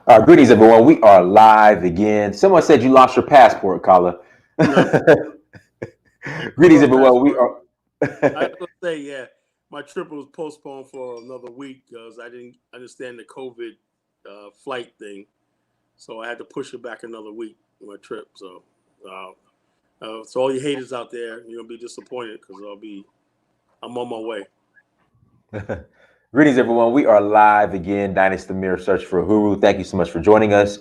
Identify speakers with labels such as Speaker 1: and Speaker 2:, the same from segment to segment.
Speaker 1: Greetings, everyone. We are live again. Someone said you lost your passport, Kala.
Speaker 2: No,
Speaker 1: Greetings,
Speaker 2: lost
Speaker 1: everyone. We
Speaker 2: passport.
Speaker 1: are.
Speaker 2: I was gonna say, yeah, my trip was postponed for another week because I didn't understand the COVID flight thing, so I had to push it back another week. My trip, uh, so all you haters out there, you're gonna be disappointed because I'm on my way.
Speaker 1: Greetings, everyone. We are live again. Dynasty Mirror Search for Uhuru. Thank you so much for joining us.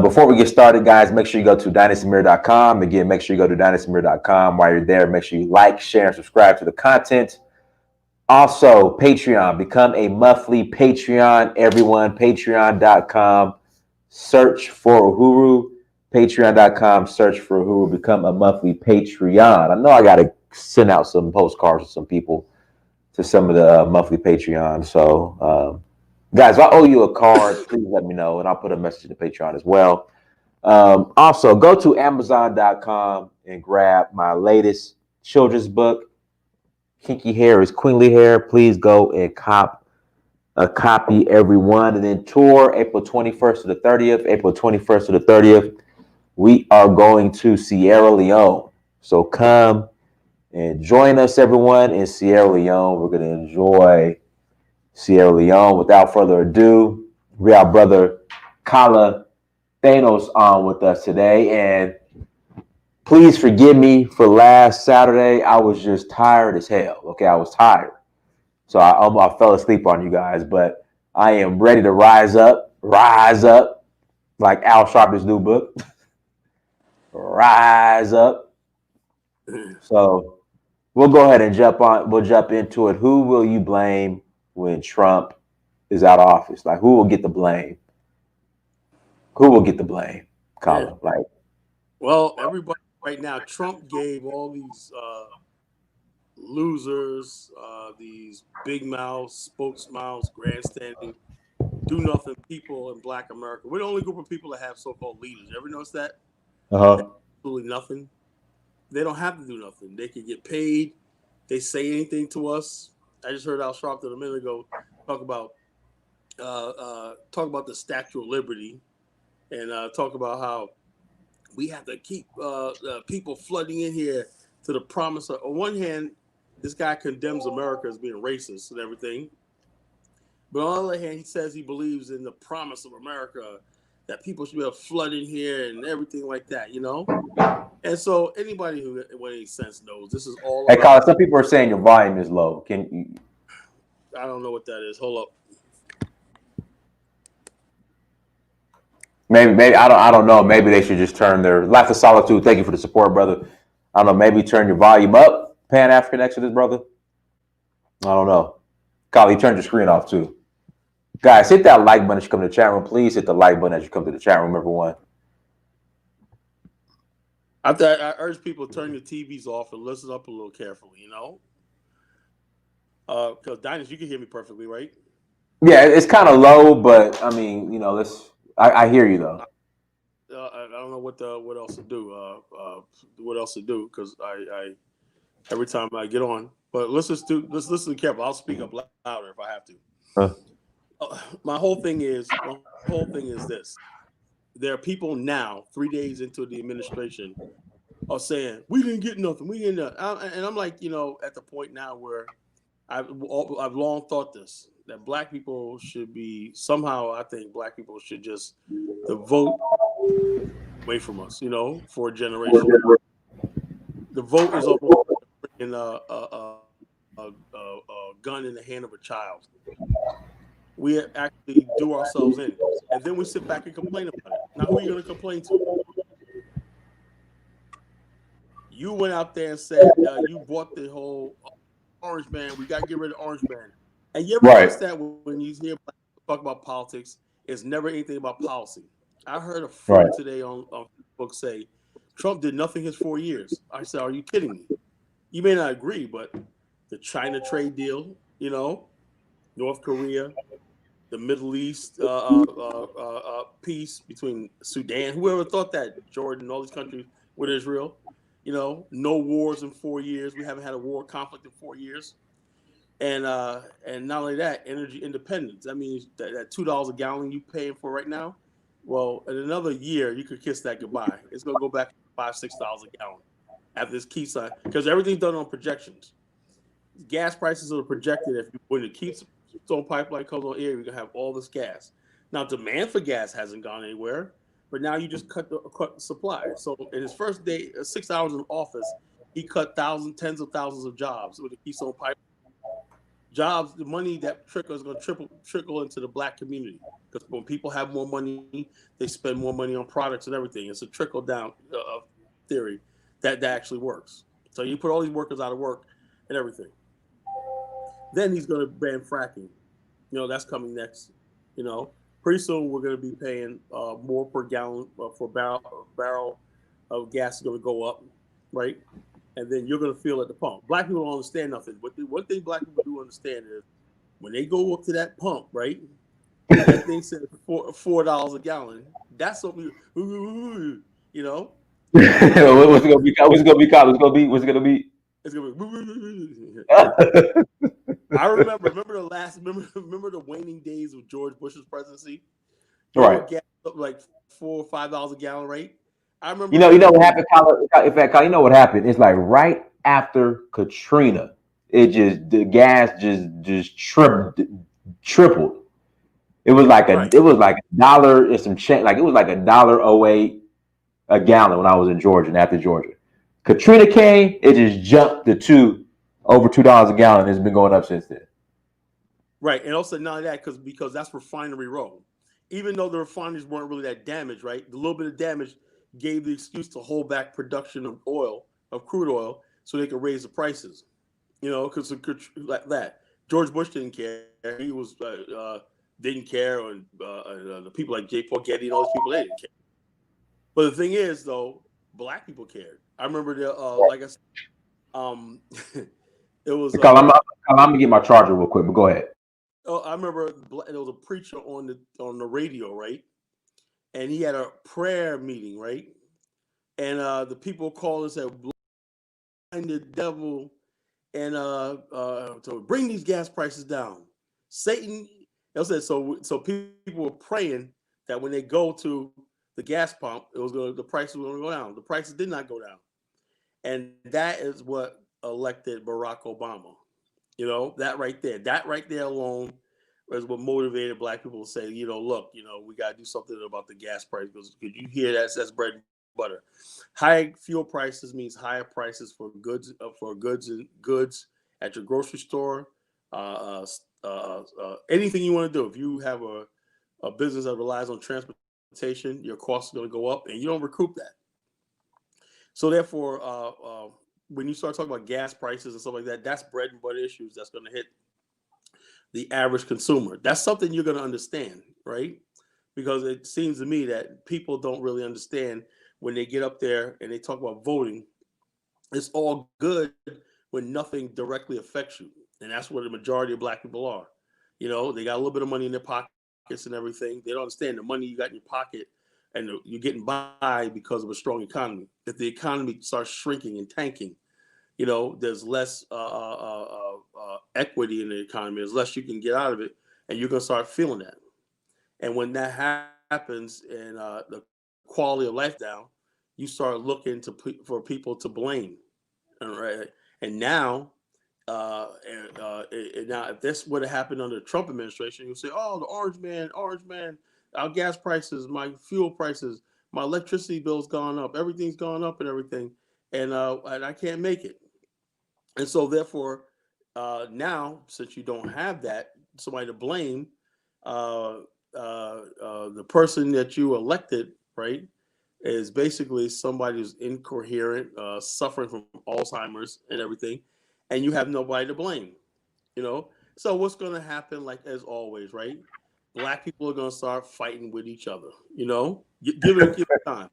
Speaker 1: Before we get started, guys, make sure you go to dynastymirror.com. Again, make sure you go to dynastymirror.com. While you're there, make sure you like, share, and subscribe to the content. Also, Patreon. Become a monthly Patreon, everyone. Patreon.com. Search for Uhuru. Patreon.com. Search for Uhuru. Become a monthly Patreon. I know I got to send out some postcards to some people, to some of the monthly Patreon. So, guys, if I owe you a card, please let me know, and I'll put a message in the Patreon as well. Also, go to Amazon.com and grab my latest children's book, Kinky Hair is Queenly Hair. Please go and cop a copy, everyone. And then tour April 21st to the 30th. April 21st to the 30th, we are going to Sierra Leone. So come and join us, everyone, in Sierra Leone. We're going to enjoy Sierra Leone. Without further ado, we have brother Kala Thanos on with us today. And please forgive me for last Saturday. I was just tired as hell. Okay, I was tired. So I fell asleep on you guys, but I am ready to rise up, like Al Sharpton's new book, rise up. So we'll go ahead and jump on. We'll jump into it. Who will you blame when Trump is out of office? Like, who will get the blame? Who will get the blame,
Speaker 2: Man,
Speaker 1: Colin? Like,
Speaker 2: well, everybody right now, Trump gave all these losers, these big mouths, spokesmouths, grandstanding, do nothing people in Black America. We're the only group of people that have so-called leaders. You ever notice that?
Speaker 1: uh
Speaker 2: Absolutely nothing. They don't have to do nothing. They can get paid. They say anything to us. I just heard Al Sharpton a minute ago talk about the Statue of Liberty and talk about how we have to keep people flooding in here to the promise of. On one hand, this guy condemns America as being racist and everything, but on the other hand, he says he believes in the promise of America that people should be able to flood in here and everything like that. And so anybody who with any sense knows this is all
Speaker 1: Hey,
Speaker 2: about.
Speaker 1: Colin. Some people are saying your volume is low. Can you
Speaker 2: I don't know what that is. Hold up.
Speaker 1: maybe I don't know. Maybe they should just turn their Life of Solitude. Thank you for the support, brother. I don't know. Maybe turn your volume up. Pan African Exodus, brother. I don't know. Colin, you turned your screen off too. Guys, hit that like button as you come to the chat room. Please hit the like button as you come to the chat room, everyone.
Speaker 2: I urge people to turn your TVs off and listen up a little carefully. Because Dinus, you can hear me perfectly, right?
Speaker 1: Yeah, it's kind of low, but I mean, let's. I hear you though.
Speaker 2: I don't know what else to do. What else to do? Because I every time I get on, but let's listen careful. I'll speak up louder if I have to.
Speaker 1: Huh.
Speaker 2: My whole thing is this: there are people now, 3 days into the administration, are saying we didn't get nothing. We didn't, and I'm like, at the point now where I've long thought this that black people should be somehow. I think black people should just the vote away from us, for a generation. The vote is almost in a gun in the hand of a child. We actually do ourselves in, and then we sit back and complain about it. Now, who are you going to complain to? You went out there and said you bought the whole orange man. We got to get rid of orange man. And you ever
Speaker 1: Right.
Speaker 2: notice that when you hear talk about politics, it's never anything about policy. I heard a
Speaker 1: Right.
Speaker 2: fool today on Facebook say Trump did nothing his 4 years. I said, "Are you kidding me?" You may not agree, but the China trade deal, North Korea, the Middle East peace between Sudan. Whoever thought that Jordan, all these countries with Israel, no wars in 4 years. We haven't had a war conflict in 4 years, and not only that, energy independence. That means that $2 a gallon you paying for right now. Well, in another year, you could kiss that goodbye. It's gonna go back to $5, $6 a gallon after this key sign because everything's done on projections. Gas prices are projected. If when the Keystone Pipeline comes on air, you're gonna have all this gas. Now, demand for gas hasn't gone anywhere, but now you just cut the supply. So, in his first day, 6 hours in office, he cut tens of thousands of jobs with the Keystone Pipeline. Jobs, the money that trickle is going to trickle into the black community because when people have more money, they spend more money on products and everything. It's a trickle down theory that actually works. So you put all these workers out of work and everything. Then he's going to ban fracking. That's coming next. Pretty soon we're going to be paying more per gallon for barrel of gas is going to go up, right? And then you're going to feel at the pump. Black people don't understand nothing. But the one thing black people do understand is when they go up to that pump, right? That thing says $4 a gallon. That's what we.
Speaker 1: What's it gonna be? What's it gonna be called? What's it gonna be?
Speaker 2: It's gonna be. I remember the waning days of George Bush's presidency.
Speaker 1: Right.
Speaker 2: Gas up like $4 or $5 a gallon, right? I remember.
Speaker 1: You know what happened, Colin? In fact, you know what happened? It's like right after Katrina, the gas just tripled. It was like $1 and some change. Like it was like $1.08 a gallon when I was in Georgia and after Georgia. Katrina came, it just jumped to over $2 a gallon. It's been going up since then.
Speaker 2: Right, and also not that because that's refinery row. Even though the refineries weren't really that damaged, right? The little bit of damage gave the excuse to hold back production of crude oil, so they could raise the prices. Because like that. George Bush didn't care. He was didn't care, and the people like J. Paul Getty and all those people, they didn't care. But the thing is, though, black people cared. I remember like I said, it was.
Speaker 1: I'm gonna get my charger real quick, but go ahead.
Speaker 2: I remember there was a preacher on the radio, right? And he had a prayer meeting, right? And the people called and said, "Blind the devil," and to bring these gas prices down. Satan, said so. So people were praying that when they go to the gas pump, the prices were going to go down. The prices did not go down, and that is what elected Barack Obama. That right there alone is what motivated black people to say, look, we got to do something about the gas price because you hear that's bread and butter. High fuel prices means higher prices for goods at your grocery store. Anything you want to do. If you have a business that relies on transportation, your costs are going to go up, and you don't recoup that. So therefore, when you start talking about gas prices and stuff like that, that's bread and butter issues that's going to hit the average consumer. That's something you're going to understand, right? Because it seems to me that people don't really understand when they get up there and they talk about voting. It's all good when nothing directly affects you. And that's where the majority of black people are. They got a little bit of money in their pockets and everything. They don't understand the money you got in your pocket and you're getting by because of a strong economy. If the economy starts shrinking and tanking, there's less equity in the economy. There's less you can get out of it, and you're going to start feeling that. And when that happens and the quality of life down, you start looking for people to blame. Right? And now, now if this would have happened under the Trump administration, you'll say, "Oh, the orange man, our gas prices, my fuel prices, my electricity bill's gone up, everything's gone up and everything, and I can't make it." And so therefore, now, since you don't have somebody to blame, the person that you elected, right, is basically somebody who's incoherent, suffering from Alzheimer's and everything, and you have nobody to blame, So what's going to happen, like as always, right? Black people are going to start fighting with each other, give it time.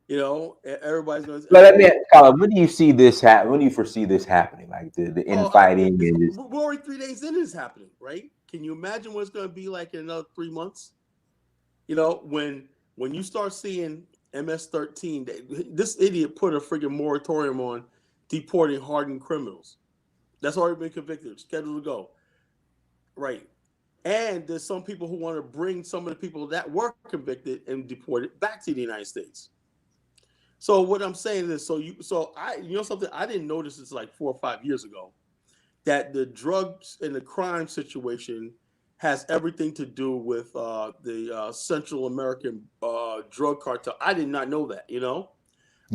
Speaker 2: Everybody's going to.
Speaker 1: Let me, Colin, when do you see this happen? When do you foresee this happening? Like the infighting?
Speaker 2: We're already 3 days in this happening, right? Can you imagine what it's going to be like in another 3 months? When you start seeing MS-13, this idiot put a freaking moratorium on deporting hardened criminals. That's already been convicted, scheduled to go. Right. And there's some people who want to bring some of the people that were convicted and deported back to the United States. So what I'm saying is, you know something, I didn't notice this like 4 or 5 years ago, that the drugs and the crime situation has everything to do with the Central American drug cartel. I did not know that. You know,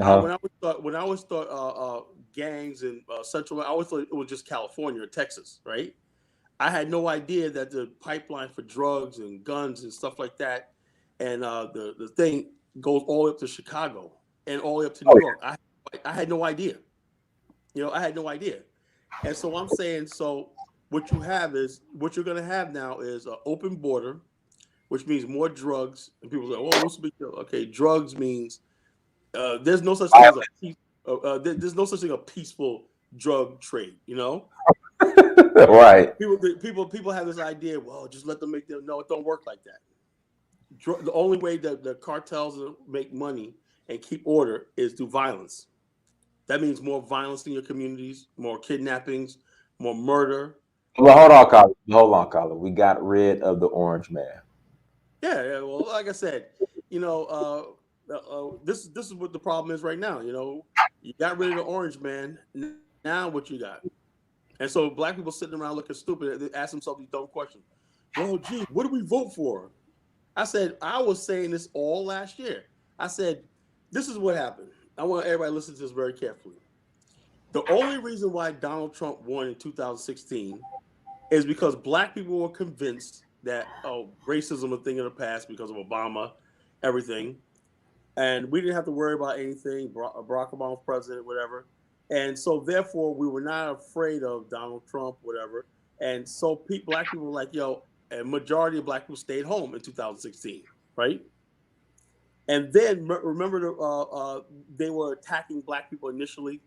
Speaker 1: Uh-huh.
Speaker 2: when I was thought gangs in Central, I always thought it was just California or Texas, right? I had no idea that the pipeline for drugs and guns and stuff like that, and the thing goes all the way up to Chicago and all the way up to New
Speaker 1: Oh,
Speaker 2: York. I had no idea. You know, I had no idea. And so I'm saying, so what you're going to have now is an open border, which means more drugs. And people say, "Oh, what's the big deal?" Okay, drugs means there's no such thing as a there's no such thing as a peaceful drug trade. You know,
Speaker 1: right.
Speaker 2: people have this idea. Well, just let them make them. No, it don't work like that. The only way that the cartels make money and keep order is through violence. That means more violence in your communities, more kidnappings, more murder.
Speaker 1: Well, hold on, Colin. Hold on, Colin. We got rid of the orange man.
Speaker 2: Yeah. Well, like I said, you know, this is what the problem is right now. You know, you got rid of the orange man. Now what you got? And so black people sitting around looking stupid. They ask themselves these dumb questions. Well, gee, what do we vote for? I said I was saying this all last year. I said this is what happened. I want everybody to listen to this very carefully. The only reason why Donald Trump won in 2016 is because black people were convinced that racism was a thing of the past because of Obama, everything, and we didn't have to worry about anything. Barack Obama was president, whatever, and so therefore we were not afraid of Donald Trump, whatever, and so black people were like, yo, and majority of black people stayed home in 2016, right? And then remember, they were attacking black people initially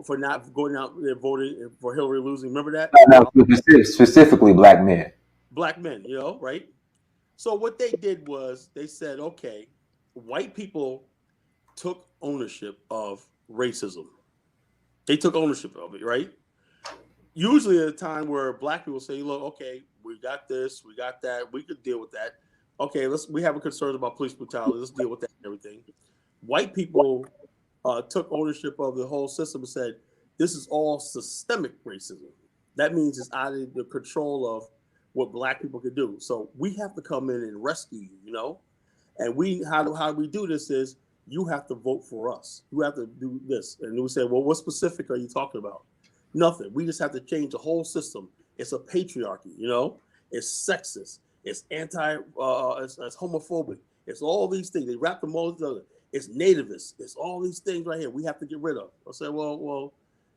Speaker 2: for not going out there voting for Hillary losing. Remember that?
Speaker 1: No, specifically black men.
Speaker 2: Black men, you know, right? So what they did was they said, okay, white people took ownership of racism. They took ownership of it, right? Usually at a time where black people say, look, okay, we got this, we got that, we could deal with that. Okay, we have a concern about police brutality, let's deal with that and everything. White people took ownership of the whole system and said, this is all systemic racism. That means it's out of the control of what black people can do. So we have to come in and rescue you, you know? And how we do this is you have to vote for us. You have to do this. And we say, well, what specific are you talking about? Nothing. We just have to change the whole system. It's a patriarchy, you know? It's sexist. It's it's homophobic. It's all these things. They wrap them all together. It's nativist. It's all these things right here we have to get rid of. I say, well,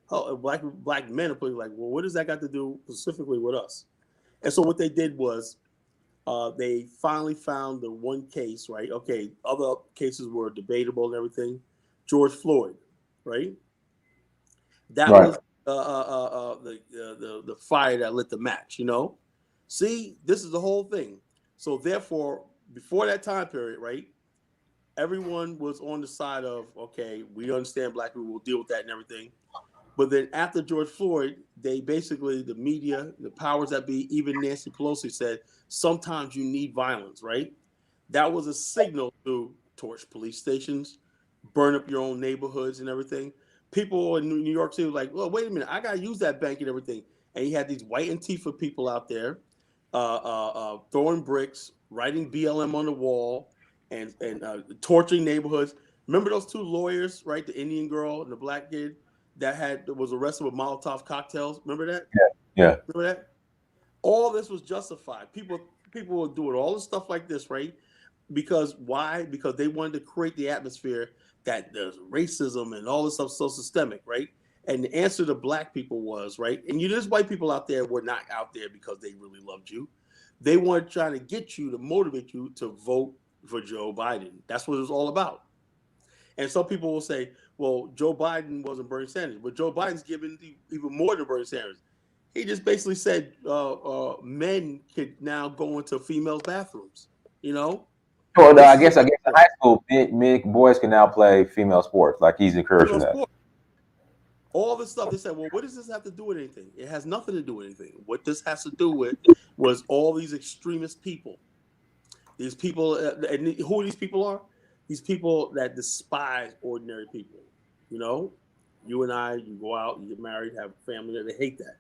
Speaker 2: black men are probably like, well, what does that got to do specifically with us? And so what they did was they finally found the one case, right? Okay, other cases were debatable and everything. George Floyd, right? That
Speaker 1: Right.
Speaker 2: was the fire that lit the match, you know? See, this is the whole thing. So therefore, before that time period, right? Everyone was on the side of, okay, we understand black people will deal with that and everything. But then after George Floyd, they basically, the media, the powers that be, even Nancy Pelosi said, sometimes you need violence, right? That was a signal to torch police stations, burn up your own neighborhoods and everything. People in New York City were like, well, wait a minute, I got to use that bank and everything. And you had these white Antifa people out there throwing bricks, writing BLM on the wall, and torching neighborhoods. Remember those two lawyers, right? The Indian girl and the black kid that was arrested with Molotov cocktails. Remember that?
Speaker 1: Yeah.
Speaker 2: Remember that? All this was justified. People were doing all this stuff like this, right? Because why? Because they wanted to create the atmosphere that there's racism and all this stuff so systemic, right? And the answer to black people was, right? And there's white people out there were not out there because they really loved you. They weren't trying to get you to motivate you to vote for Joe Biden. That's what it was all about. And some people will say, well, Joe Biden wasn't Bernie Sanders, but Joe Biden's given even more than Bernie Sanders. He just basically said men could now go into females' bathrooms, you know?
Speaker 1: Well, I guess in high school, boys can now play female sports. Like he's encouraging that.
Speaker 2: All this stuff. They said, well, what does this have to do with anything? It has nothing to do with anything. What this has to do with was all these extremist people. These people, and who these people are? These people that despise ordinary people. You know, you and I, you go out, you get married, have a family, they hate that.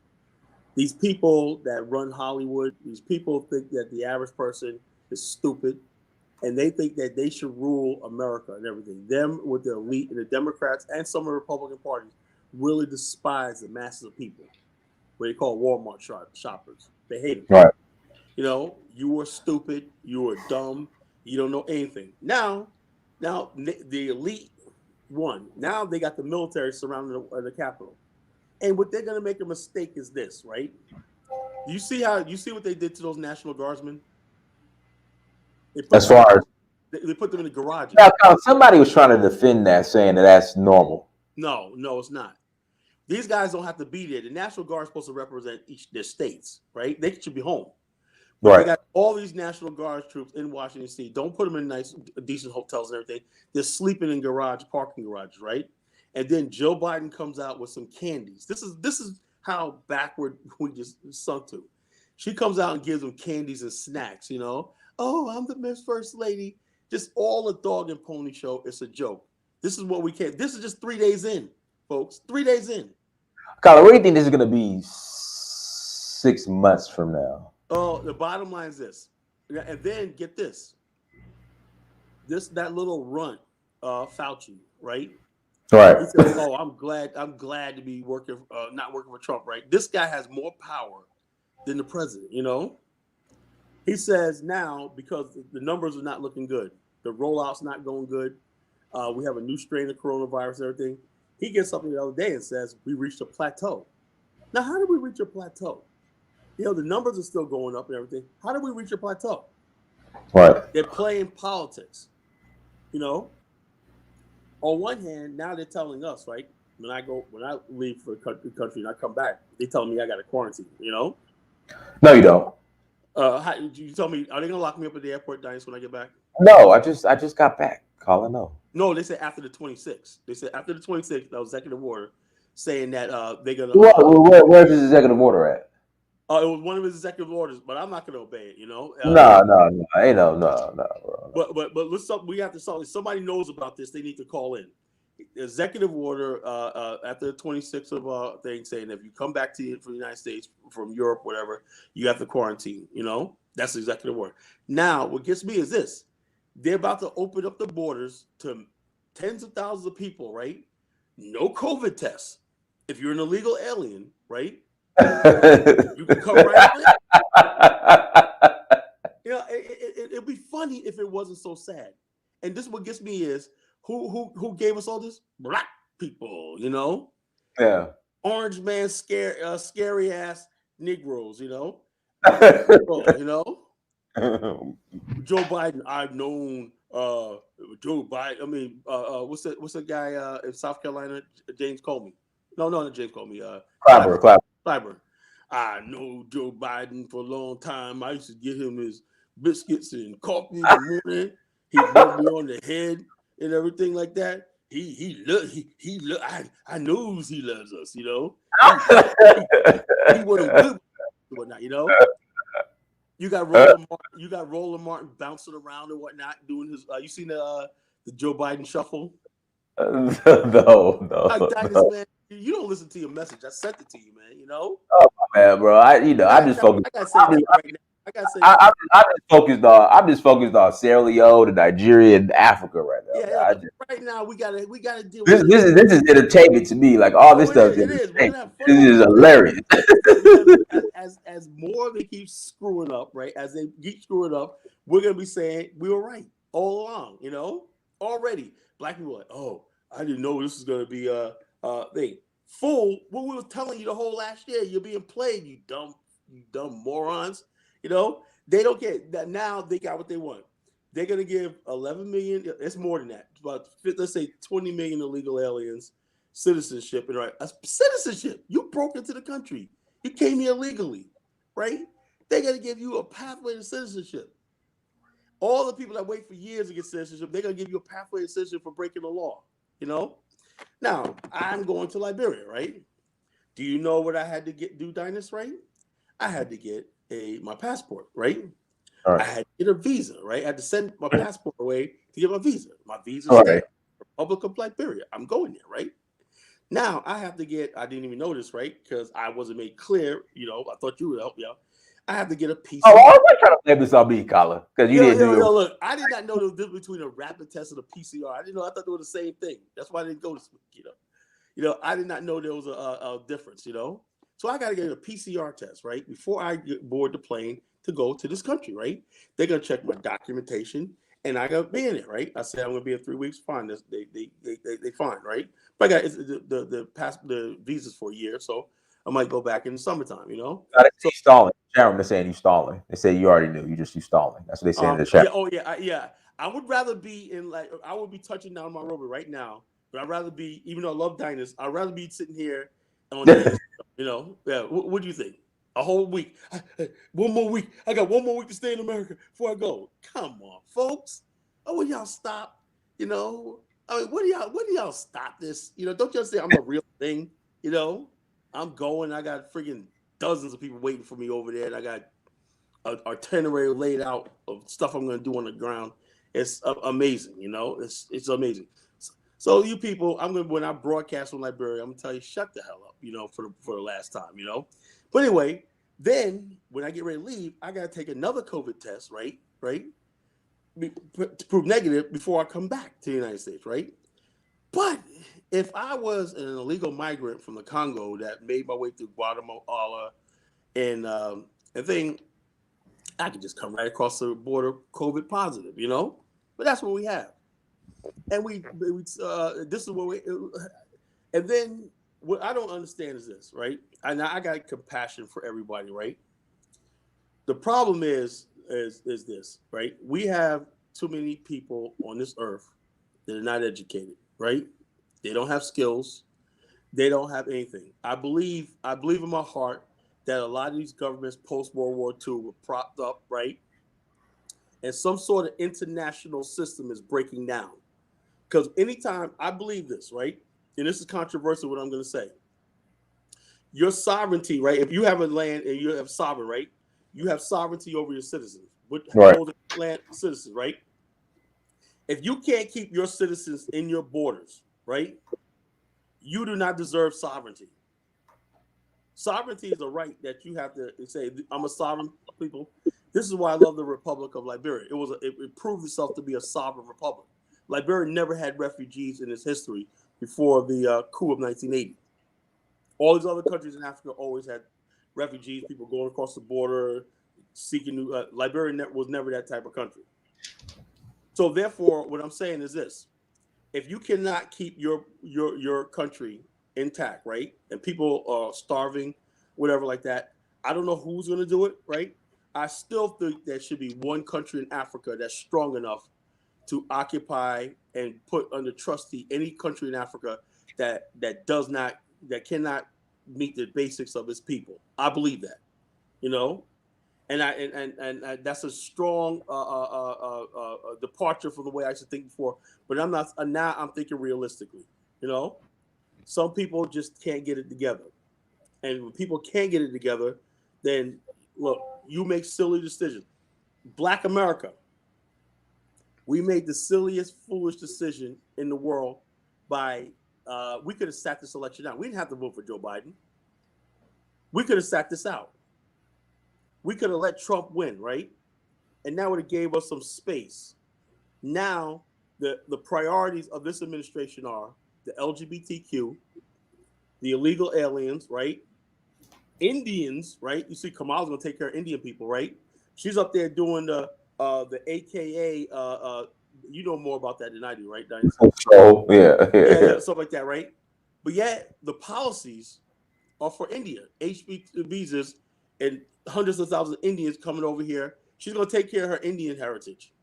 Speaker 2: These people that run Hollywood, these people think that the average person is stupid, and they think that they should rule America and everything. Them with the elite and the Democrats and some of the Republican parties really despise the masses of people, what they call Walmart shoppers. They hate them.
Speaker 1: Right.
Speaker 2: You know, you are stupid, you are dumb, you don't know anything. Now the elite won. Now they got the military surrounding the Capitol. And what they're going to make a mistake is this, right? You see what they did to those National Guardsmen?
Speaker 1: As far as
Speaker 2: they put them in the garages.
Speaker 1: now, somebody was trying to defend that, saying that that's normal.
Speaker 2: No, it's not. These guys don't have to be there. The National Guard is supposed to represent their states, right? They should be home. But they got all these National Guard troops in Washington D.C. Don't put them in nice, decent hotels and everything. They're sleeping in parking garages, right? And then Joe Biden comes out with some candies. This is how backward we just sunk to. She comes out and gives them candies and snacks, you know. Oh, I'm the Miss First Lady. Just all a dog and pony show. It's a joke. This is what we can. This is just 3 days in, folks. 3 days in.
Speaker 1: Colin, what do you think this is going to be 6 months from now?
Speaker 2: Oh, the bottom line is this. And then get this. That little runt, Fauci, right?
Speaker 1: Right.
Speaker 2: He says, "Oh, I'm glad to be not working for Trump." Right? This guy has more power than the president. You know, he says now because the numbers are not looking good, the rollout's not going good. We have a new strain of coronavirus and everything. He gets something the other day and says we reached a plateau. Now, how did we reach a plateau? You know, the numbers are still going up and everything. How did we reach a plateau?
Speaker 1: Right.
Speaker 2: They're playing politics. You know. On one hand, now they're telling us, right? When I leave for the country and I come back, they tell me I got to quarantine. You know?
Speaker 1: No, you don't.
Speaker 2: You tell me, are they gonna lock me up at the airport, Dice, when I get back?
Speaker 1: No, I just got back. Colin, no.
Speaker 2: No, they said after the 26th. They said after the 26th, that was executive order saying that they're gonna.
Speaker 1: Where's his executive order at?
Speaker 2: It was one of his executive orders, but I'm not gonna obey it. You know?
Speaker 1: No. Ain't no. Bro.
Speaker 2: But we have to solve. If somebody knows about this, they need to call in. Executive order after the 26th of thing saying if you come back from the United States, from Europe, whatever, you have to quarantine. You know, that's the executive order. Now, what gets me is this: they're about to open up the borders to tens of thousands of people, right? No COVID tests. If you're an illegal alien, right? You can come right in. You know, it'd be funny if it wasn't so sad. And this is what gets me is who gave us all this? Black people, you know?
Speaker 1: Yeah.
Speaker 2: Orange man, scary ass Negroes, you know? You know? Joe Biden, I've known Joe Biden. I mean, what's the guy in South Carolina? James Comey. No, not James Comey. Clyburn. I know Joe Biden for a long time. I used to get him his biscuits and coffee in the morning. He rubbed me on the head and everything like that. I knows he loves us, you know. He would have good whatnot, you know. You got Roland Martin bouncing around and whatnot, doing his. You seen the Joe Biden shuffle?
Speaker 1: No.
Speaker 2: Man, you don't listen to your message. I sent it to you, man. You know.
Speaker 1: Oh man, bro. I'm just focused. I'm just focused on Sierra Leone, Nigeria, and Africa right now.
Speaker 2: Yeah. Right now we gotta deal.
Speaker 1: This is entertainment to me. Like all this stuff is hilarious.
Speaker 2: As more they keep screwing up, right? As they keep screwing up, we're gonna be saying we were right all along. You know, already black people are like, oh, I didn't know this was gonna be a thing. Fool, what we were telling you the whole last year, you're being played, you dumb morons. You know, they don't get that now. They got what they want. They're gonna give 11 million. It's more than that. About let's say 20 million illegal aliens citizenship. And right, citizenship. You broke into the country. You came here illegally, right? They're gonna give you a pathway to citizenship. All the people that wait for years to get citizenship, they're gonna give you a pathway to citizenship for breaking the law. You know, Now I'm going to Liberia, right? Do you know what I had to do, Dinus, right? I had to get my passport, right?
Speaker 1: All
Speaker 2: I
Speaker 1: right.
Speaker 2: had to get a visa, right? I had to send my passport away to get my visa. My visa
Speaker 1: All right.
Speaker 2: stamp, Republic of Liberia. I'm going there, right? Now I have to get, I didn't even know this, right? Because I wasn't made clear, I thought you would help me out. I have to get a
Speaker 1: Oh, I
Speaker 2: PCR.
Speaker 1: was trying to blame this on me, Colin, because you didn't do it.
Speaker 2: Look, I did not know the difference between a rapid test and a PCR. I didn't know, I thought they were the same thing. That's why I didn't go this week, I did not know there was a difference, So I got to get a PCR test, right? Before I board the plane to go to this country, right? They're going to check my documentation and I got to be in it, right? I said I'm going to be in 3 weeks. Fine. They fine, right? But I got the visas for a year. So I might go back in the summertime,
Speaker 1: No, they say
Speaker 2: So,
Speaker 1: you stalling. Sharon, they're saying you stalling. They say you already knew. You stalling. That's what they say in the chat.
Speaker 2: yeah. I would rather be I would be touching down my rover right now, but I'd rather be, even though I love Diners, I'd rather be sitting here on the, Yeah. What do you think? A whole week, 1 more week. I got 1 more week to stay in America before I go. Come on, folks. Oh, will y'all stop? I mean, what do y'all stop this? Don't y'all say I'm a real thing? I'm going. I got freaking dozens of people waiting for me over there, and I got an itinerary laid out of stuff I'm going to do on the ground. It's amazing, it's amazing. So you people, when I broadcast from Liberia, I'm gonna tell you, shut the hell up, for the last time, But anyway, then when I get ready to leave, I gotta take another COVID test, right, to prove negative before I come back to the United States, right? But if I was an illegal migrant from the Congo that made my way through Guatemala and thing, I could just come right across the border, COVID positive, But that's what we have, and this is what we. And then what I don't understand is this, right? And I got compassion for everybody, right? The problem is this, right? We have too many people on this earth that are not educated, right? They don't have skills. They don't have anything. I believe in my heart that a lot of these governments post World War II were propped up, right? And some sort of international system is breaking down. Because anytime, I believe this, right? And this is controversial what I'm going to say. Your sovereignty, right? If you have a land and you have sovereign, right? You have sovereignty over your citizens.
Speaker 1: Right.
Speaker 2: Land citizens, right? If you can't keep your citizens in your borders, right? You do not deserve sovereignty. Sovereignty is a right that you have to say, I'm a sovereign people. This is why I love the Republic of Liberia. It proved itself to be a sovereign republic. Liberia never had refugees in its history before the coup of 1980. All these other countries in Africa always had refugees, people going across the border, seeking new. Liberia was never that type of country. So therefore, what I'm saying is this: if you cannot keep your country intact, right, and people are starving, whatever like that, I don't know who's going to do it, right? I still think there should be one country in Africa that's strong enough to occupy and put under trustee any country in Africa that cannot meet the basics of its people. I believe that, and that's a strong departure from the way I used to think before. But I'm not now. I'm thinking realistically. Some people just can't get it together, and when people can't get it together, then look, you make silly decisions. Black America. We made the silliest, foolish decision in the world by we could have sat this election out. We didn't have to vote for Joe Biden. We could have sat this out. We could have let Trump win, right? And that would have gave us some space. Now, the priorities of this administration are the LGBTQ, the illegal aliens, right? Indians, right? You see Kamala's going to take care of Indian people, right? She's up there doing the AKA, you know more about that than I do, right, Diane?
Speaker 1: So, yeah,
Speaker 2: stuff like that, right? But yet the policies are for India. HB visas and hundreds of thousands of Indians coming over here. She's going to take care of her Indian heritage.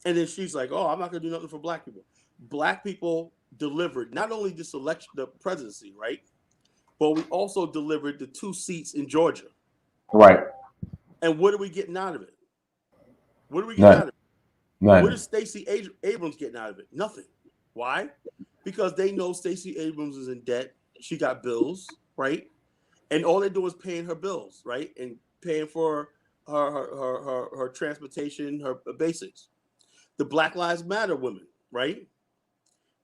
Speaker 2: And then she's like, oh, I'm not going to do nothing for black people. Black people delivered not only this election, the presidency, right? But we also delivered the 2 seats in Georgia.
Speaker 1: Right.
Speaker 2: And what are we getting out of it? What are we getting out of it? What is Stacey Abrams getting out of it? Nothing. Why? because they know Stacey Abrams is in debt. She got bills, right? And all they do is paying her bills, right? And paying for her transportation, her basics. The Black Lives Matter women, right?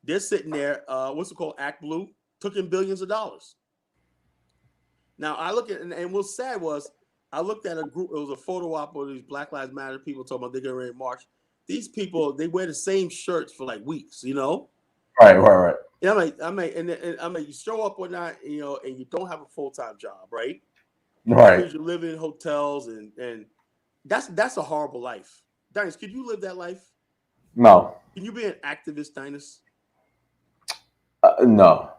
Speaker 2: They're sitting there, what's it called? Act Blue, took in billions of dollars. Now I look at, and what's sad was I looked at a group, it was a photo op of these Black Lives Matter people talking about they're getting ready to march. These people, they wear the same shirts for like weeks, you know?
Speaker 1: Right.
Speaker 2: And I'm like, you show up or not, you know, and you don't have a full-time job, right? That means you live in hotels and that's a horrible life. Dinus, could you live that life?
Speaker 1: No.
Speaker 2: Can you be an activist, Dinus?
Speaker 1: No.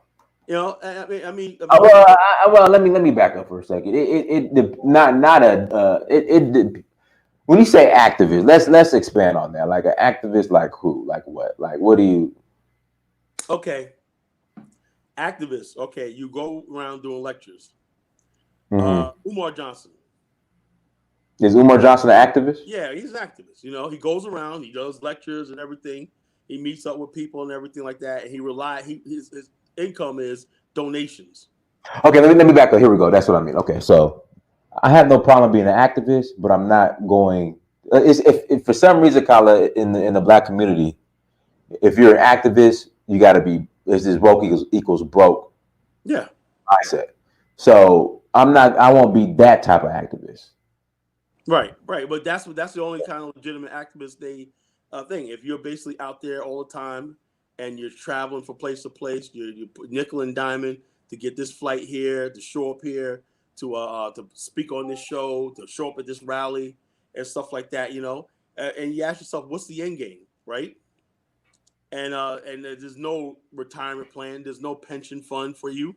Speaker 2: You know,
Speaker 1: Well, let me back up for a second. When you say activist, let's expand on that. Like an activist, like who? Like what? Like what do you?
Speaker 2: Okay, activists. Okay, you go around doing lectures. Umar Johnson.
Speaker 1: Is Umar Johnson an activist?
Speaker 2: Yeah, he's an activist. You know, he goes around, he does lectures and everything. He meets up with people and everything like that. And his income is donations.
Speaker 1: Okay, let me back up. Here we go. That's what I mean. Okay, so I have no problem being an activist, but I'm not going. If for some reason, Kala, in the black community, if you're an activist, you got to be this broke equals broke.
Speaker 2: Yeah,
Speaker 1: I said. So I'm not. I won't be that type of activist.
Speaker 2: Right. But that's the only kind of legitimate activist thing. If you're basically out there all the time and you're traveling from place to place, you're nickel and diamond to get this flight here, to show up here, to speak on this show, to show up at this rally and stuff like that, you know. And you ask yourself, what's the end game, right? And there's no retirement plan, there's no pension fund for you,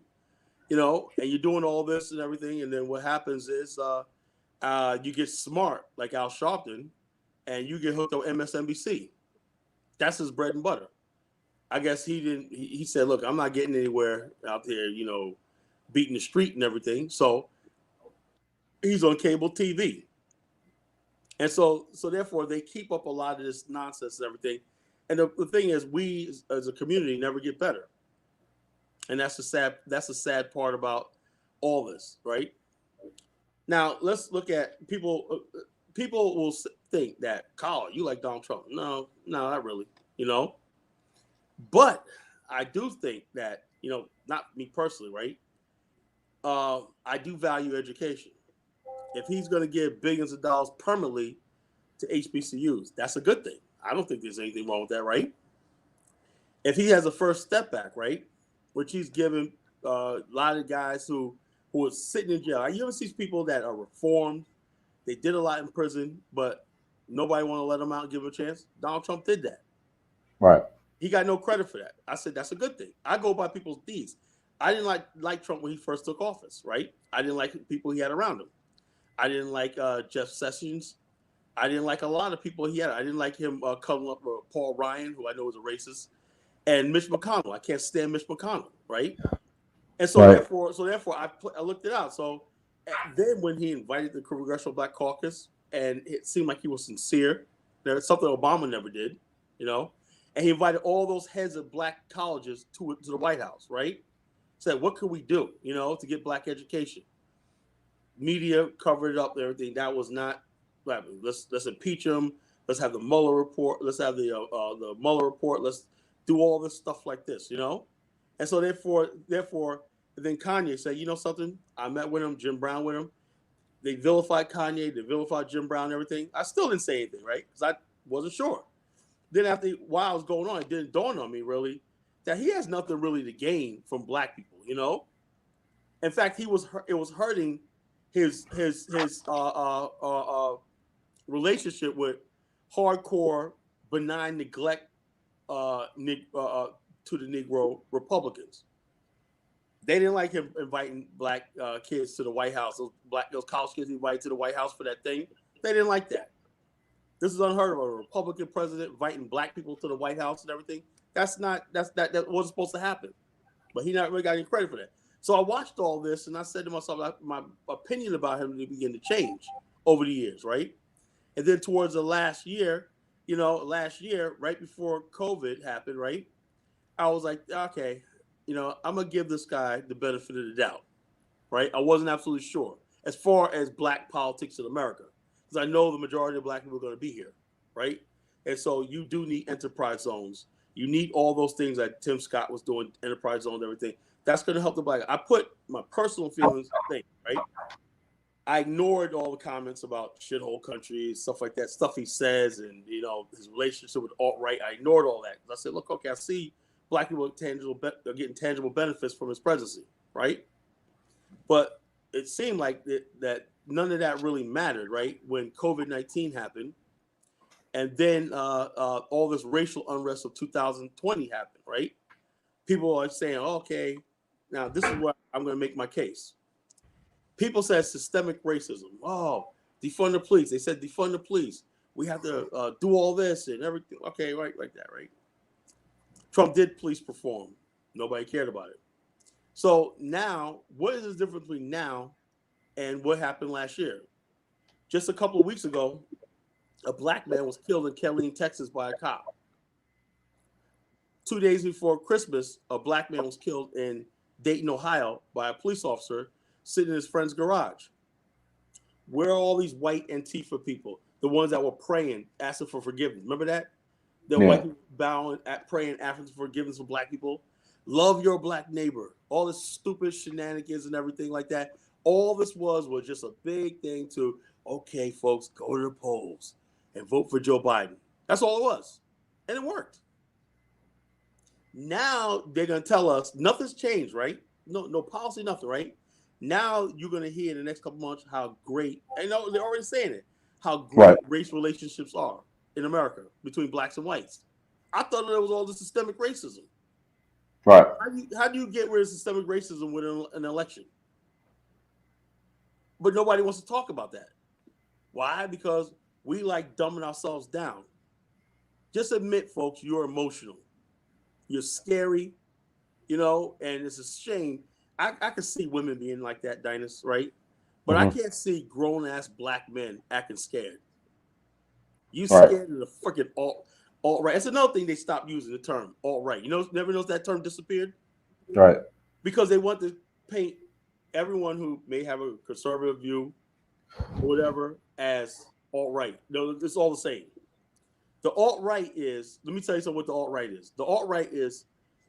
Speaker 2: you know, and you're doing all this and everything, and then what happens is you get smart like Al Sharpton, and you get hooked on MSNBC. That's his bread and butter. I guess he didn't. He said, "Look, I'm not getting anywhere out there, you know, beating the street and everything." So he's on cable TV, and so therefore they keep up a lot of this nonsense and everything. And the thing is, we as a community never get better, and that's the sad part about all this, right? Now let's look at people. People will think that, Kyle, you like Donald Trump. No, not really. You know, but I do think that, you know, not me personally, right? I do value education. If he's going to give billions of dollars permanently to HBCUs, that's a good thing. I don't think there's anything wrong with that, right? If he has a first step back, right, which he's given a lot of guys who are sitting in jail. You ever see people that are reformed? They did a lot in prison, but nobody want to let them out and give them a chance. Donald Trump did that.
Speaker 1: Right.
Speaker 2: He got no credit for that. I said that's a good thing. I go by people's deeds. I didn't like Trump when he first took office, right? I didn't like the people he had around him. I didn't like Jeff Sessions. I didn't like a lot of people he had. I didn't like him cuddling up with Paul Ryan, who I know is a racist, and Mitch McConnell. I can't stand Mitch McConnell, right? And so therefore, I looked it out. So then when he invited the Congressional Black Caucus, and it seemed like he was sincere, there's something Obama never did, you know, and he invited all those heads of black colleges to the White House, right? Said, what could we do, you know, to get black education? Media covered it up and everything. That was not. Let's impeach him. Let's have the Mueller report. Let's have the Mueller report. Let's do all this stuff like this, you know. And so therefore, then Kanye said, you know something? I met with him, Jim Brown with him. They vilified Kanye. They vilified Jim Brown and everything. I still didn't say anything, right? Because I wasn't sure. Then after while it was going on, it didn't dawn on me really that he has nothing really to gain from black people, you know. In fact, it was hurting his relationship with hardcore benign neglect to the Negro Republicans. They didn't like him inviting black kids to the White House. Those college kids he invited to the White House for that thing. They didn't like that. This is unheard of. A Republican president inviting black people to the White House and everything. That wasn't supposed to happen. But he not really got any credit for that. So I watched all this and I said to myself, my opinion about him began to change over the years, right? And then towards the last year, right before COVID happened, right? I was like, okay, I'm gonna give this guy the benefit of the doubt, right? I wasn't absolutely sure as far as black politics in America, because I know the majority of black people are going to be here, right? And so you do need enterprise zones. You need all those things that Tim Scott was doing, enterprise zones, everything. That's going to help the black. I put my personal feelings thing, right? I ignored all the comments about shithole countries, stuff like that, stuff he says, and his relationship with alt-right. I ignored all that. I said, look, okay, I see black people are getting tangible benefits from his presidency, right? But it seemed like that none of that really mattered, right? When COVID-19 happened, and then all this racial unrest of 2020 happened, right? People are saying, okay, now this is where I'm going to make my case. People said systemic racism. Oh, defund the police. They said defund the police. We have to do all this and everything. Okay, right, like that, right? Trump did police reform. Nobody cared about it. So now, what is the difference between now and what happened last year? Just a couple of weeks ago, a black man was killed in Killeen, Texas by a cop. 2 days before Christmas, a black man was killed in Dayton, Ohio by a police officer sitting in his friend's garage. Where are all these white Antifa people? The ones that were praying, asking for forgiveness. Remember that? The white people bowing, praying, asking for forgiveness for black people. Love your black neighbor. All this stupid shenanigans and everything like that. All this was just a big thing to, okay, folks, go to the polls and vote for Joe Biden. That's all it was. And it worked. Now they're going to tell us nothing's changed, right? No policy, nothing, right? Now you're going to hear in the next couple months how great, and they're already saying it, how great race relationships are in America between blacks and whites. I thought it was all the systemic racism.
Speaker 1: Right.
Speaker 2: How do you get rid of systemic racism with an election? But nobody wants to talk about that. Why? Because we like dumbing ourselves down. Just admit, folks, you're emotional. You're scary, and it's a shame. I can see women being like that, Dynas, right? But I can't see grown-ass black men acting scared. You scared of the freaking alt-right. That's another thing they stopped using the term alt-right. Never knows that term disappeared?
Speaker 1: Right.
Speaker 2: Because they want to paint everyone who may have a conservative view or whatever as alt-right. No, it's all the same. The alt-right is, let me tell you something what the alt-right is. The alt-right is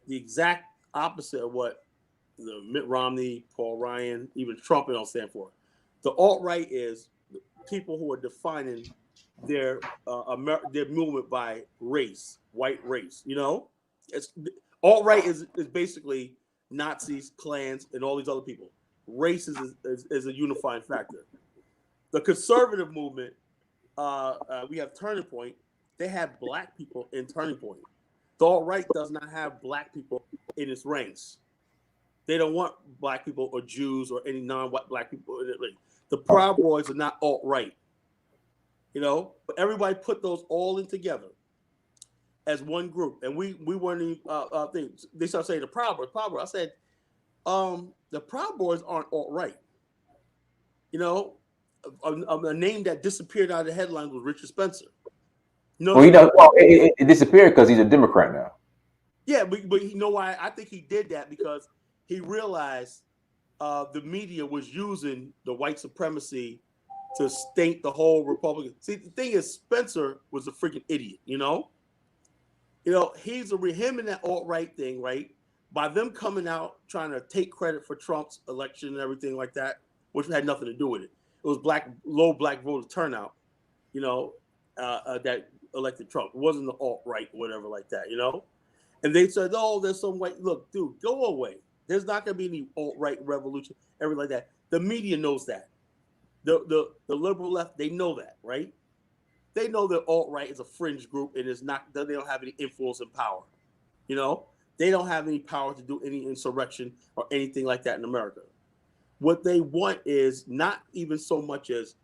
Speaker 2: the exact opposite of what the Mitt Romney, Paul Ryan, even Trump don't stand for. The alt-right is people who are defining their movement by race, white race. It's alt-right is basically Nazis, Klans, and all these other people. Race is a unifying factor. The conservative movement, we have Turning Point. They have black people in Turning Point. The alt-right does not have black people in its ranks. They don't want black people or Jews or any non-white black people in it. The Proud Boys are not alt-right. But everybody put those all in together as one group. And we weren't even things. They started saying the Proud Boys. I said, the Proud Boys aren't alt-right. A name that disappeared out of the headlines was Richard Spencer.
Speaker 1: It disappeared because he's a Democrat now.
Speaker 2: Yeah, but you know why? I think he did that because he realized the media was using the white supremacy to stink the whole Republican. See, the thing is, Spencer was a freaking idiot. He's him in that alt-right thing, right? By them coming out trying to take credit for Trump's election and everything like that, which had nothing to do with it. It was low black voter turnout, that elected Trump. It wasn't the alt-right, whatever like that, And they said, oh, there's some white. Look, dude, go away. There's not going to be any alt-right revolution, everything like that. The media knows that. The liberal left, they know that, right? They know that alt-right is a fringe group and they don't have any influence and power. They don't have any power to do any insurrection or anything like that in America. What they want is not even so much as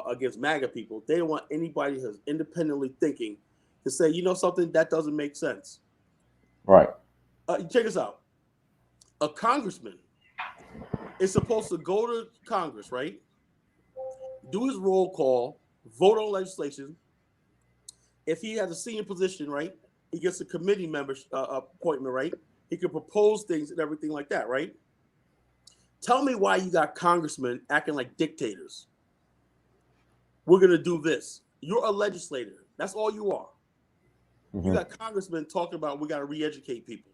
Speaker 2: against MAGA people. They don't want anybody who's independently thinking to say, something that doesn't make sense.
Speaker 1: Right.
Speaker 2: Check this out. A congressman is supposed to go to Congress, right? Do his roll call, vote on legislation. If he has a senior position, right? He gets a committee member appointment, right? He can propose things and everything like that, right? Tell me why you got congressmen acting like dictators. We're going to do this. You're a legislator. That's all you are. You got congressmen talking about we got to re-educate people.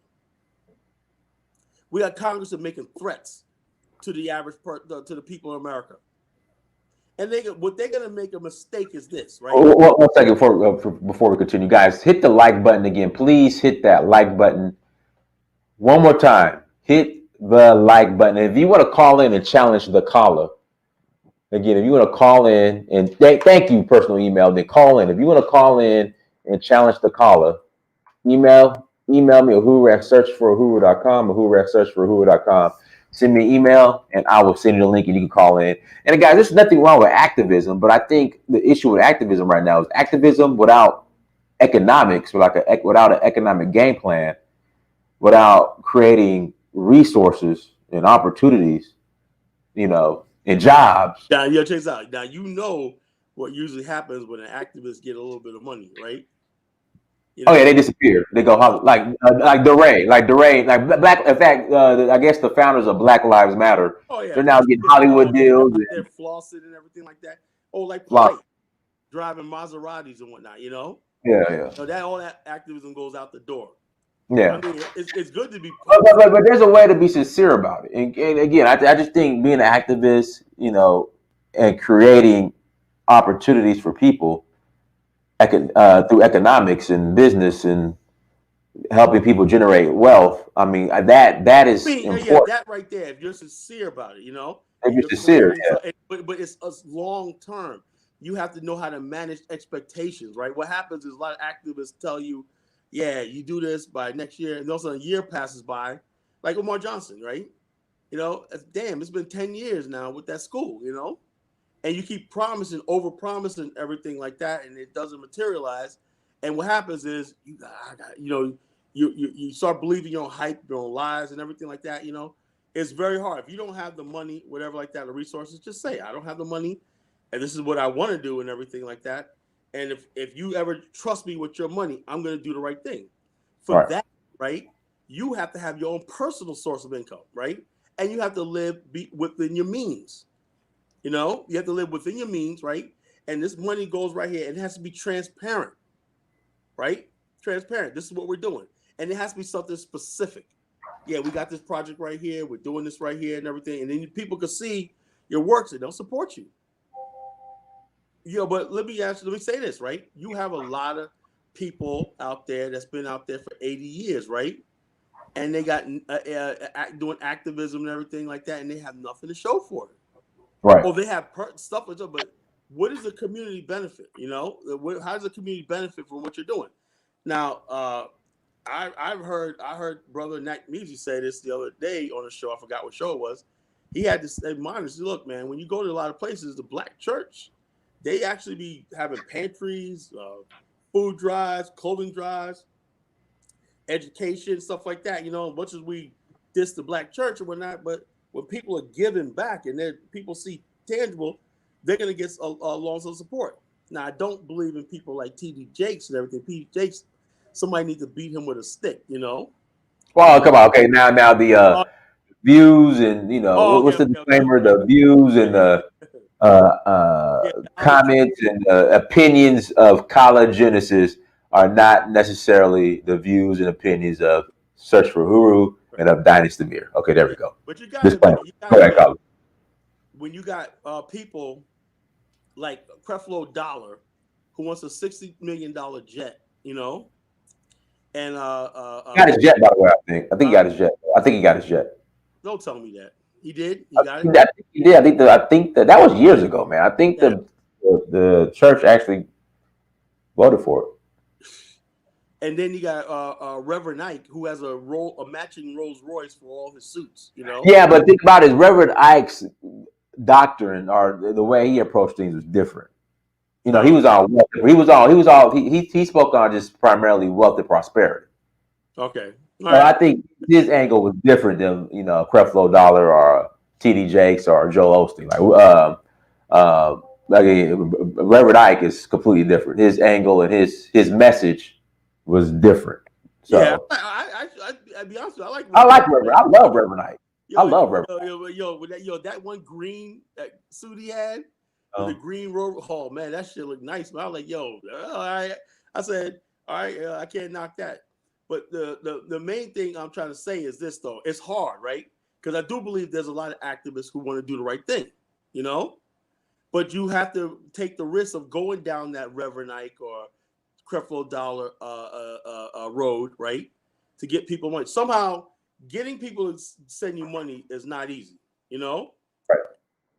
Speaker 2: We got congressmen making threats to the average to the people in America. And what they're going to make a mistake is this, right?
Speaker 1: One second before we continue, guys, hit the like button again. Please hit that like button one more time. Hit the like button. If you want to call in and challenge the caller, again, if you want to call in and thank you, personal email, then call in. If you want to call in and challenge the caller, email me at uhuru@searchforahuru.com, uhuru@searchforahuru.com. Send me an email and I will send you the link and you can call in. And guys, there's nothing wrong with activism, but I think the issue with activism right now is activism without economics, without an economic game plan, without creating resources and opportunities, and jobs.
Speaker 2: Now, check this out. Now, what usually happens when an activist get a little bit of money, right?
Speaker 1: Oh yeah, they disappear. They go like DeRay, like Black. In fact, I guess the founders of Black Lives Matter.
Speaker 2: Oh yeah,
Speaker 1: they're now getting Hollywood deals.
Speaker 2: They're flossing and everything like that. Oh, like Polite, driving Maseratis and whatnot.
Speaker 1: Yeah.
Speaker 2: So all that activism goes out the door.
Speaker 1: Yeah,
Speaker 2: I mean, it's good to be.
Speaker 1: But there's a way to be sincere about it. And again, I just think being an activist, and creating opportunities for people. Through economics and business and helping people generate wealth. I mean, that is important.
Speaker 2: Yeah, that right there. If you're sincere about it,
Speaker 1: If you're sincere,
Speaker 2: but it's long term. You have to know how to manage expectations, right? What happens is a lot of activists tell you, yeah, you do this by next year, and also a year passes by, like Umar Johnson, right? Damn, it's been 10 years now with that school, and you keep over promising everything like that, and it doesn't materialize. And what happens is you start believing your own hype, your own lies, and everything like that. It's very hard if you don't have the money, whatever like that, the resources. Just say I don't have the money, and this is what I want to do, and everything like that. And if you ever trust me with your money, I'm going to do the right thing. For that, right? You have to have your own personal source of income, right? And you have to be within your means. You have to live within your means, right? And this money goes right here. It has to be transparent, right? Transparent. This is what we're doing. And it has to be something specific. Yeah, we got this project right here. We're doing this right here and everything. And then people can see your works and they'll support you. But let me say this, right? You have a lot of people out there that's been out there for 80 years, right? And they got doing activism and everything like that, and they have nothing to show for it.
Speaker 1: Right.
Speaker 2: Well, they have stuff, but what is the community benefit? How does the community benefit from what you're doing? Now, I heard Brother Nat Measy say this the other day on a show. I forgot what show it was. He had to say, look, man, when you go to a lot of places, the Black church, they actually be having pantries, food drives, clothing drives, education, stuff like that. Much as we diss the Black church and whatnot, but when people are giving back and people see tangible, they're going to get a long-term support. Now, I don't believe in people like T.D. Jakes and everything. T.D. Jakes, somebody needs to beat him with a stick, Well,
Speaker 1: come on. Okay, now the views and, what's the disclaimer? The views and the comments and opinions of Kala Genesis are not necessarily the views and opinions of Search for Uhuru and of Dynasty Mir. Okay, there we go.
Speaker 2: But you got when you got people like Creflo Dollar, who wants a $60 million jet, and
Speaker 1: got his jet, by the way. I think he got his jet. He got his jet.
Speaker 2: Don't tell me that he did. He got it.
Speaker 1: He did. I think that was years ago, man. I think the church actually voted for it.
Speaker 2: And then you got Reverend Ike, who has a matching Rolls Royce for all his suits.
Speaker 1: Yeah, but think about it. Reverend Ike's doctrine or the way he approached things was different. He was all he spoke on just primarily wealth and prosperity.
Speaker 2: Okay.
Speaker 1: So I think his angle was different than Creflo Dollar or T.D. Jakes or Joel Osteen. Reverend Ike is completely different. His angle and his message was different. So
Speaker 2: Yeah, I be honest with you,
Speaker 1: I like Reverend. I love Reverend Knight. I love Reverend.
Speaker 2: That one green suit he had with the green robe. Oh man, that shit looked nice. Man, I was like, yo, all right. I said, all right, I can't knock that. But the main thing I'm trying to say is this though, it's hard, right? Because I do believe there's a lot of activists who want to do the right thing, you know. But you have to take the risk of going down that Reverend Ike or Creflo Dollar road, right? To get people money. Somehow, getting people to send you money is not easy, you know?
Speaker 1: Right.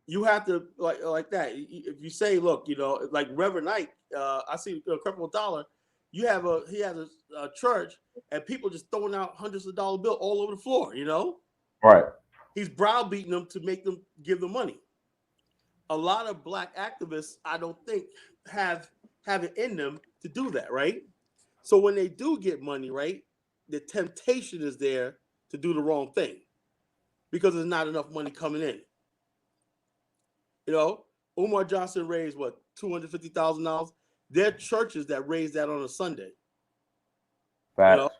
Speaker 2: You have to, like that. If you say, look, you know, like Reverend Ike, I see Creflo Dollar, he has a church, and people just throwing out hundreds of dollar bill all over the floor, you know?
Speaker 1: Right.
Speaker 2: He's browbeating them to make them give them money. A lot of black activists, I don't think, have it in them to do that, right? So when they do get money, right, the temptation is there to do the wrong thing because there's not enough money coming in. You know, Umar Johnson raised what, $250,000. There are churches that raise that on a Sunday.
Speaker 1: Facts.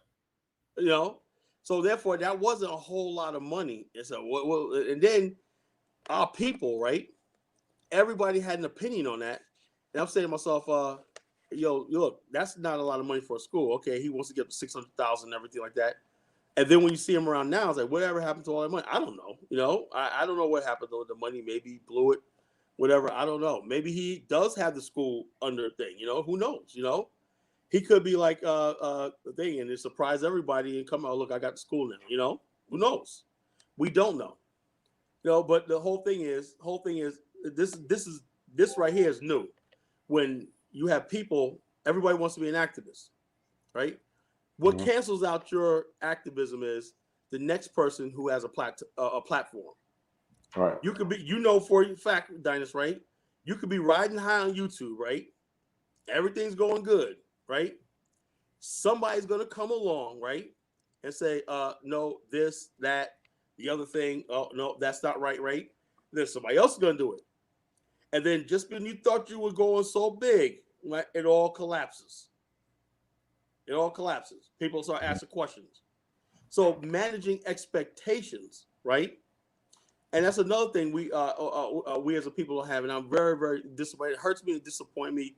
Speaker 2: You know, so therefore that wasn't a whole lot of money. And so, and then our people, right? Everybody had an opinion on that, and I'm saying to myself, yo, look, that's not a lot of money for a school. Okay, he wants to get 600,000 and everything like that. And then when you see him around now, it's like, whatever happened to all that money? I don't know. You know, I don't know what happened to the money. Maybe he blew it, whatever. I don't know. Maybe he does have the school under thing. You know, who knows? You know, he could be like the thing and it surprise everybody and come out. Look, I got the school now. You know, who knows? We don't know. You know, but the whole thing is this right here is new. When you have people, everybody wants to be an activist, right? What cancels out your activism is the next person who has a platform.
Speaker 1: Right.
Speaker 2: You could be, you know, for a fact, Dynas, right? You could be riding high on YouTube, right? Everything's going good, right? Somebody's gonna come along, right, and say, no, this, that, the other thing. Oh no, that's not right, right? Then somebody else is gonna do it. And then just when you thought you were going so big, right, it all collapses. It all collapses. People start asking questions. So managing expectations, right? And that's another thing we as a people are having. I'm very, very disappointed. It hurts me to disappoint me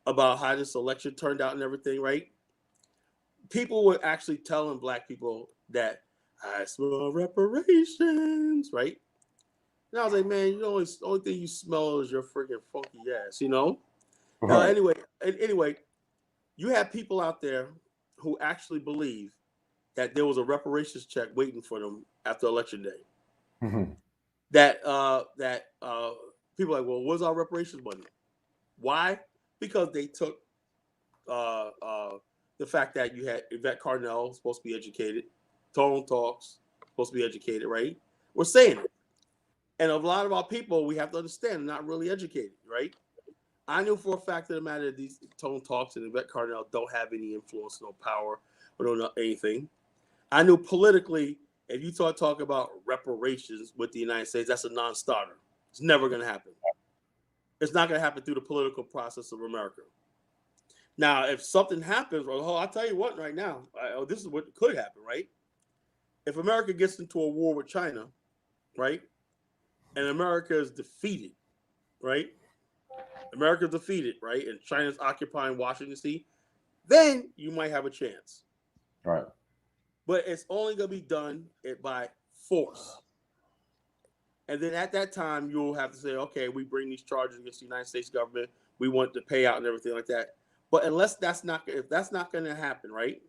Speaker 2: about how this election turned out and everything, right? People were actually telling black people that I smell reparations, right? And I was like, man, the only thing you smell is your freaking funky ass, you know?
Speaker 1: Right.
Speaker 2: Anyway, you have people out there who actually believe that there was a reparations check waiting for them after election day.
Speaker 1: Mm-hmm.
Speaker 2: That people are like, well, where's our reparations money? Why? Because they took the fact that you had Yvette Carnell supposed to be educated, Tone Talks supposed to be educated, right? We're saying it. And a lot of our people, we have to understand, are not really educated, right? I knew for a fact of the matter that these Tone Talks and Yvette Carnell don't have any influence, no power, or don't know anything. I knew politically, if you talk about reparations with the United States, that's a non-starter. It's never going to happen. It's not going to happen through the political process of America. Now, if something happens, well, I'll tell you what right now, this is what could happen, right? If America gets into a war with China, right, and America is defeated, right? America's defeated, right? And China's occupying Washington, D.C., then you might have a chance.
Speaker 1: Right.
Speaker 2: But it's only going to be done by force. And then at that time, you'll have to say, okay, we bring these charges against the United States government. We want the payout and everything like that. But if that's not going to happen, right?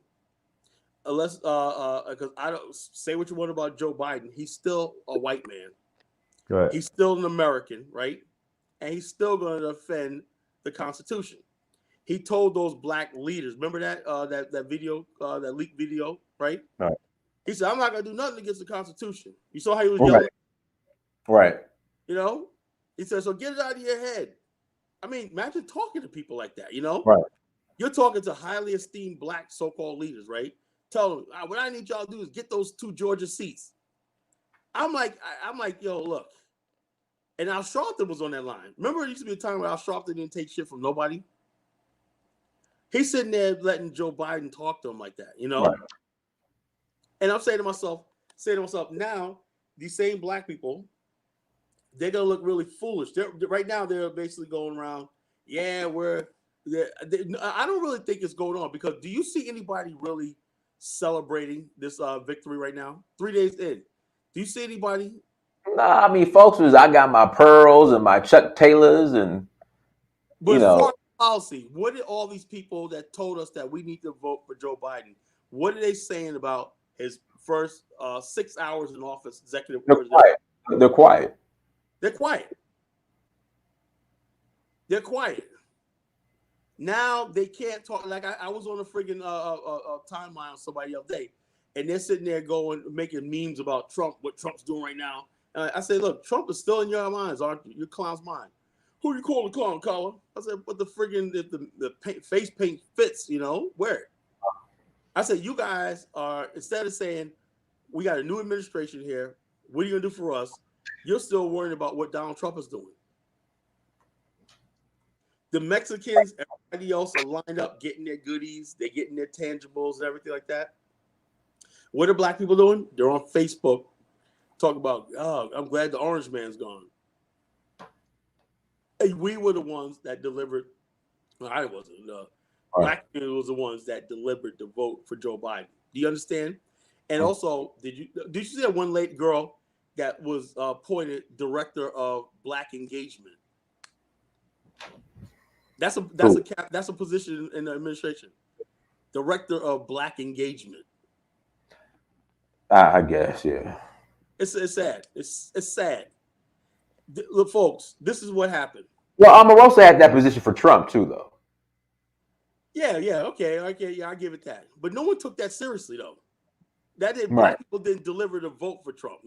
Speaker 2: Unless, because I don't say what you want about Joe Biden, he's still a white man.
Speaker 1: Go ahead.
Speaker 2: He's still an American, right? And he's still going to defend the Constitution. He told those black leaders, remember that video, that leaked video, right?
Speaker 1: Right.
Speaker 2: He said, I'm not going to do nothing against the Constitution. You saw how he was yelling?
Speaker 1: Right.
Speaker 2: You know? He said, so get it out of your head. I mean, imagine talking to people like that, you know?
Speaker 1: Right.
Speaker 2: You're talking to highly esteemed black so-called leaders, right? Tell them, what I need y'all to do is get those 2 Georgia seats. I'm like, yo, look. And Al Sharpton was on that line. Remember, it used to be a time where Al Sharpton didn't take shit from nobody? He's sitting there letting Joe Biden talk to him like that, you know?
Speaker 1: Right.
Speaker 2: And I'm saying to myself, now these same black people, they're gonna look really foolish. Right now they're basically going around, yeah, I don't really think it's going on, because do you see anybody really celebrating this victory right now? 3 days in, do you see anybody?
Speaker 1: Nah, I mean, folks I got my pearls and my Chuck Taylors, and
Speaker 2: But as far as policy, what did all these people that told us that we need to vote for Joe Biden, what are they saying about his first 6 hours in office, executive
Speaker 1: they're
Speaker 2: order?
Speaker 1: quiet. They're quiet.
Speaker 2: They're quiet. They're quiet. Now they can't talk. Like I was on a friggin' timeline on somebody the other day, and they're sitting there making memes about Trump, what Trump's doing right now. I said, look, Trump is still in your minds, aren't you? Your clown's mind. Who you calling a clown, Colin? I said, but the friggin' if the face paint fits, wear it. I said, you guys are, instead of saying we got a new administration here, what are you gonna do for us? You're still worrying about what Donald Trump is doing. The Mexicans, everybody else are lined up getting their goodies, they're getting their tangibles and everything like that. What are black people doing? They're on Facebook talking about, oh, I'm glad the orange man's gone. And we were the ones that delivered. Well, I wasn't. Black people was the ones that delivered the vote for Joe Biden. Do you understand? And also, did you see that one late girl that was appointed director of Black engagement? That's a position in the administration. Director of Black engagement.
Speaker 1: I guess, yeah.
Speaker 2: It's sad. It's sad. Look, folks, this is what happened.
Speaker 1: Well, Omarosa had that position for Trump too, though.
Speaker 2: Yeah, okay, yeah, I give it that. But no one took that seriously, though.
Speaker 1: Right.
Speaker 2: Black people didn't deliver the vote for Trump,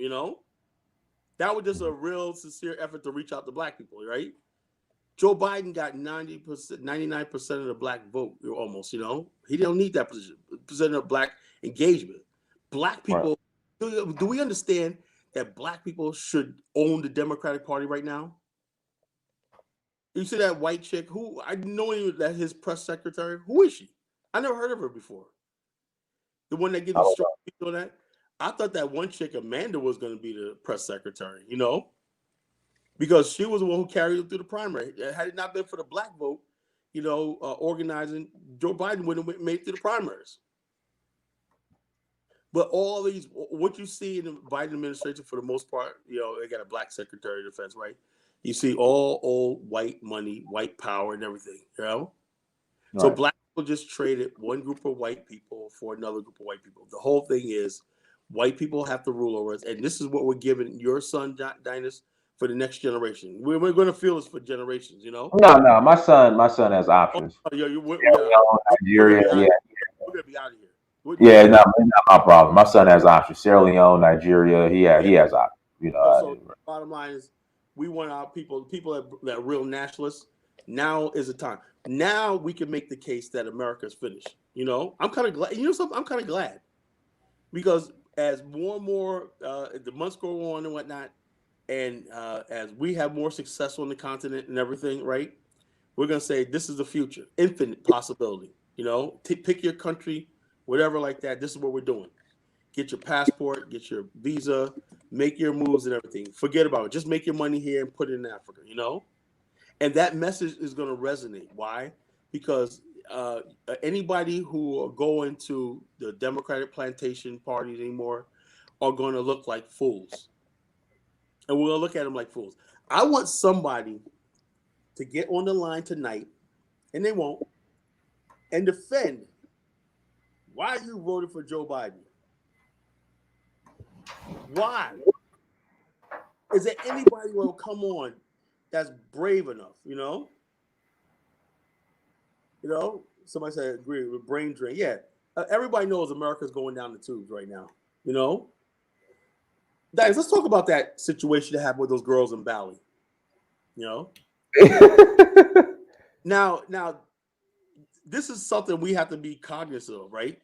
Speaker 2: That was just a real sincere effort to reach out to black people, right? Joe Biden got 90%, 99% of the black vote, almost, He don't need that percent of black engagement. Black people, right. Do we understand that black people should own the Democratic Party right now? You see that white chick who I know that his press secretary. Who is she? I never heard of her before. The one that gives the story on that. I thought that one chick, Amanda, was going to be the press secretary, because she was the one who carried it through the primary. Had it not been for the black vote, organizing, Joe Biden wouldn't have made it through the primaries. But all these, what you see in the Biden administration, for the most part, they got a black secretary of defense, right? You see all old white money, white power, and everything, Right. So black people just traded one group of white people for another group of white people. The whole thing is white people have to rule over us, and this is what we're giving your son, Dinas, for the next generation. We're going to feel this for generations,
Speaker 1: No, my son has options.
Speaker 2: Nigeria,
Speaker 1: yeah.
Speaker 2: We're going to be out of here.
Speaker 1: Yeah, not my problem. My son has options. Sierra Leone, Nigeria, he has options.
Speaker 2: So bottom line is, we want our people that are real nationalists. Now is the time. Now we can make the case that America's finished. I'm kind of glad. Something? I'm kind of glad, because as more and more the months go on and whatnot, and as we have more success on the continent and everything, right? We're gonna say this is the future, infinite possibility. Pick your country, whatever like that. This is what we're doing. Get your passport, get your visa, make your moves and everything. Forget about it. Just make your money here and put it in Africa, And that message is going to resonate. Why? Because anybody who are going to the Democratic plantation parties anymore are going to look like fools. And we're going to look at them like fools. I want somebody to get on the line tonight, and they won't, and defend why you voted for Joe Biden. Why? Is there anybody who will come on that's brave enough, Somebody said agree with brain drain. Yeah, everybody knows America's going down the tubes right now, Guys, let's talk about that situation that happened with those girls in Bali, Now, this is something we have to be cognizant of, right?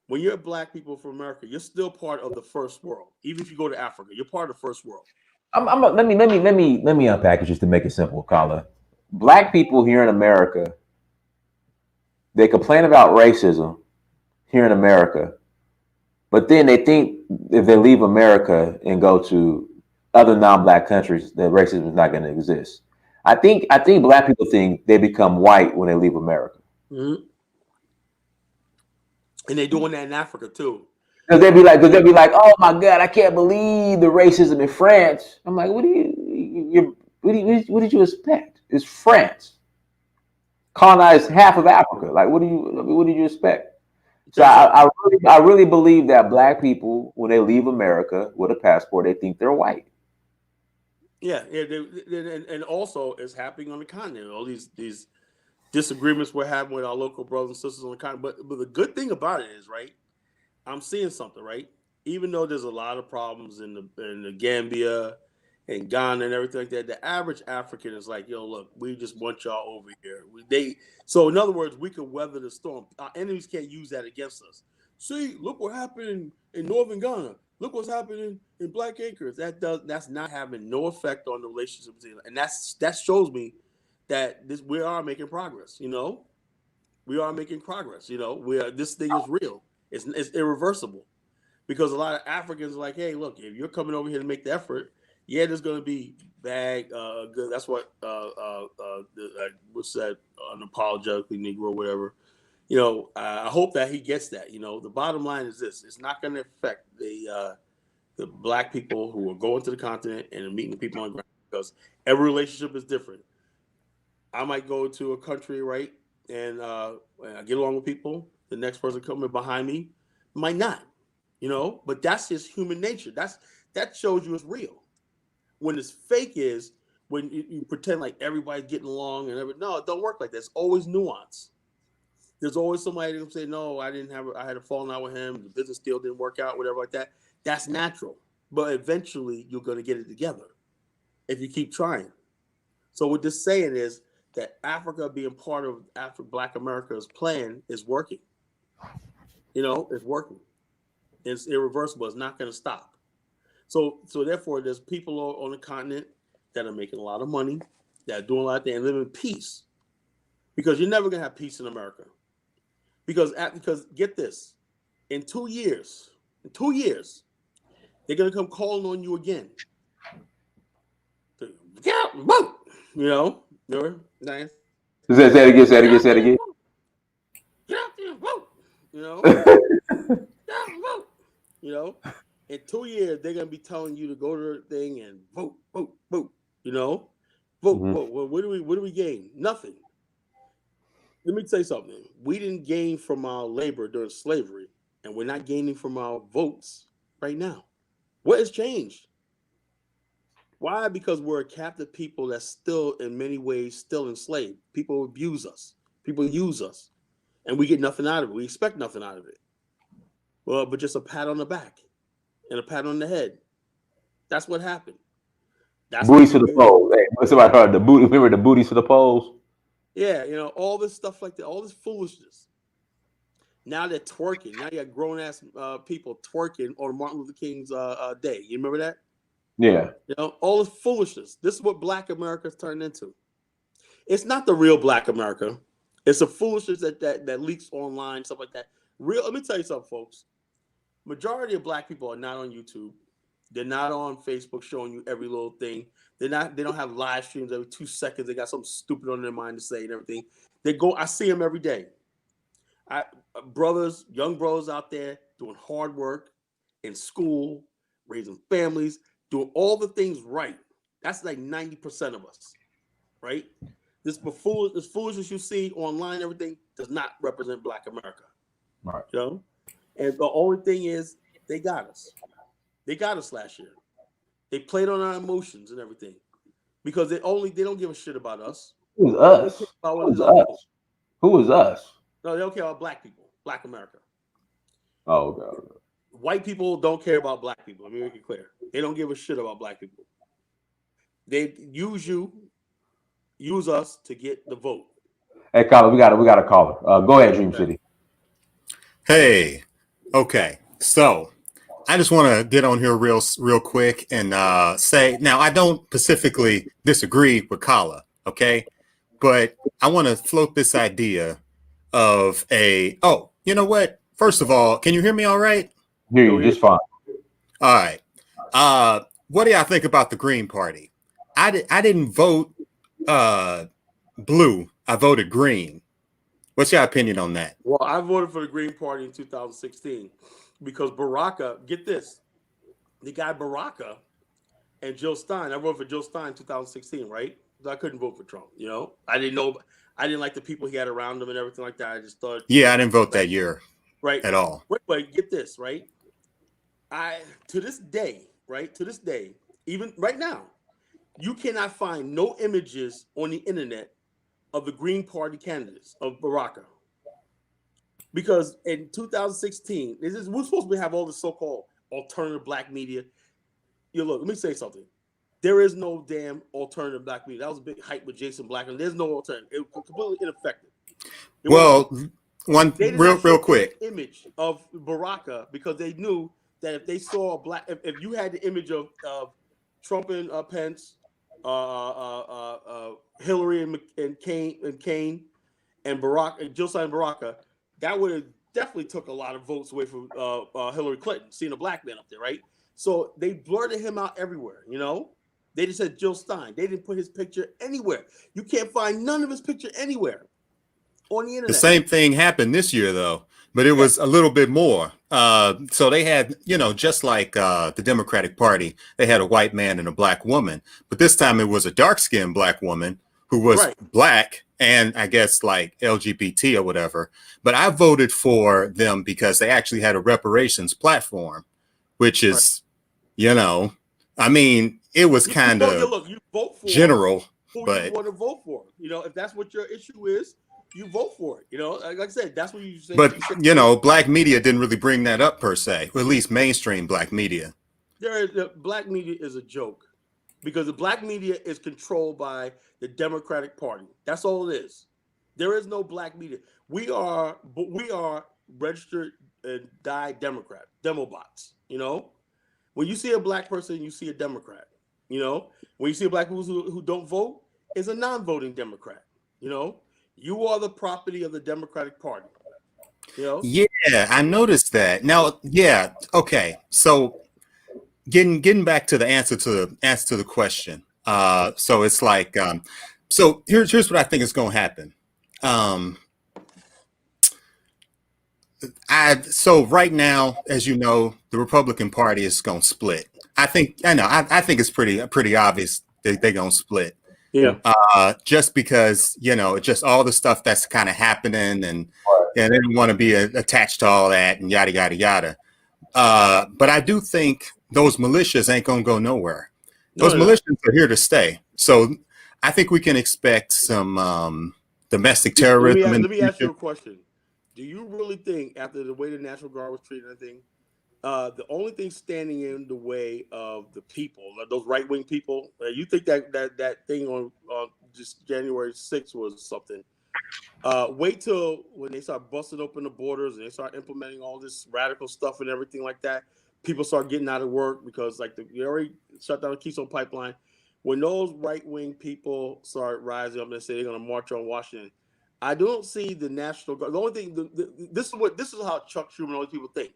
Speaker 2: When you're black people from America, you're still part of the first world. Even if you go to Africa, you're part of the first world.
Speaker 1: Let me unpack it just to make it simple, Colin. Black people here in America they complain about racism here in America, but then they think if they leave America and go to other non-black countries, that racism is not going to exist. I think black people think they become white when they leave America.
Speaker 2: Mm-hmm. And they're doing that in Africa too.
Speaker 1: Because they'll be like, oh my God, I can't believe the racism in France. I'm like, what did you expect? It's France. Colonized half of Africa. Like, what did you expect? So I really believe that black people, when they leave America with a passport, they think they're white.
Speaker 2: Yeah, and also it's happening on the continent. All these disagreements we're having with our local brothers and sisters on the continent. But the good thing about it is, right, I'm seeing something, right? Even though there's a lot of problems in the Gambia and Ghana and everything like that, the average African is like, yo, look, we just want y'all over here. So in other words, we can weather the storm. Our enemies can't use that against us. See, look what happened in northern Ghana. Look what's happening in Black Acres. That's not having no effect on the relationship between, and that shows me that we are making progress. We are making progress. This thing is real. It's irreversible, because a lot of Africans are like, hey, look, if you're coming over here to make the effort, yeah, there's going to be bad. Good. That's what what's that? Unapologetically Negro, whatever. I hope that he gets that. The bottom line is this: it's not going to affect the black people who are going to the continent and meeting the people on the ground, because every relationship is different. I might go to a country, right, and I get along with people. The next person coming behind me might not, but that's just human nature. That shows you it's real. When it's fake is when you pretend like everybody's getting along and everything. No, it don't work like that. There's always nuance. There's always somebody who say, no, I had a falling out with him. The business deal didn't work out, whatever like that. That's natural. But eventually you're going to get it together if you keep trying. So what this saying is that Africa being part of Black America's plan is working. It's working. It's irreversible. It's not going to stop. So therefore, there's people on the continent that are making a lot of money, that are doing a lot of things, and live in peace. Because you're never going to have peace in America. Because get this, in 2 years, they're going to come calling on you again. Get out and vote. Nice.
Speaker 1: Say it again.
Speaker 2: Get out there and vote. Get out and vote. In 2 years, they're going to be telling you to go to the thing and vote. Vote. Vote. Well, what do we gain? Nothing. Let me tell you something. We didn't gain from our labor during slavery, and we're not gaining from our votes right now. What has changed? Why? Because we're a captive people that's still, in many ways, still enslaved. People abuse us. People use us, and we get nothing out of it. We expect nothing out of it. Well, but just a pat on the back and a pat on the head. That's what happened. That's
Speaker 1: booties to the poles. Hey, somebody heard the booty. Remember the booties to the poles?
Speaker 2: Yeah, all this stuff like that, all this foolishness. Now they're twerking. Now you got grown ass people twerking on Martin Luther King's day. You remember that?
Speaker 1: Yeah.
Speaker 2: All this foolishness. This is what Black America's turned into. It's not the real Black America. It's a foolishness that leaks online, stuff like that. Let me tell you something, folks. Majority of Black people are not on YouTube. They're not on Facebook showing you every little thing. They don't have live streams every 2 seconds. They got something stupid on their mind to say and everything. I see them every day. Young brothers out there doing hard work in school, raising families, doing all the things right. That's like 90% of us, right? This foolishness you see online, everything does not represent Black America.
Speaker 1: Right.
Speaker 2: And the only thing is they got us. They got us last year. They played on our emotions and everything because they don't give a shit about us.
Speaker 1: Who's us? Who is us?
Speaker 2: No, they don't care about Black people, Black America.
Speaker 1: Oh, God.
Speaker 2: White people don't care about Black people. Let me make it clear. They don't give a shit about Black people. They use us to get the vote.
Speaker 1: Hey, Colin, we got a caller. Go ahead, Dream City.
Speaker 3: Hey, okay. So I just want to get on here real quick and say, now I don't specifically disagree with Kala, okay? But I want to float this idea of a. Oh, you know what? First of all, can you hear me all right?
Speaker 1: Hear you just fine.
Speaker 3: All right. What do y'all think about the Green Party? I didn't vote blue. I voted green. What's your opinion on that?
Speaker 2: Well, I voted for the Green Party in 2016 because Baraka, get this, the guy Baraka and Jill Stein. I voted for Jill Stein in 2016, right? I couldn't vote for Trump. You know, I didn't like the people he had around him and everything like that. I just thought,
Speaker 3: yeah, I didn't vote that year,
Speaker 2: right,
Speaker 3: at all.
Speaker 2: Wait, get this, right? To this day, even right now, you cannot find no images on the internet of the Green Party candidates of Baraka. Because in 2016, we're supposed to have all the so-called alternative black media. Look, let me say something. There is no damn alternative black media. That was a big hype with Jason Blackman. There's no alternative. It was completely ineffective.
Speaker 3: One real quick
Speaker 2: image of Baraka because they knew that if they saw a black, if you had the image of Trump and Pence, Hillary and Kane and Barack and Jill Stein and Baraka, that would have definitely took a lot of votes away from Hillary Clinton, seeing a black man up there, right? So they blurted him out everywhere, you know? They just said Jill Stein. They didn't put his picture anywhere. You can't find none of his picture anywhere on the internet.
Speaker 3: The same thing happened this year, though, but it was a little bit more. So they had, just like the Democratic Party, they had a white man and a black woman, but this time it was a dark-skinned black woman who was black and I guess like LGBT or whatever. But I voted for them because they actually had a reparations platform, which is, I mean, it was kind of general, but
Speaker 2: you want to vote for. If that's what your issue is, you vote for it. Like I said, that's what you say.
Speaker 3: But black media didn't really bring that up per se, or at least mainstream black media.
Speaker 2: Black media is a joke because the black media is controlled by the Democratic Party. That's all it is. There is no black media. We are registered and die Democrat, Demobots. When you see a black person, you see a Democrat. When you see black people who don't vote, is a non-voting Democrat. You are the property of the Democratic Party.
Speaker 3: Yeah, I noticed that. Now, yeah, okay. So getting back to the answer to the question. So it's like, so here's what I think is going to happen. So right now, as you know, the Republican Party is going to split. I think it's pretty obvious that they're going to split.
Speaker 2: Yeah.
Speaker 3: Just because, just all the stuff that's kind of happening and they don't want to be attached to all that and yada, yada, yada. But I do think those militias ain't going to go nowhere. Those militias are here to stay. So I think we can expect some domestic terrorism.
Speaker 2: Let me ask you a question. Do you really think, after the way the National Guard was treated and everything, the only thing standing in the way of the people, those right-wing people, you think that thing on just January 6th was something? Wait till when they start busting open the borders and they start implementing all this radical stuff and everything like that. People start getting out of work because they already shut down the Keystone Pipeline. When those right-wing people start rising up and say they're going to march on Washington, I don't see the National Guard. The only thing, this is how Chuck Schumer and all these people think.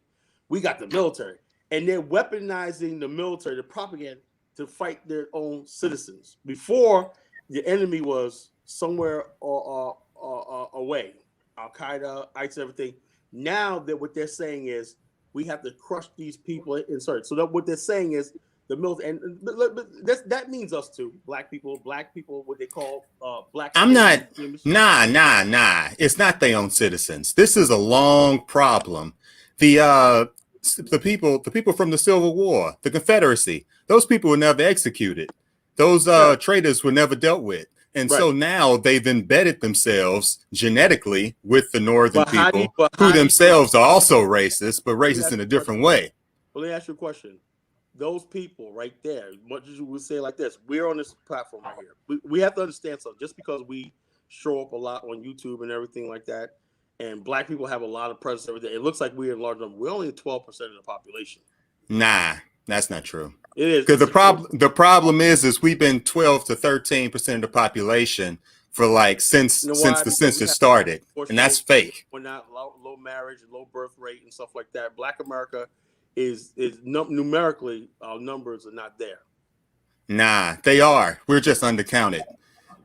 Speaker 2: We got the military, and they're weaponizing the military, the propaganda, to fight their own citizens. Before, the enemy was somewhere away, Al Qaeda, ISIS, everything. Now that what they're saying is we have to crush these people. So that what they're saying is the military, and that means us too, black people, what they call black.
Speaker 3: I'm not. Nah. It's not their own citizens. This is a long problem. The people from the Civil War, the Confederacy, those people were never executed. Those traitors were never dealt with. And so now they've embedded themselves genetically with the Northern people who themselves are also racist, but racist in a different way.
Speaker 2: Well, let me ask you a question. Those people right there, much as you would say like this, we're on this platform right here. We have to understand something. Just because we show up a lot on YouTube and everything like that, and black people have a lot of presence every day, it looks like we're in large number. We're only 12% of the population.
Speaker 3: Nah, that's not true.
Speaker 2: It is.
Speaker 3: Because the problem is we've been 12 to 13% of the population for like since
Speaker 2: You know
Speaker 3: since
Speaker 2: why?
Speaker 3: the
Speaker 2: Because we
Speaker 3: census
Speaker 2: have
Speaker 3: started, and that's
Speaker 2: unfortunate,
Speaker 3: fake.
Speaker 2: we're not low marriage, low birth rate, and stuff like that. Black America is numerically our numbers are not there.
Speaker 3: Nah, they are. We're just undercounted.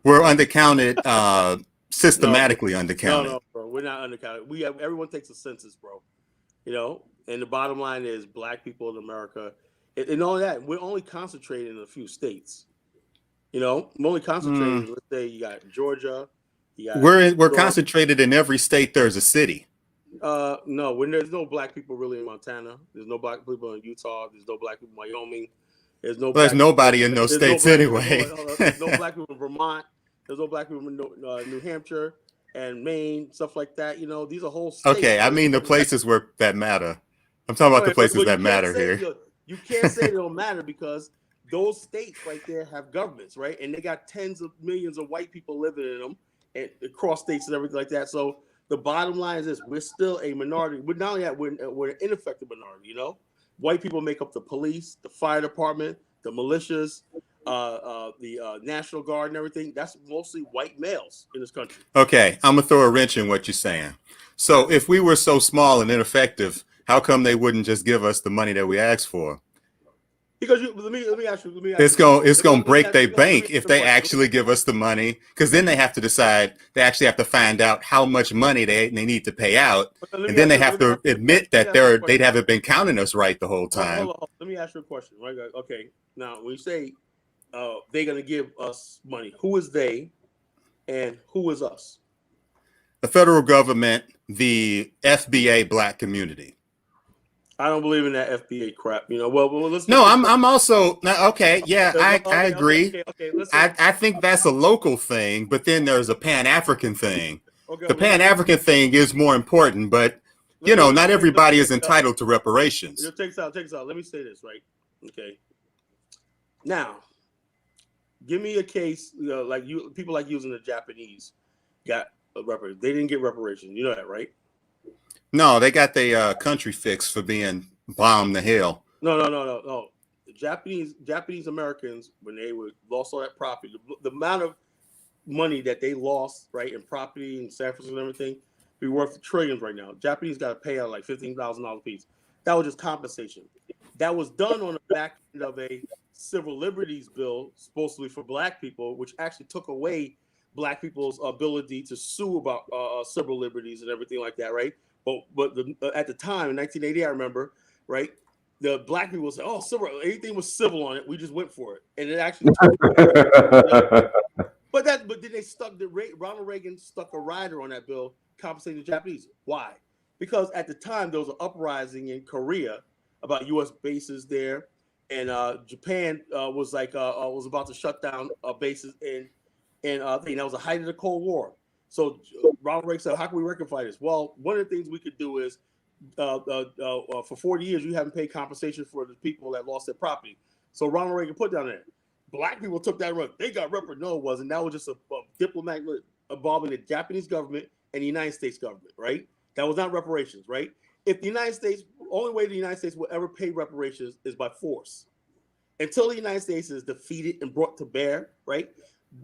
Speaker 3: We're undercounted,
Speaker 2: No,
Speaker 3: systematically
Speaker 2: no,
Speaker 3: undercounted.
Speaker 2: no, bro. We're not undercounted. We have everyone takes a census, bro. You know, and the bottom line is black people in America, and all that. We're only concentrated in a few states. You know, I'm only concentrated.
Speaker 3: Mm,
Speaker 2: Let's say you got Georgia, you got
Speaker 3: we're
Speaker 2: New York.
Speaker 3: concentrated in every state. There's a city.
Speaker 2: No, when there's no black people really in Montana, there's no black people in Utah, there's no black people in Wyoming, there's no
Speaker 3: Well, there's
Speaker 2: black people,
Speaker 3: nobody in those
Speaker 2: there's no
Speaker 3: states
Speaker 2: black people,
Speaker 3: anyway.
Speaker 2: there's no black people in Vermont, there's no black people in New Hampshire and Maine, stuff like that. You know, these are whole states.
Speaker 3: Okay, I mean the places where that matter. I'm talking about the places
Speaker 2: But you
Speaker 3: that
Speaker 2: can't
Speaker 3: matter
Speaker 2: say
Speaker 3: here.
Speaker 2: you can't say they don't matter because those states right there have governments, right? And they got tens of millions of white people living in them and across states and everything like that. So the bottom line is this: we're still a minority. But not only that, we're an ineffective minority. You know, white people make up the police, the fire department, the militias, the National Guard, and everything. That's mostly white males in this country.
Speaker 3: Okay, I'm gonna throw a wrench in what you're saying. So if we were so small and ineffective, how come they wouldn't just give us the money that we asked for?
Speaker 2: Because let me ask you.
Speaker 3: It's gonna break their
Speaker 2: let me
Speaker 3: bank
Speaker 2: ask
Speaker 3: if
Speaker 2: you a
Speaker 3: they
Speaker 2: question.
Speaker 3: actually give us the money, because then they have to decide. They actually have to find out how much money they need to pay out, and then they have to admit that they haven't been counting us right the whole time.
Speaker 2: Hold on. Let me ask you a question. Right? Okay. Now, when you say they're going to give us money, who is they, and who is us?
Speaker 3: The federal government, the FBA black community.
Speaker 2: I don't believe in that FBA crap. You know. Well let's.
Speaker 3: No, I'm also okay. Yeah, I agree.
Speaker 2: Okay. Listen.
Speaker 3: I think that's a local thing, but then there's a Pan-African thing.
Speaker 2: Okay.
Speaker 3: The Pan-African thing is more important, but you know, not everybody is entitled to reparations.
Speaker 2: Take this out. Let me say this, right? Okay. Now, give me a case, you know, like people like using the Japanese got reparations. They didn't get reparations. You know that, right?
Speaker 3: No, they got their country fixed for being bombed to hell.
Speaker 2: No. The Japanese Americans, when they lost all that property, the amount of money that they lost, right, in property and San Francisco and everything, be worth trillions right now. Japanese got to pay out like $15,000 a piece. That was just compensation. That was done on the back end of a civil liberties bill, supposedly for black people, which actually took away black people's ability to sue about civil liberties and everything like that, right? But at the time in 1980, I remember, right, the black people said, "Oh, civil, anything was civil on it. We just went for it," and it actually. But then they Ronald Reagan stuck a rider on that bill compensating the Japanese. Why? Because at the time there was an uprising in Korea about U.S. bases there, and Japan was about to shut down bases and that was the height of the Cold War. So Ronald Reagan said, "How can we rectify this?" Well, one of the things we could do is, for 40 years, you haven't paid compensation for the people that lost their property. So Ronald Reagan put down there. Black people took that road. They got reparations. No, it wasn't. That was just a diplomatic involving the Japanese government and the United States government, right? That was not reparations, right? If the United States, only way the United States will ever pay reparations is by force. Until the United States is defeated and brought to bear, right?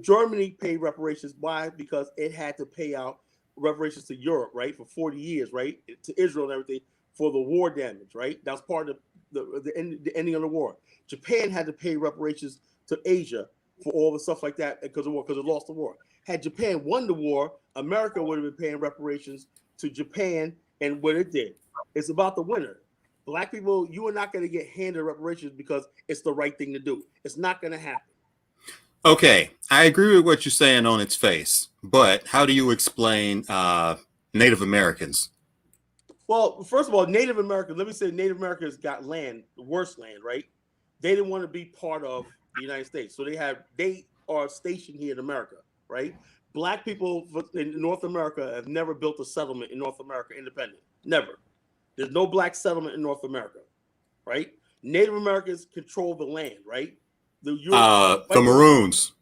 Speaker 2: Germany paid reparations. Why? Because it had to pay out reparations to Europe, right, for 40 years, right, to Israel and everything for the war damage, right? That's part of the ending of the war. Japan had to pay reparations to Asia for all the stuff like that because of war, because it lost the war. Had Japan won the war, America would have been paying reparations to Japan, and what it did. It's about the winner. Black people, you are not going to get handed reparations because it's the right thing to do. It's not going to happen.
Speaker 3: Okay, I agree with what you're saying on its face, but how do you explain Native Americans?
Speaker 2: Well, first of all, Native Americans, let me say Native Americans got land, the worst land, right? They didn't want to be part of the United States. So they are stationed here in America, right? Black people in North America have never built a settlement in North America independent. Never. There's no black settlement in North America, right? Native Americans control the land, right?
Speaker 3: The Maroons.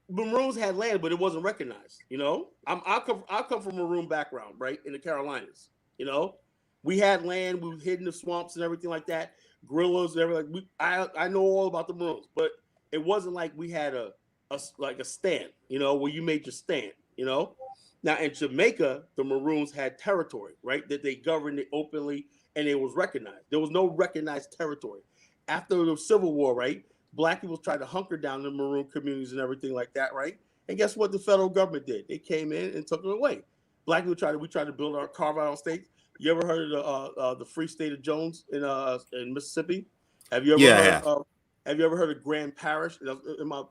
Speaker 2: The Maroons had land, but it wasn't recognized. You know, I come from a Maroon background, right, in the Carolinas. You know, we had land, we hid in the swamps and everything like that, guerrillas and everything. I know all about the Maroons, but it wasn't like we had a like a stand, where you made your stand, Now in Jamaica, the Maroons had territory, right? That they governed it openly and it was recognized. There was no recognized territory. After the Civil War, right? Black people tried to hunker down the Maroon communities and everything like that, right? And guess what the federal government did? They came in and took it away. Black people we tried to carve out our states. You ever heard of the Free State of Jones in Mississippi? Have you ever
Speaker 3: Yeah, I
Speaker 2: heard
Speaker 3: have.
Speaker 2: of Have you ever heard of Grand Parish? In my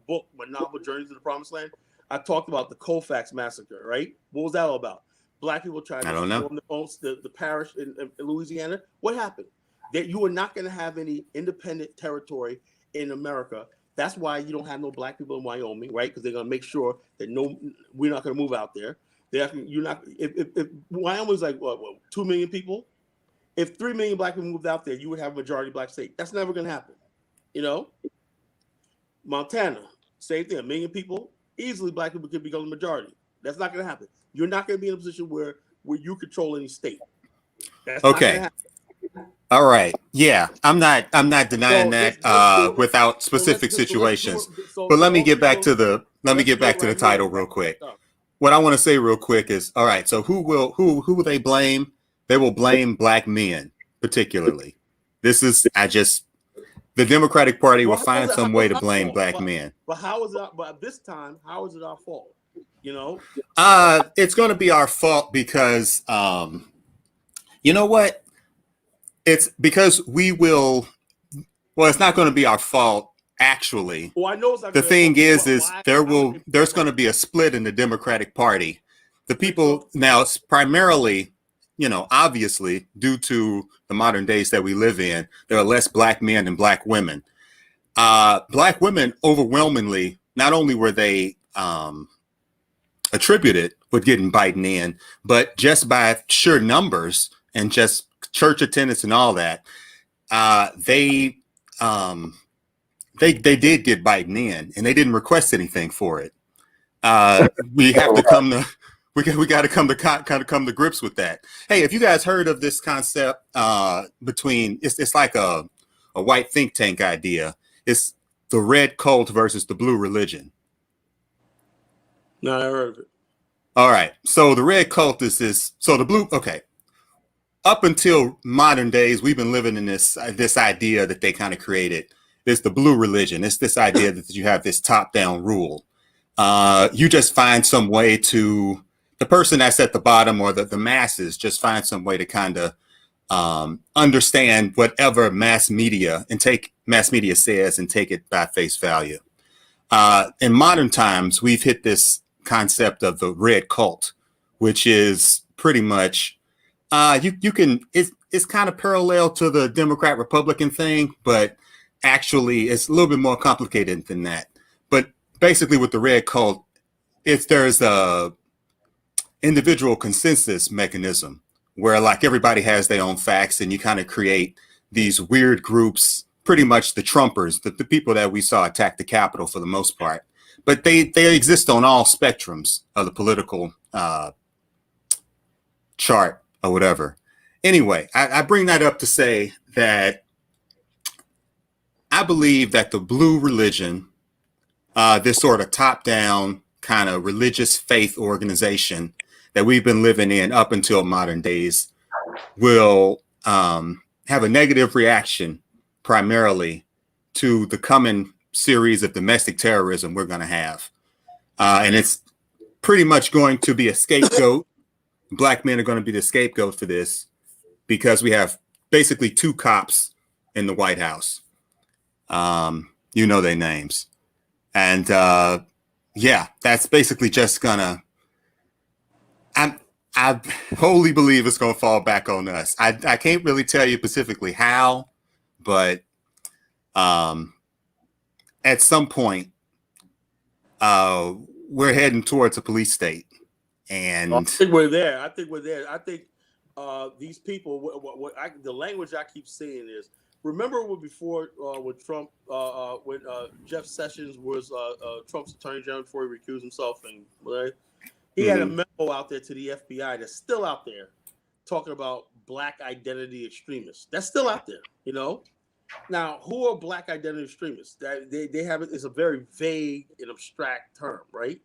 Speaker 2: book, my novel Journey to the Promised Land, I talked about the Colfax massacre. Right? What was that all about? Black people tried
Speaker 3: I
Speaker 2: to
Speaker 3: don't know.
Speaker 2: form the parish in Louisiana. What happened? That you are not going to have any independent territory in America. That's why you don't have no black people in Wyoming, right? Because they're going to make sure that we're not going to move out there. You're not. If Wyoming's like what 2 million people, if 3 million black people moved out there, you would have a majority black state. That's never going to happen. Montana, same thing. 1 million people, easily black people could become the majority. That's not going to happen. You're not going to be in a position where you control any state. That's not going to happen.
Speaker 3: All right. Yeah, I'm not denying that without specific situations. But let me get back to the title real quick. What I want to say real quick is, all right, so who will they blame? They will blame black men, particularly. The Democratic Party will find some way to blame black men.
Speaker 2: But how is it? But this time, how is it our fault?
Speaker 3: It's going to be our fault because, you know what? It's because we will. Well, it's not going to be our fault, actually.
Speaker 2: Well, I know it's not.
Speaker 3: The thing is there's going to be a split in the Democratic Party. The people now, it's primarily, obviously, due to the modern days that we live in, there are less black men than black women. Black women overwhelmingly, not only were they attributed with getting Biden in, but just by sheer numbers and just church attendance and all that, they did get Biden in, and they didn't request anything for it. We have to come to. We got to come to grips with that. Hey, have you guys heard of this concept between it's like a white think tank idea. It's the red cult versus the blue religion.
Speaker 2: No, I heard of it.
Speaker 3: All right. So the red cult is this. So the blue. Okay. Up until modern days, we've been living in this idea that they kind of created. It's the blue religion. It's this idea that you have this top-down rule. You just find some way to. The person that's at the bottom or the masses just find some way to kind of understand whatever mass media says and take it by face value. In modern times, we've hit this concept of the red cult, which is pretty much it's kind of parallel to the Democrat Republican thing, but actually it's a little bit more complicated than that. But basically with the red cult, there's a individual consensus mechanism where like everybody has their own facts and you kind of create these weird groups, pretty much the Trumpers, the people that we saw attack the Capitol for the most part, but they exist on all spectrums of the political chart or whatever. Anyway, I bring that up to say that I believe that the blue religion, this sort of top-down kind of religious faith organization that we've been living in up until modern days will have a negative reaction primarily to the coming series of domestic terrorism we're going to have. And it's pretty much going to be a scapegoat. Black men are going to be the scapegoat for this because we have basically 2 cops in the White House. You know their names. And yeah, that's basically just gonna, I wholly believe it's gonna fall back on us. I can't really tell you specifically how, but at some point, we're heading towards a police state. And
Speaker 2: I think we're there. I think these people, the language I keep seeing is, remember before when Trump, when Jeff Sessions was Trump's attorney general before he recused himself, and right, he had a memo out there to the FBI that's still out there talking about black identity extremists. That's still out there, Now, who are black identity extremists? That they have it. It's a very vague and abstract term, right?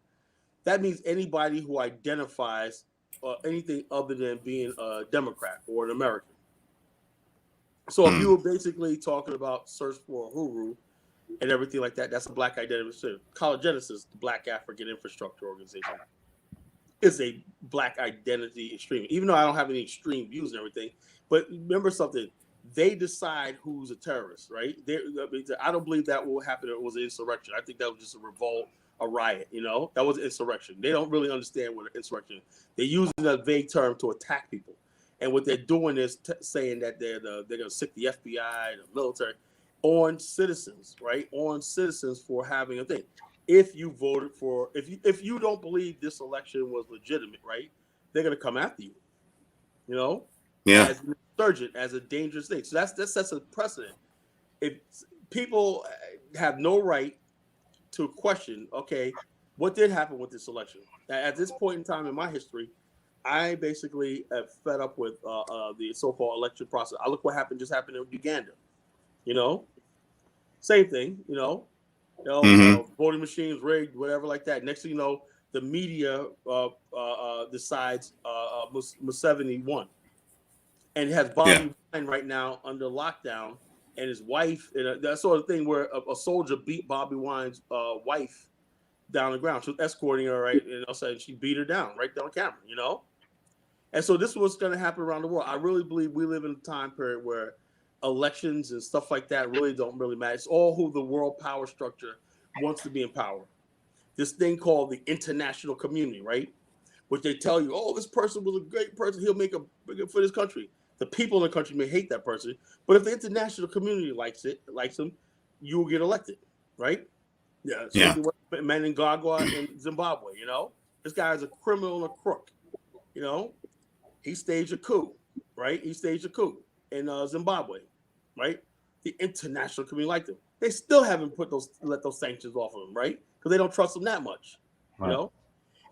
Speaker 2: That means anybody who identifies anything other than being a Democrat or an American. So if you were basically talking about Search for Uhuru and everything like that, that's a black identity. College Genesis, the Black African Infrastructure Organization, is a black identity extreme. Even though I don't have any extreme views and everything, but remember something. They decide who's a terrorist, right? I don't believe that will happen. It was an insurrection. I think that was just a revolt, a riot. That was an insurrection. They don't really understand what an insurrection is. They're using a vague term to attack people, and what they're doing is saying that they're going to sick the FBI, the military, on citizens, right? On citizens for having a thing. If you voted for, if you don't believe this election was legitimate, right? They're going to come after you.
Speaker 3: Yeah.
Speaker 2: As an insurgent, as a dangerous thing. So that sets a precedent. If people have no right to question, okay, what did happen with this election? At this point in time in my history, I basically am fed up with the so-called election process. I look what just happened in Uganda. Same thing. Voting machines rigged, whatever like that. Next thing you know, the media decides Museveni won. And has Bobby Wine right now under lockdown, and his wife, and that sort of thing where a soldier beat Bobby Wine's wife down the ground. She was escorting her, right? And all of a sudden she beat her down right on camera, And so this is what's going to happen around the world. I really believe we live in a time period where elections and stuff like that really don't really matter. It's all who the world power structure wants to be in power. This thing called the international community, right? Which they tell you, oh, this person was a great person. He'll make a big for this country. The people in the country may hate that person, but if the international community likes him, you will get elected, right? Yeah. Mnangagwa in Zimbabwe, this guy is a criminal and a crook, he staged a coup, right? He staged a coup in Zimbabwe, right? The international community liked him. They still haven't let those sanctions off of him, right? Because they don't trust him that much,
Speaker 1: right.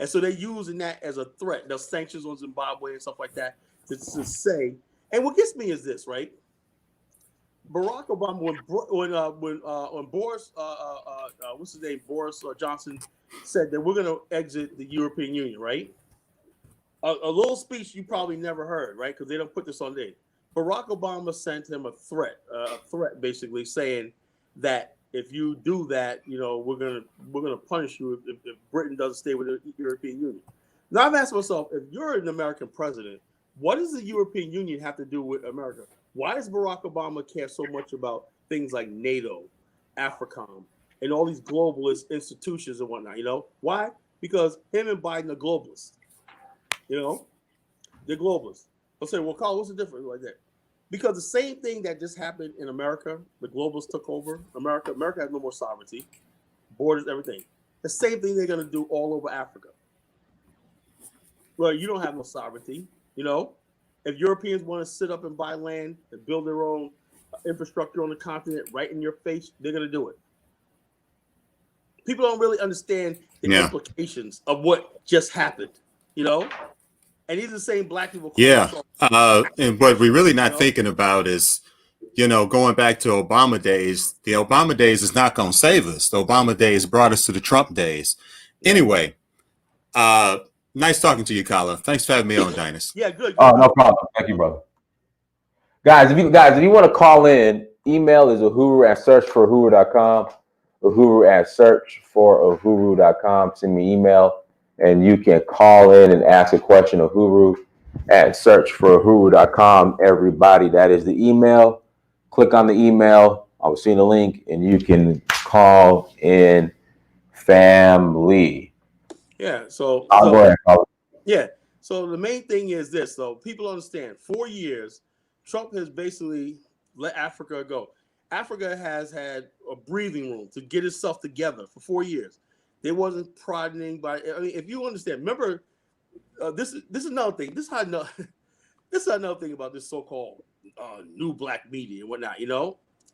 Speaker 2: And so they're using that as a threat. Those sanctions on Zimbabwe and stuff like that to say. And what gets me is this, right? Barack Obama, when Boris, what's his name, Boris Johnson, said that we're going to exit the European Union, right? A little speech you probably never heard, right? Because they don't put this on there. Barack Obama sent him a threat basically saying that if you do that, we're gonna punish you if Britain doesn't stay with the European Union. Now I've asked myself, if you're an American president, what does the European Union have to do with America? Why does Barack Obama care so much about things like NATO, AFRICOM, and all these globalist institutions and whatnot? Why? Because him and Biden are globalists. They're globalists. I'll say, well, Carl, what's the difference like that? Because the same thing that just happened in America, the globalists took over America. America has no more sovereignty, borders, everything. The same thing they're going to do all over Africa. Well, you don't have no sovereignty. If Europeans want to sit up and buy land and build their own infrastructure on the continent right in your face, they're going to do it. People don't really understand the implications of what just happened, And these are the same black people.
Speaker 3: Yeah. And what we're really not thinking about is, going back to Obama days, the Obama days is not going to save us. The Obama days brought us to the Trump days. Anyway, nice talking to you, Kala. Thanks for having me on, Dynas.
Speaker 2: Yeah, good.
Speaker 1: Oh, no problem. Thank you, brother. Guys, if you want to call in, email is uhuru@searchforuhuru.com. Uhuru@searchforuhuru.com. Send me email. And you can call in and ask a question of Uhuru@searchforuhuru.com. Everybody, that is the email. Click on the email. I will see the link, and you can call in, family.
Speaker 2: Yeah. So
Speaker 1: go ahead.
Speaker 2: Yeah. So the main thing is this, though. People understand. 4 years, Trump has basically let Africa go. Africa has had a breathing room to get itself together for 4 years. They wasn't prodding anybody. I mean, if you understand, remember, this is another thing. This is another thing about this so-called new black media and whatnot.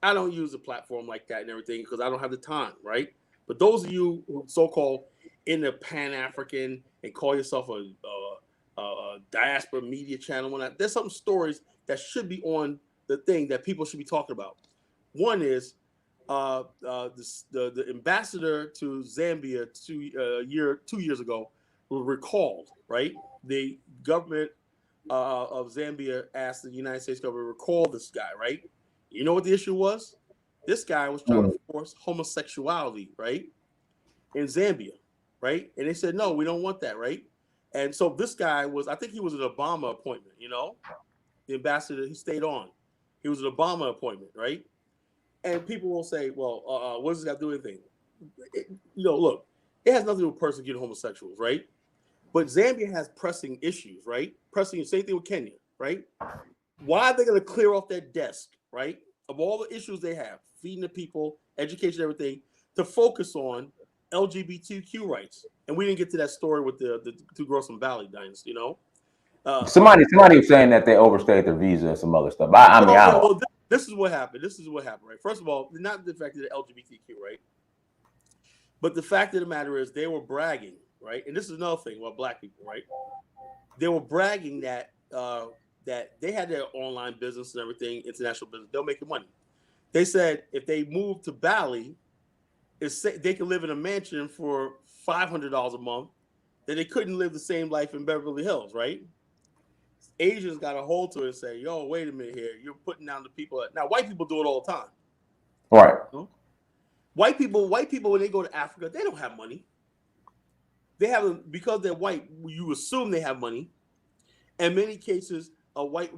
Speaker 2: I don't use a platform like that and everything because I don't have the time, right? But those of you who so-called in the Pan-African and call yourself a diaspora media channel, whatnot, there's some stories that should be on the thing that people should be talking about. One is the ambassador to Zambia 2 years ago was recalled. Right, the government of Zambia asked the United States government to recall this guy. Right, you know what the issue was? This guy was trying to force homosexuality, right, in Zambia, right, and they said no, we don't want that, right. And so this guy was, I think he was an Obama appointment, the ambassador, he stayed on. He was an Obama appointment, right? And people will say, well, what does this got to do with anything? Look, it has nothing to do with persecuting homosexuals, right? But Zambia has pressing issues, right? Pressing, same thing with Kenya, right? Why are they going to clear off their desk, right? Of all the issues they have, feeding the people, education, everything, to focus on LGBTQ rights. And we didn't get to that story with the two girls from Valley Dynasty,
Speaker 1: Somebody was saying that they overstayed their visa and some other stuff. I mean,
Speaker 2: this is what happened. This is what happened, right? First of all, not the fact that they're LGBTQ, right? But the fact of the matter is they were bragging, right? And this is another thing about black people, right? They were bragging that that they had their online business and everything, international business. They're making money. They said if they moved to Bali, they could live in a mansion for $500 a month, that they couldn't live the same life in Beverly Hills, right? Asians got a hold to it and say, yo, wait a minute here. You're putting down the people. Now, white people do it all the time.
Speaker 1: Right.
Speaker 2: White people, when they go to Africa, they don't have money. They have, because they're white, you assume they have money. In many cases,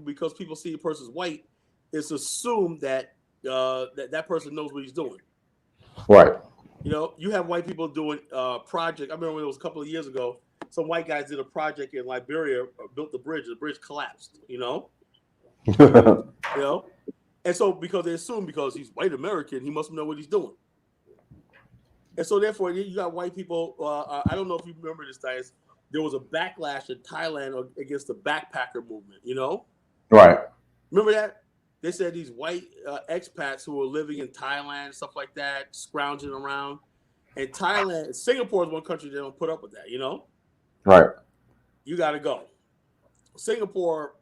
Speaker 2: because people see a person's white, it's assumed that that person knows what he's doing.
Speaker 1: Right.
Speaker 2: You have white people doing project. I remember when it was a couple of years ago, some white guys did a project in Liberia, built the bridge. The bridge collapsed, And so because they assume because he's white American, he must know what he's doing. And so therefore, you got white people. I don't know if you remember this, guys. There was a backlash in Thailand against the backpacker movement,
Speaker 1: Right.
Speaker 2: Remember that? They said these white expats who were living in Thailand, stuff like that, scrounging around. And Singapore is one country that don't put up with that,
Speaker 1: Right.
Speaker 2: You got to go. Singapore,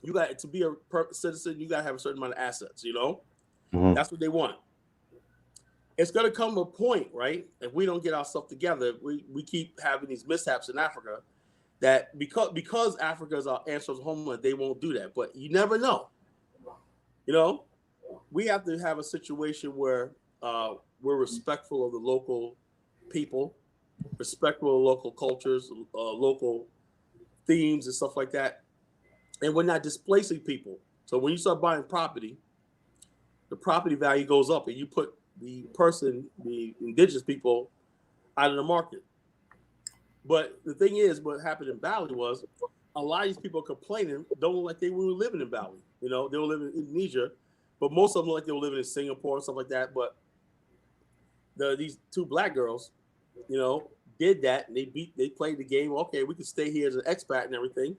Speaker 2: you got to be a citizen, you got to have a certain amount of assets,
Speaker 1: Mm-hmm.
Speaker 2: That's what they want. It's going to come to a point, right? If we don't get ourselves together, we keep having these mishaps in Africa that because Africa is our ancestral homeland, they won't do that. But you never know. We have to have a situation where we're respectful of the local people, respectful of local cultures, local themes and stuff like that. And we're not displacing people. So when you start buying property, the property value goes up and you put the indigenous people out of the market. But the thing is, what happened in Bali was a lot of these people complaining don't look like they were living in Bali. They were living in Indonesia, but most of them look like they were living in Singapore and stuff like that. But these two black girls, did that, and they played the game. Okay, we can stay here as an expat and everything.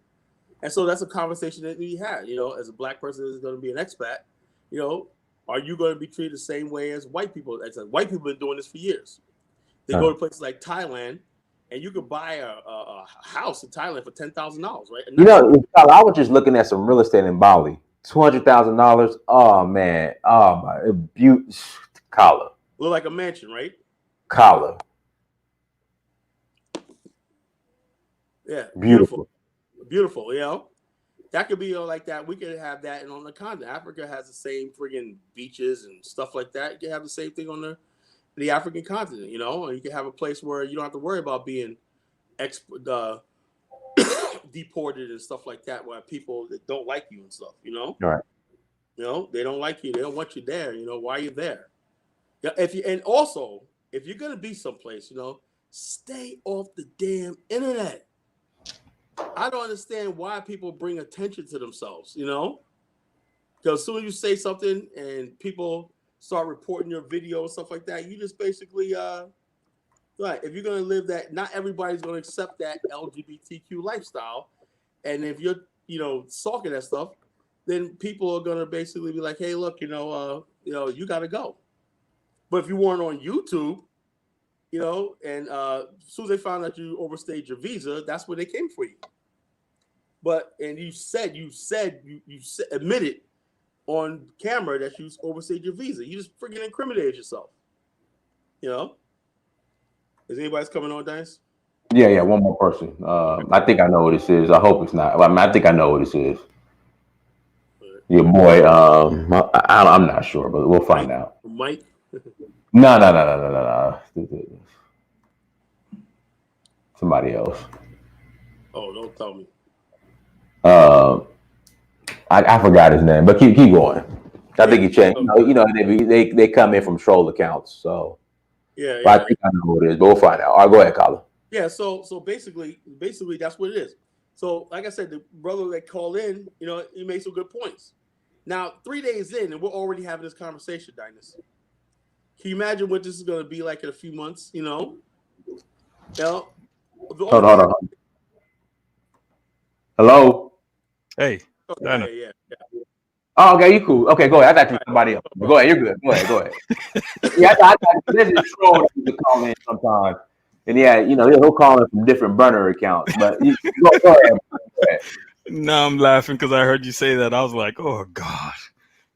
Speaker 2: And so that's a conversation that we had. As a black person is going to be an expat, are you going to be treated the same way as white people? White people have been doing this for years. They go to places like Thailand, and you could buy a house in Thailand for $10,000, right?
Speaker 1: I was just looking at some real estate in Bali. $200,000. Oh man. Oh my. Collar.
Speaker 2: Look like a mansion, right?
Speaker 1: Collar.
Speaker 2: Yeah.
Speaker 1: Beautiful.
Speaker 2: That could be like that. We could have that, and on the continent, Africa has the same friggin' beaches and stuff like that. You can have the same thing on the African continent, and you can have a place where you don't have to worry about being deported and stuff like that, where people that don't like you and stuff,
Speaker 1: Right.
Speaker 2: They don't like you. They don't want you there. Why are you there? Yeah. If you're gonna be someplace, stay off the damn internet. I don't understand why people bring attention to themselves, because as soon as you say something and people start reporting your video and stuff like that, you just basically right. If you're gonna live that, not everybody's gonna accept that LGBTQ lifestyle, and if you're sulking that stuff, then people are gonna basically be like, hey, look, you gotta go. But if you weren't on YouTube, and as soon as they found out you overstayed your visa, that's where they came for you. And you admitted on camera that you overstayed your visa. You just freaking incriminated yourself. You know? Is anybody's coming on, Dice?
Speaker 1: Yeah, one more person. I think I know what this is. I hope it's not. I think I know what this is. Your boy. I'm not sure, but we'll find out.
Speaker 2: Mike?
Speaker 1: No. Somebody else.
Speaker 2: Oh, don't tell me.
Speaker 1: I forgot his name, but keep going. I think he changed. They come in from troll accounts, so
Speaker 2: yeah.
Speaker 1: I think I know what it is, but we'll find out. All right, go ahead, Colin.
Speaker 2: Yeah, so basically that's what it is. So like I said, the brother that called in, he made some good points. Now 3 days in, and we're already having this conversation, Dynas. Can you imagine what this is going to be like in a few months? Hold on. Hello.
Speaker 4: Hey.
Speaker 2: Yeah.
Speaker 1: Oh, okay, you cool. Okay, go ahead. I thought you were somebody else. Go ahead, you're good. Go ahead. Yeah, I thought this is troll to call in sometimes. And yeah, he'll call in from different burner accounts. But go ahead.
Speaker 4: No, I'm laughing because I heard you say that. I was like, oh God.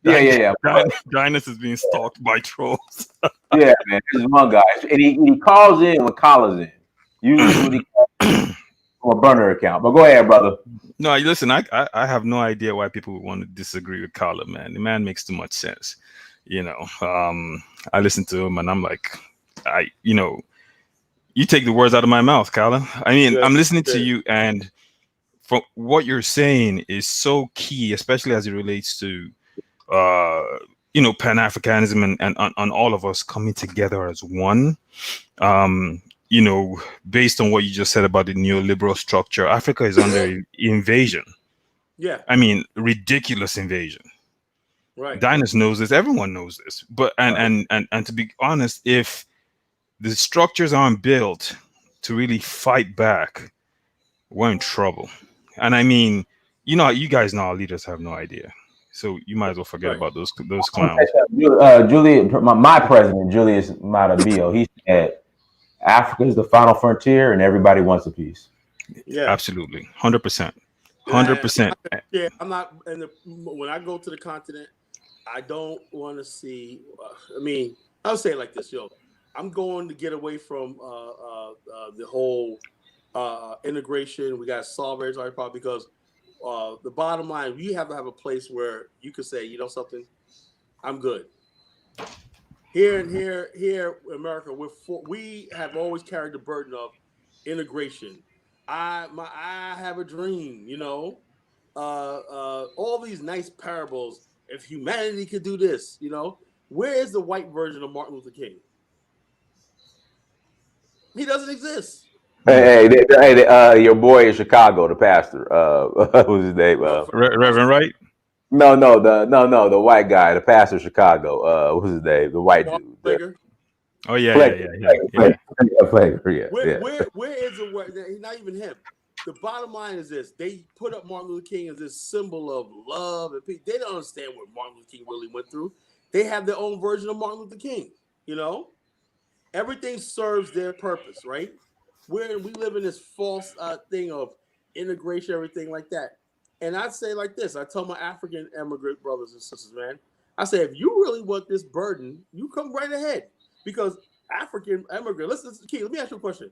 Speaker 1: Yeah.
Speaker 4: Dynas is being stalked by trolls.
Speaker 1: Yeah, man. There's one guy. And he calls in when Colin's in. Usually when he calls from a burner account. But go ahead, brother.
Speaker 4: No, listen, I have no idea why people would want to disagree with Colin, man. The man makes too much sense. I listen to him and I'm like, you take the words out of my mouth, Colin. I mean, I'm listening to you, and from what you're saying is so key, especially as it relates to Pan-Africanism and on all of us coming together as one. Based on what you just said about the neoliberal structure, Africa is under invasion.
Speaker 2: Yeah.
Speaker 4: I mean, ridiculous invasion.
Speaker 2: Right.
Speaker 4: Dynas knows this. Everyone knows this. But and to be honest, if the structures aren't built to really fight back, we're in trouble. And I mean, you guys know our leaders have no idea. So you might as well forget about those clowns.
Speaker 1: My president, Julius Maada Bio, he said, Africa is the final frontier and everybody wants a piece.
Speaker 2: Yeah,
Speaker 4: absolutely. 100%. 100%.
Speaker 2: Yeah, I'm not. And when I go to the continent, I don't want to see. I'll say it like this, I'm going to get away from the whole integration. We got to solve everybody's problem because the bottom line, we have to have a place where you can say, something, I'm good. Here in America, we have always carried the burden of integration. I have a dream, all these nice parables. If humanity could do this, where is the white version of Martin Luther King? He doesn't exist.
Speaker 1: Hey, your boy in Chicago, the pastor. Who's his name?
Speaker 4: Reverend Wright.
Speaker 1: No, the white guy, the pastor of Chicago. What's his name? The white dude.
Speaker 4: Oh yeah.
Speaker 2: Where is the word? Not even him. The bottom line is this: they put up Martin Luther King as this symbol of love and peace. They don't understand what Martin Luther King really went through. They have their own version of Martin Luther King. Everything serves their purpose, right? We live in this false thing of integration, everything like that. And I'd say like this: I tell my African immigrant brothers and sisters, man, I say, if you really want this burden, you come right ahead. Because African immigrant, listen, Key, let me ask you a question.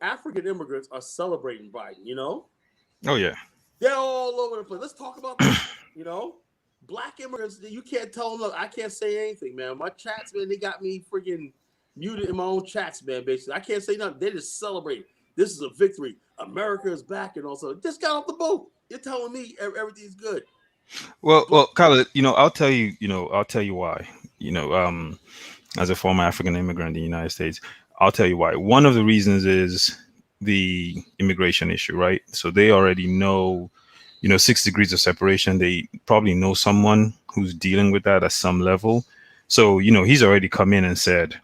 Speaker 2: African immigrants are celebrating Biden,
Speaker 4: Oh, yeah.
Speaker 2: They're all over the place. Let's talk about this, Black immigrants, you can't tell them, look, I can't say anything, man. My chats, man, they got me freaking muted in my own chats, man, basically. I can't say nothing. They just celebrate. This is a victory. America is back and also just got off the boat. You're telling me everything's good.
Speaker 4: Well, Khaled, I'll tell you why. As a former African immigrant in the United States, I'll tell you why. One of the reasons is the immigration issue, right? So they already know, 6 degrees of separation. They probably know someone who's dealing with that at some level. So, he's already come in and said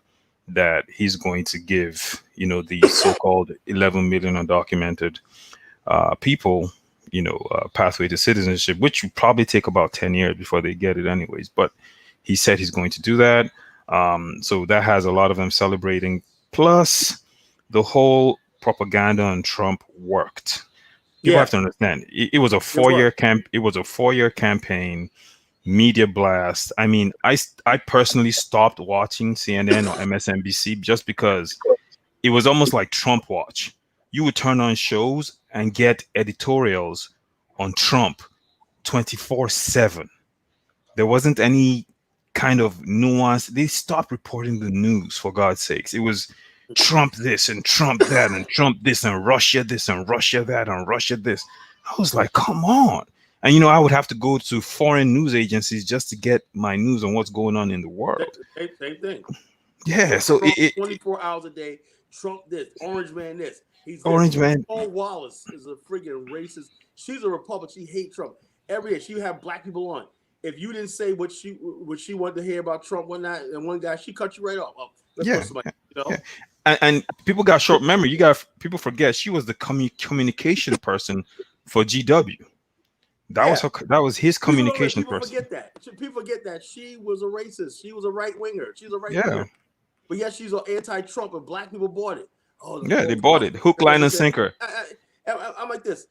Speaker 4: that he's going to give, the so-called 11 million undocumented people, pathway to citizenship, which will probably take about 10 years before they get it anyways. But he said he's going to do that. So that has a lot of them celebrating. Plus, the whole propaganda on Trump worked. You have to understand. It was a 4-year camp. It was a 4-year campaign. media blast. I mean, I personally stopped watching CNN or MSNBC just because it was almost like Trump watch. You would turn on shows and get editorials on Trump 24/7. There wasn't any kind of nuance. They stopped reporting the news, for God's sakes. It was Trump this and Trump that and Trump this and Russia this and Russia that and Russia this. I was like, come on. And you know, I would have to go to foreign news agencies just to get my news on what's going on in the world.
Speaker 2: Same thing.
Speaker 4: Yeah, so
Speaker 2: Trump,
Speaker 4: it
Speaker 2: 24 hours a day. Trump this, Orange Man this. He's
Speaker 4: Orange
Speaker 2: this.
Speaker 4: Man.
Speaker 2: Paul Wallace is a friggin' racist. She's a Republican. She hates Trump. Every day she would have black people on. If you didn't say what she wanted to hear about Trump one night and one guy, she cut you right off. Oh, let's
Speaker 4: Yeah.
Speaker 2: put somebody, you know?
Speaker 4: Yeah. And people got short memory. People forget she was the communication person for GW. That was his communication person.
Speaker 2: People forget that she was a racist. She was a right winger. She's a right
Speaker 4: Yeah.
Speaker 2: winger. But yet she's an anti-Trump, and black people bought it. Oh,
Speaker 4: Yeah, they bought it. Hook, line, and sinker.
Speaker 2: I'm like this.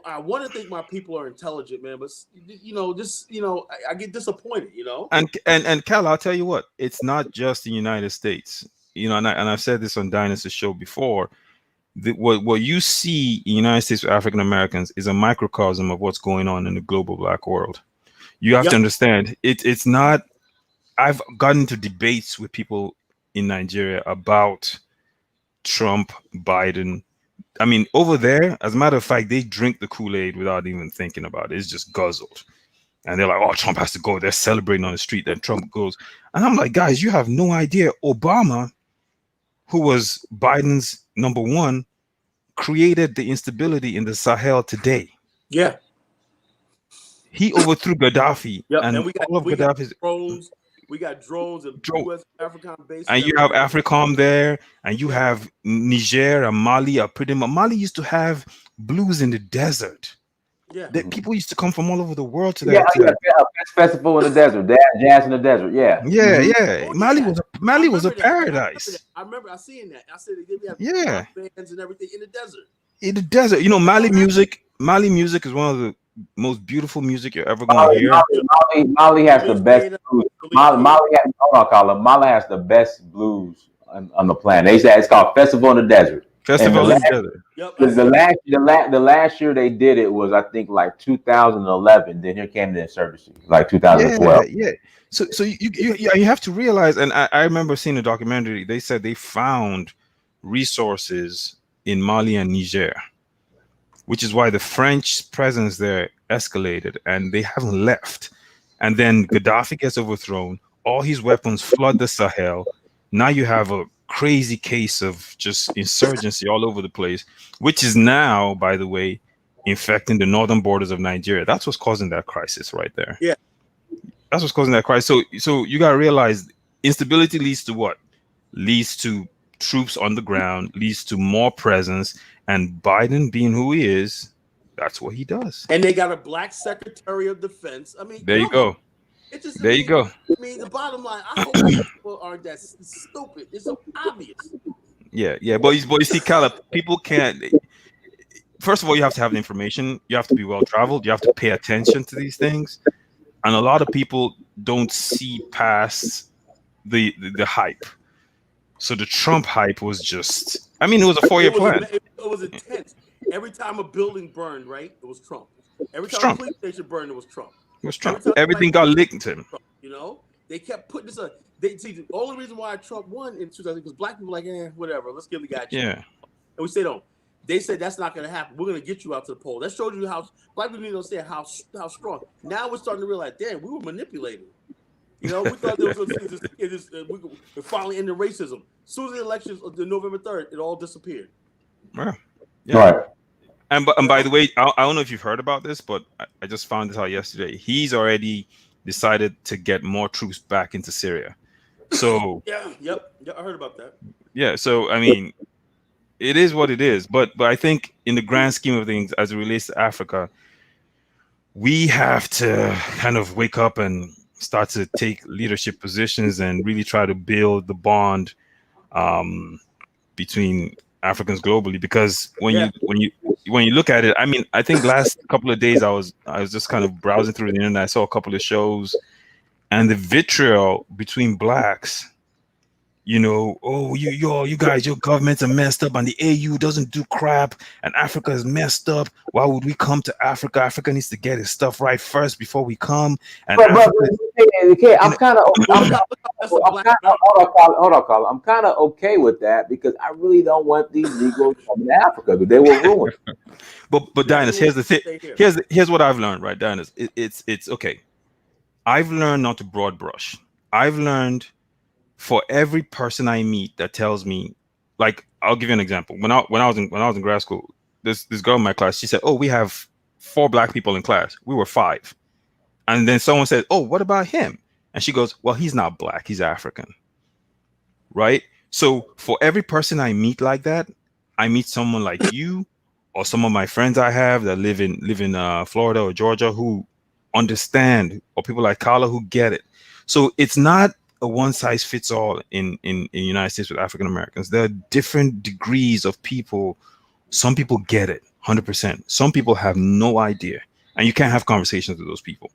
Speaker 2: I want to think my people are intelligent, man, but I get disappointed, you know.
Speaker 4: And Cal, I'll tell you what, it's not just the United States, you know, and I've said this on Dynasty's show before. What you see in the United States with African Americans is a microcosm of what's going on in the global black world. You have to understand it's not. I've gotten into debates with people in Nigeria about Trump, Biden. I mean, over there, as a matter of fact, they drink the Kool-Aid without even thinking about it. It's just guzzled. And they're like, oh, Trump has to go. They're celebrating on the street. Then Trump goes. And I'm like, guys, you have no idea. Obama, who was Biden's number one, created the instability in the Sahel today.
Speaker 2: Yeah.
Speaker 4: He overthrew Gaddafi.
Speaker 2: Yep.
Speaker 4: And
Speaker 2: we
Speaker 4: all of Gaddafi's
Speaker 2: drones. We got drones and US African base.
Speaker 4: And you have AFRICOM there, and you have Niger and Mali are pretty much. Mali used to have blues in the desert.
Speaker 2: Yeah.
Speaker 4: People used to come from all over the world to
Speaker 1: Yeah,
Speaker 4: that.
Speaker 1: festival in the desert, jazz in the desert. Yeah.
Speaker 4: Yeah, yeah.
Speaker 2: Oh,
Speaker 4: Mali was a paradise.
Speaker 2: I remember seeing that. I said they have bands and everything in the desert.
Speaker 4: In the desert, you know, Mali music is one of the most beautiful music you're ever going to hear.
Speaker 1: Mali has the best blues. Mali has the best blues on the planet. They say it's called Festival in the Desert.
Speaker 4: Festival in the Desert.
Speaker 2: Yep.
Speaker 1: The last year they did it was, I think, like 2011. Then here came the insurgency, like 2012.
Speaker 4: Yeah. So you have to realize, and I remember seeing a documentary. They said they found resources in Mali and Niger, which is why the French presence there escalated, and they haven't left. And then Gaddafi gets overthrown. All his weapons flood the Sahel. Now you have a crazy case of just insurgency all over the place, which is now, by the way, infecting the northern borders of Nigeria. That's what's causing that crisis right there.
Speaker 2: Yeah.
Speaker 4: That's what's causing that crisis. So you got to realize instability leads to what? Leads to troops on the ground, leads to more presence. And Biden, being who he is, that's what he does.
Speaker 2: And they got a black Secretary of Defense. I mean,
Speaker 4: there you go.
Speaker 2: It's just,
Speaker 4: there you go.
Speaker 2: I mean, the bottom line, I hope people aren't that stupid. It's so obvious.
Speaker 4: Yeah. But you see, Caleb, people can't. First of all, you have to have the information. You have to be well traveled. You have to pay attention to these things. And a lot of people don't see past the hype. So the Trump hype was just, I mean, it was a 4-year plan.
Speaker 2: It was intense. Every time a building burned, right, it was Trump. Every time a police station burned, it was Trump.
Speaker 4: It was Trump. Everything got linked to him.
Speaker 2: You know, they kept putting this. The only reason why Trump won in 2000 because black people were like, whatever. Let's give the guy a chance.
Speaker 4: Yeah.
Speaker 2: And we said, no. They said that's not going to happen. We're going to get you out to the poll. That showed you how black people need to understand how strong. Now we're starting to realize, damn, we were manipulated. You know, we thought there was we're finally ending racism. As soon as the elections of the November 3rd, it all disappeared.
Speaker 4: Yeah.
Speaker 1: Right.
Speaker 4: And by the way, I don't know if you've heard about this, but I just found this out yesterday. He's already decided to get more troops back into Syria. So
Speaker 2: yeah, I heard about that.
Speaker 4: Yeah, so I mean, it is what it is. But I think in the grand scheme of things, as it relates to Africa, we have to kind of wake up and start to take leadership positions and really try to build the bond between Africans globally, because when
Speaker 2: Yeah.
Speaker 4: you look at it, I mean, I think last couple of days I was just kind of browsing through the internet. I saw a couple of shows, and the vitriol between blacks. Oh, you guys, your governments are messed up, and the AU doesn't do crap, and Africa is messed up. Why would we come to Africa? Africa needs to get its stuff right first before we come. And
Speaker 1: But
Speaker 4: Africa,
Speaker 1: okay, I'm kind of,
Speaker 2: That's a black man.
Speaker 1: hold on, Carl. I'm kind of okay with that because I really don't want these Negroes coming to Africa because they will ruin.
Speaker 4: but Dinus, here's the thing. Here's what I've learned, right, Dinus? It's okay. I've learned not to broad brush. I've learned for every person I meet that tells me, like, I'll give you an example. When I was in grad school, this girl in my class, she said, "Oh, we have 4 black people in class. We were 5." And then someone said, "Oh, what about him?" And she goes, "Well, he's not black. He's African." Right? So for every person I meet like that, I meet someone like you or some of my friends I have that live in Florida or Georgia who understand, or people like Carla who get it. So it's not a one size fits all in the United States with African Americans. There are different degrees of people. Some people get it 100%. Some people have no idea, and you can't have conversations with those people.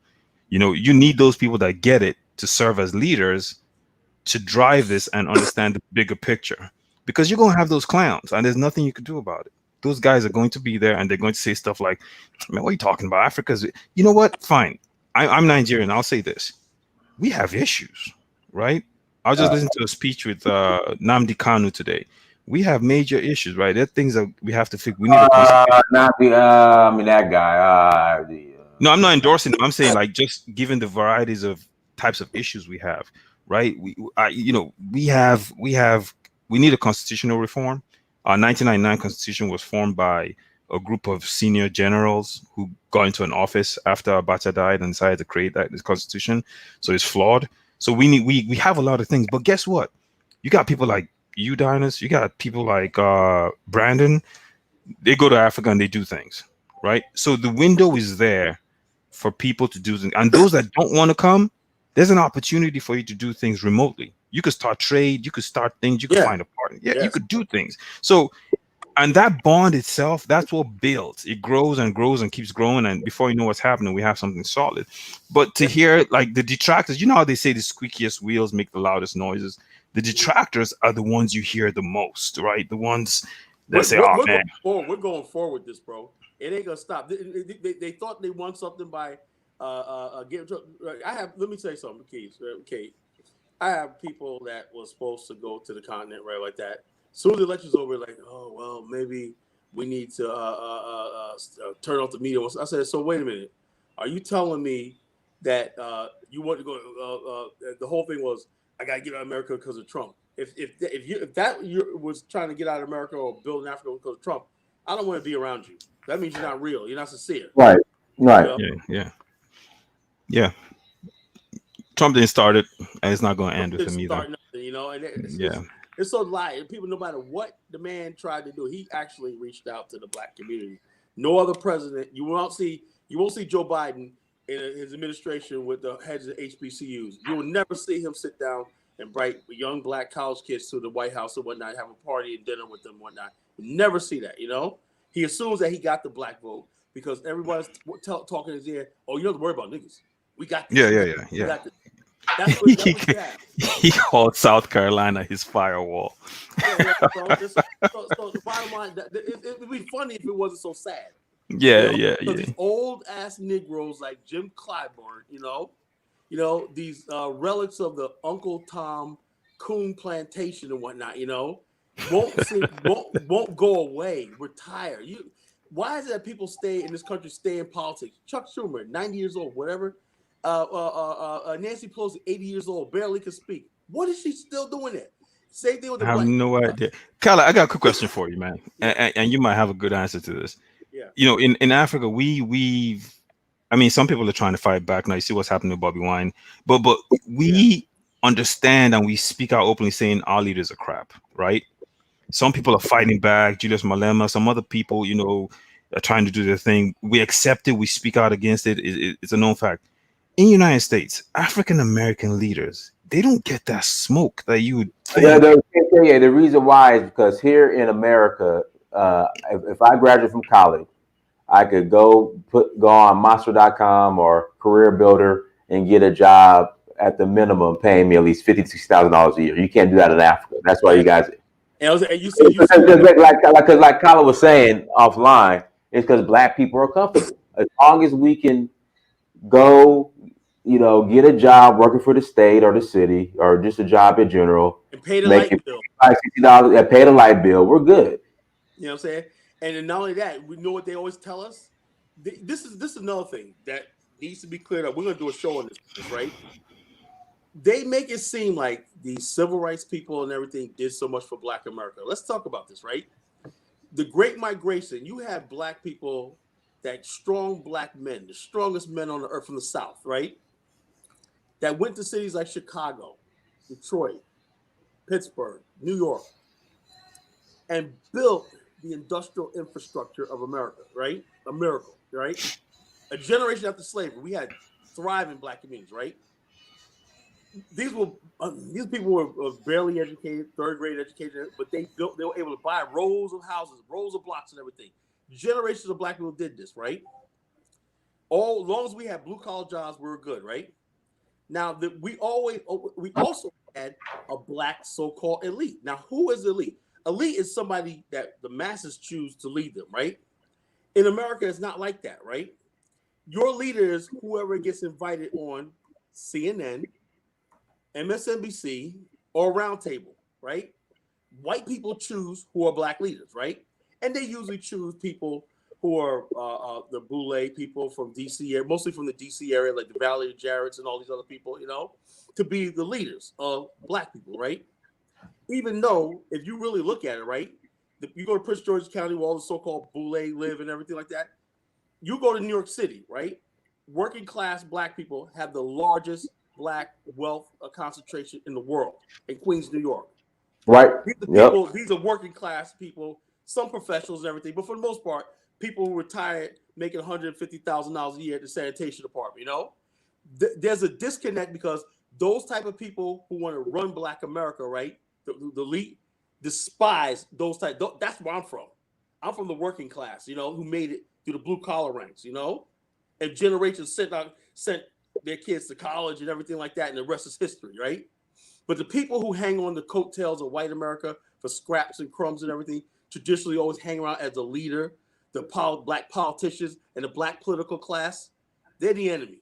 Speaker 4: You need those people that get it to serve as leaders to drive this and understand the bigger picture, because you're going to have those clowns and there's nothing you can do about it. Those guys are going to be there and they're going to say stuff like, "Man, what are you talking about? Africa's," you know what? Fine. I'm Nigerian. I'll say this. We have issues. Right? I was just listening to a speech with Nnamdi Kanu today. We have major issues, right? There are things that we have to fix. We need
Speaker 1: that guy.
Speaker 4: No, I'm not endorsing him. I'm saying, like, just given the varieties of types of issues we have, right? We need a constitutional reform. Our 1999 constitution was formed by a group of senior generals who got into an office after Abacha died and decided to create this constitution. So it's flawed. So we have a lot of things, but guess what? You got people like you, Dinus. You got people like Brandon. They go to Africa and they do things, right? So the window is there for people to do things, and those that don't want to come, there's an opportunity for you to do things remotely. You could start trade. You could start things. You could find a partner. Yeah, you could do things. So, and that bond itself, that's what builds. It grows and grows and keeps growing. And before you know what's happening, we have something solid. But to hear, like, the detractors, you know how they say the squeakiest wheels make the loudest noises? The detractors are the ones you hear the most, right? The ones that say, "Oh, man.
Speaker 2: We're going forward with this, bro. It ain't going to stop." They thought they won something by getting. Let me say something, Keith. Okay. I have people that was supposed to go to the continent, right, like that. As soon as the election's over, like, "Oh, well, maybe we need to turn off the media." I said, "So wait a minute. Are you telling me that you want to go?" The whole thing was, "I got to get out of America because of Trump." If you was trying to get out of America or build in Africa because of Trump, I don't want to be around you. That means you're not real. You're not sincere.
Speaker 1: Right.
Speaker 4: Yeah. Trump didn't start it, and it's not going to end with him either.
Speaker 2: Nothing, and it's so lie. People, no matter what the man tried to do, he actually reached out to the black community. No other president. You won't see Joe Biden in his administration with the heads of HBCUs. You will never see him sit down and invite young black college kids to the White House and whatnot, have a party and dinner with them and whatnot. You never see that. He assumes that he got the black vote because everybody's talking in his ear. "Oh, you don't have to worry about niggas. We got this.
Speaker 4: Yeah.
Speaker 2: We got this." That's what
Speaker 4: he called South Carolina his firewall.
Speaker 2: So the bottom line, it would be funny if it wasn't so sad.
Speaker 4: Yeah.
Speaker 2: These old ass Negroes like Jim Clyburn, these relics of the Uncle Tom Coon plantation and whatnot, won't go away. Retire. Why is it that people stay in this country, stay in politics? Chuck Schumer, 90 years old, whatever. Nancy Pelosi, 80 years old, barely can speak. What is she still doing there? Same thing with the
Speaker 4: I have no idea. Kyla, I got a quick question for you, man, and you might have a good answer to this.
Speaker 2: Yeah.
Speaker 4: In Africa, some people are trying to fight back now. You see what's happening to Bobby Wine, but we understand and we speak out openly, saying our leaders are crap, right? Some people are fighting back. Julius Malema, some other people, are trying to do their thing. We accept it. We speak out against it. It's a known fact. In the United States, African American leaders they don't get that smoke that you would think.
Speaker 1: The reason why is because here in America, if I graduate from college, I could go on Monster.com or Career Builder and get a job at the minimum paying me at least $50,000-$60,000 a year. You can't do that in Africa. That's why you guys.
Speaker 2: And you see
Speaker 1: like Colin was saying offline, it's because Black people are comfortable. As long as we can go, get a job working for the state or the city or just a job in general,
Speaker 2: and pay the light bill,
Speaker 1: $60 and pay the light bill, we're good.
Speaker 2: You know what I'm saying? And then not only that, we know what they always tell us. This is another thing that needs to be cleared up. We're going to do a show on this, right? They make it seem like the civil rights people and everything did so much for Black America. Let's talk about this, right? The Great Migration, you have Black people, that strong Black men, the strongest men on the earth from the South, right? That went to cities like Chicago, Detroit, Pittsburgh, New York, and built the industrial infrastructure of America, right? A miracle, right? A generation after slavery, we had thriving Black communities, right? These people were barely educated, third grade educated, but they were able to buy rows of houses, rows of blocks and everything. Generations of Black people did this, right? As long as we had blue collar jobs, we were good, right? Now we also had a Black so-called elite. Now, who is elite? Elite is somebody that the masses choose to lead them, right? In America, it's not like that, right? Your leader is whoever gets invited on CNN, MSNBC, or Roundtable, right? White people choose who are Black leaders, right? And they usually choose people who are the Boule people from DC, mostly from the DC area, like the Valley of Jarrett's and all these other people, to be the leaders of Black people, right? Even though, if you really look at it, right, you go to Prince George's County where all the so-called Boule live and everything like that. You go to New York City, right? Working class Black people have the largest Black wealth concentration in the world in Queens, New York.
Speaker 1: Right.
Speaker 2: These are working class people, some professionals and everything, but for the most part, people who retired making $150,000 a year at the sanitation department. There's a disconnect because those type of people who want to run Black America, right? The elite despise those type. That's where I'm from. I'm from the working class, who made it through the blue collar ranks, and generations sent their kids to college and everything like that, and the rest is history, right? But the people who hang on the coattails of white America for scraps and crumbs and everything traditionally always hang around as the leader, the Black politicians and the Black political class. They're the enemy.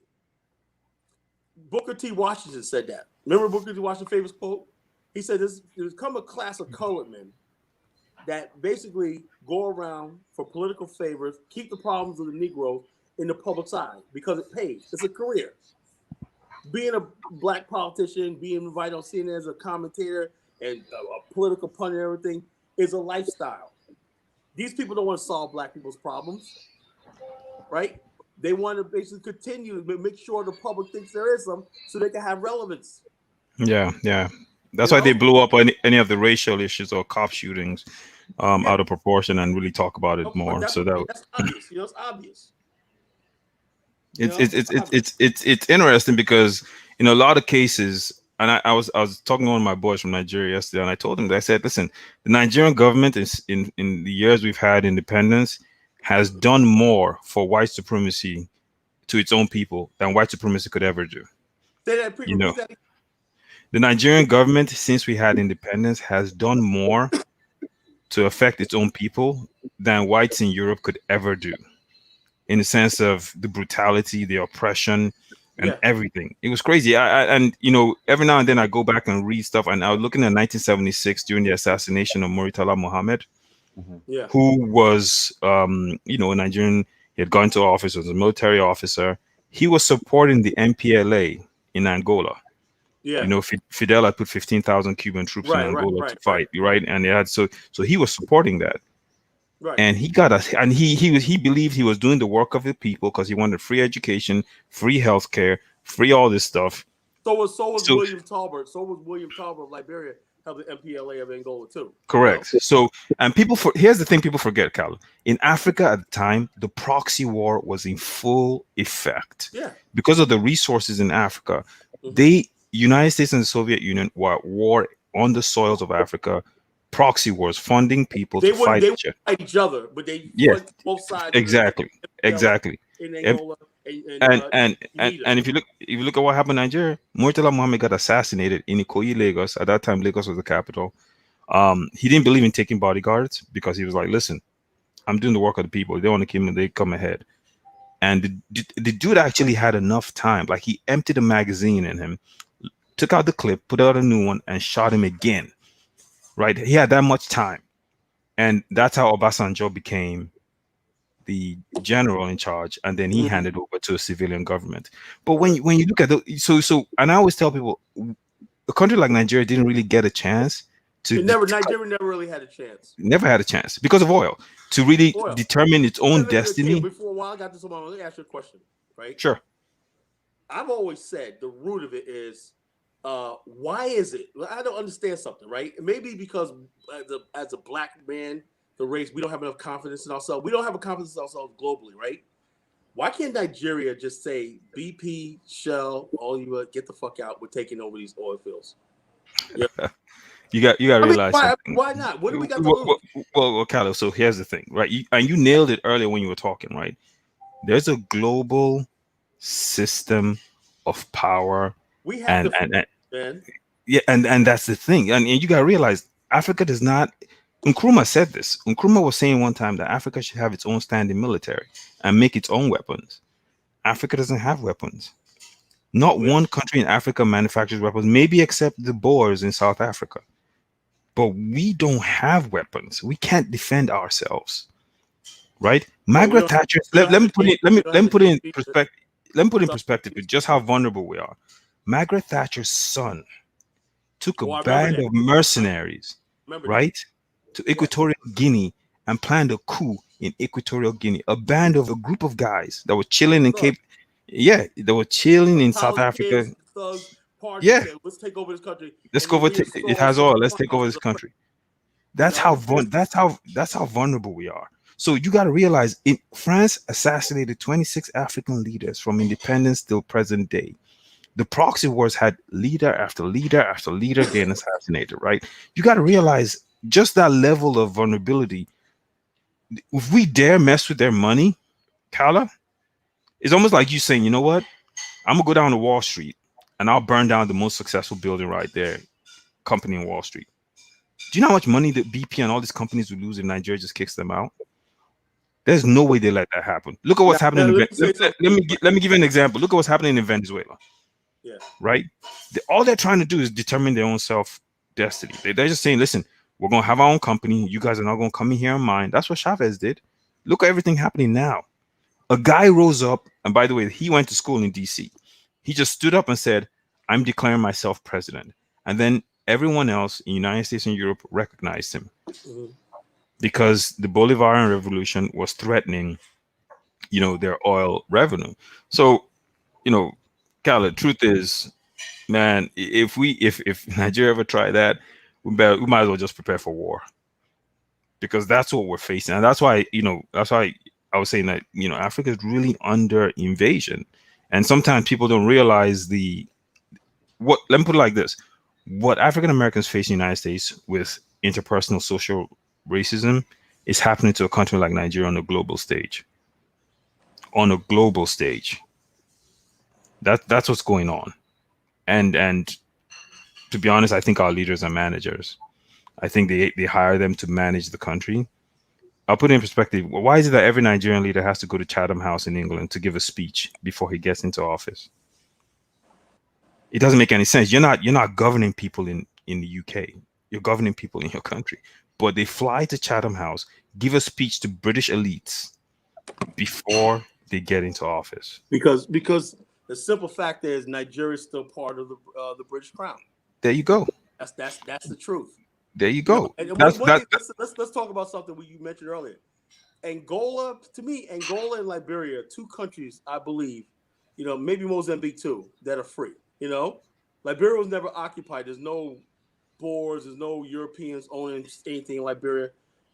Speaker 2: Booker T. Washington said that. Remember Booker T. Washington's famous quote? He said, there's come a class of colored men that basically go around for political favors, keep the problems of the Negro in the public's eye because it pays. It's a career. Being a Black politician, being invited on CNN as a commentator and a political pundit and everything is a lifestyle. These people don't want to solve Black people's problems, right? They want to basically continue to make sure the public thinks there is some so they can have relevance.
Speaker 4: Yeah. That's why they blew up any of the racial issues or cop shootings out of proportion and really talk about it more.
Speaker 2: That's obvious. It's obvious.
Speaker 4: It's interesting because in a lot of cases, and I was talking to one of my boys from Nigeria yesterday, and I told him that I said, listen, the Nigerian government is in the years we've had independence has done more for white supremacy to its own people than white supremacy could ever do. The Nigerian government, since we had independence, has done more to affect its own people than whites in Europe could ever do, in the sense of the brutality, the oppression, and everything. It was crazy. And every now and then I go back and read stuff, and I was looking at 1976 during the assassination of Murtala Muhammad, who was, a Nigerian. He had gone to office as a military officer. He was supporting the MPLA in Angola. Yeah. Fidel had put 15,000 Cuban troops in Angola to fight, right? And they had so he was supporting that. Right. And he believed he was doing the work of the people because he wanted free education, free healthcare, free all this stuff.
Speaker 2: So was William Talbot. So was William Talbot of Liberia, held the MPLA of Angola too.
Speaker 4: Correct. So, and here's the thing people forget, Cal. In Africa at the time, the proxy war was in full effect. Yeah. Because of the resources in Africa, United States and the Soviet Union were at war on the soils of Africa, proxy wars, funding people
Speaker 2: They
Speaker 4: to
Speaker 2: would
Speaker 4: fight
Speaker 2: they
Speaker 4: each
Speaker 2: would
Speaker 4: other.
Speaker 2: fight each other, but they
Speaker 4: Yeah,
Speaker 2: fought both sides.
Speaker 4: exactly, exactly.
Speaker 2: In
Speaker 4: Ev-
Speaker 2: Angola
Speaker 4: and
Speaker 2: Unita.
Speaker 4: and if you look at what happened in Nigeria, Murtala Mohammed got assassinated in Ikoyi, Lagos. At that time, Lagos was the capital. He didn't believe in taking bodyguards because he was like, "Listen, I'm doing the work of the people. If they want to kill me, they come ahead." And the dude actually had enough time. Like he emptied a magazine in him, took out the clip, put out a new one, and shot him again. Right? He had that much time, and that's how Obasanjo became the general in charge, and then he
Speaker 2: Mhm.
Speaker 4: handed over to a civilian government. But when you look at and I always tell people, a country like Nigeria didn't really get a chance to
Speaker 2: Nigeria never really had a chance.
Speaker 4: never had a chance because of oil to really
Speaker 2: Oil.
Speaker 4: determine its own destiny.
Speaker 2: Before a while, I got this on my own. Let me ask you a question, right?
Speaker 4: Sure.
Speaker 2: I've always said the root of it is, why is it? I don't understand something, right? Maybe because as a black man, the race, we don't have enough confidence in ourselves. We don't have a confidence in ourselves globally, right? Why can't Nigeria just say BP, Shell, all you get the fuck out? We're taking over these oil fields. Yeah.
Speaker 4: You got to realize
Speaker 2: why not? What do we got to lose?
Speaker 4: Well, Carlos, so here's the thing, right? You nailed it earlier when you were talking, right? There's a global system of power.
Speaker 2: We have
Speaker 4: man. Yeah, and that's the thing. And you got to realize Africa does not. Nkrumah said this. Nkrumah was saying one time that Africa should have its own standing military and make its own weapons. Africa doesn't have weapons. Not one country in Africa manufactures weapons, maybe except the Boers in South Africa. But we don't have weapons. We can't defend ourselves. Right? Margaret Thatcher. Let me put it in perspective with just how vulnerable we are. Margaret Thatcher's son took a band of mercenaries, right, to Equatorial Guinea and planned a coup in Equatorial Guinea. A group of guys that were chilling in they were chilling in South Africa. Yeah,
Speaker 2: let's take over this country.
Speaker 4: Let's go over. It has oil. Let's take over this country. That's how vulnerable we are. So you got to realize, France assassinated 26 African leaders from independence till present day. The proxy wars had leader after leader after leader getting assassinated, right? You got to realize just that level of vulnerability. If we dare mess with their money, Kala, it's almost like you saying, you know what? I'm going to go down to Wall Street and I'll burn down the most successful building right there, company in Wall Street. Do you know how much money that BP and all these companies will lose if Nigeria just kicks them out? There's no way they let that happen. Look at what's happening. Let me give you an example. Look at what's happening in Venezuela.
Speaker 2: Yeah.
Speaker 4: Right? All they're trying to do is determine their own self-destiny. They're just saying, listen, we're going to have our own company. You guys are not going to come in here on mine. That's what Chavez did. Look at everything happening now. A guy rose up, and by the way, he went to school in DC. He just stood up and said, I'm declaring myself president. And then everyone else in the United States and Europe recognized him. Mm-hmm. Because the Bolivarian Revolution was threatening, their oil revenue. So, Cal, the truth is, man, if Nigeria ever try that, we might as well just prepare for war, because that's what we're facing, and that's why I was saying that Africa is really under invasion, and sometimes people don't realize let me put it like this: what African Americans face in the United States with interpersonal social racism is happening to a country like Nigeria on a global stage. On a global stage. That's what's going on. And to be honest, I think our leaders are managers. I think they hire them to manage the country. I'll put it in perspective. Why is it that every Nigerian leader has to go to Chatham House in England to give a speech before he gets into office? It doesn't make any sense. You're not governing people in the UK. You're governing people in your country. But they fly to Chatham House, give a speech to British elites before they get into office.
Speaker 2: Because the simple fact is Nigeria is still part of the British Crown.
Speaker 4: There you go.
Speaker 2: That's the truth.
Speaker 4: There you go.
Speaker 2: Let's talk about something you mentioned earlier. Angola, to me, Angola and Liberia, two countries, I believe, maybe Mozambique too, that are free. Liberia was never occupied. There's no Boers, there's no Europeans owning anything in Liberia.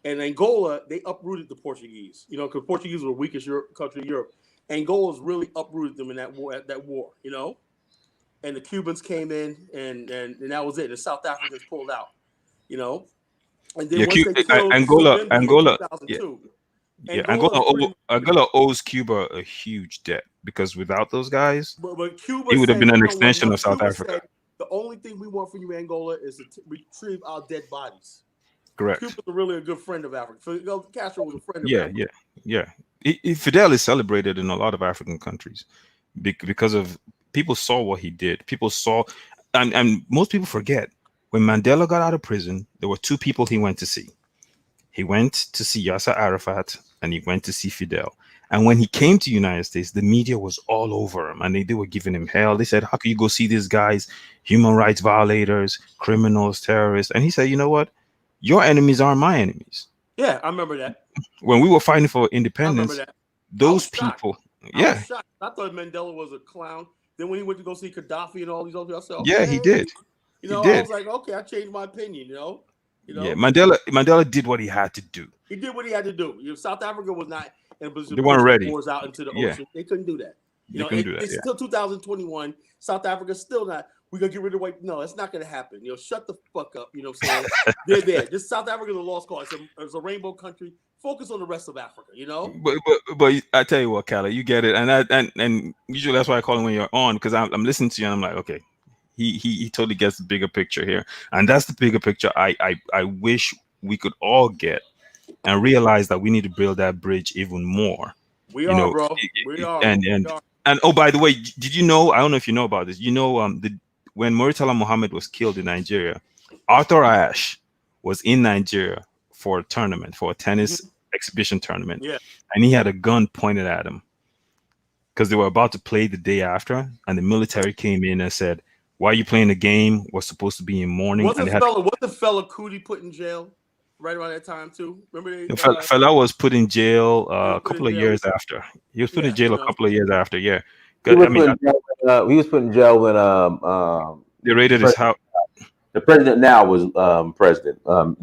Speaker 2: And Angola, they uprooted the Portuguese, because Portuguese were the weakest country in Europe. Angola's really uprooted them in that war. and the Cubans came in, and that was it. The South Africans pulled out, you know. And then
Speaker 4: Yeah,
Speaker 2: once they killed
Speaker 4: Angola,
Speaker 2: Savimbi in
Speaker 4: Angola, yeah,
Speaker 2: 2002,
Speaker 4: yeah,
Speaker 2: Angola pretty much,
Speaker 4: Angola owes Cuba a huge debt because without those guys,
Speaker 2: but Cuba
Speaker 4: it would have
Speaker 2: said
Speaker 4: been
Speaker 2: we
Speaker 4: an
Speaker 2: don't want
Speaker 4: extension
Speaker 2: nothing.
Speaker 4: of South
Speaker 2: Cuba
Speaker 4: Africa.
Speaker 2: said the only thing we want from you, Angola, is to retrieve our dead bodies.
Speaker 4: Correct.
Speaker 2: Cuba's really a good friend of Africa. Fidel Castro was a friend of
Speaker 4: Yeah,
Speaker 2: Africa.
Speaker 4: Fidel is celebrated in a lot of African countries because of people saw what he did. People saw, and most people forget when Mandela got out of prison, there were two people he went to see. He went to see Yasser Arafat and he went to see Fidel. And when he came to the United States, the media was all over him and they were giving him hell. They said, how can you go see these guys, human rights violators, criminals, terrorists? And he said, you know what? Your enemies are my enemies.
Speaker 2: Yeah, I remember that.
Speaker 4: When we were fighting for
Speaker 2: I
Speaker 4: independence,
Speaker 2: remember that.
Speaker 4: those people,
Speaker 2: I was shocked. I thought Mandela was a clown. Then when he went to go see Gaddafi and all these other, I said, okay.
Speaker 4: Yeah, he did.
Speaker 2: You know,
Speaker 4: he did.
Speaker 2: I was like, okay, I changed my opinion. You know.
Speaker 4: Yeah, Mandela did what he had to do.
Speaker 2: He did what he had to do. You know, South Africa was not in a position
Speaker 4: They weren't ready.
Speaker 2: Wars out into the ocean. They couldn't do that. It's still 2021. South Africa's still not. We're gonna get rid of white. No, it's not gonna happen. You know, shut the fuck up. You know what I'm saying? They're there. This South Africa's a lost cause. It's a rainbow country. Focus on the rest of Africa. You know.
Speaker 4: But I tell you what, Khaled, you get it, and usually that's why I call him when you're on because I'm listening to you and I'm like, okay, he totally gets the bigger picture here, and that's the bigger picture. I wish we could all get and realize that we need to build that bridge even more.
Speaker 2: We are, bro. We are.
Speaker 4: And oh, by the way, did you know? I don't know if you know about this. You know, when Murtala Muhammad was killed in Nigeria, Arthur Ashe was in Nigeria for a tournament, for a tennis exhibition tournament.
Speaker 2: Yeah.
Speaker 4: And he had a gun pointed at him because they were about to play the day after, and the military came in and said, "Why are you playing the game? We're supposed to be in mourning."
Speaker 2: What the fella Cootie put in jail right around that time too? Remember
Speaker 4: fella was put in jail a couple of years after. He was put in jail a couple of years after. Yeah.
Speaker 1: He was put in jail when
Speaker 4: they raided his house.
Speaker 1: The president now was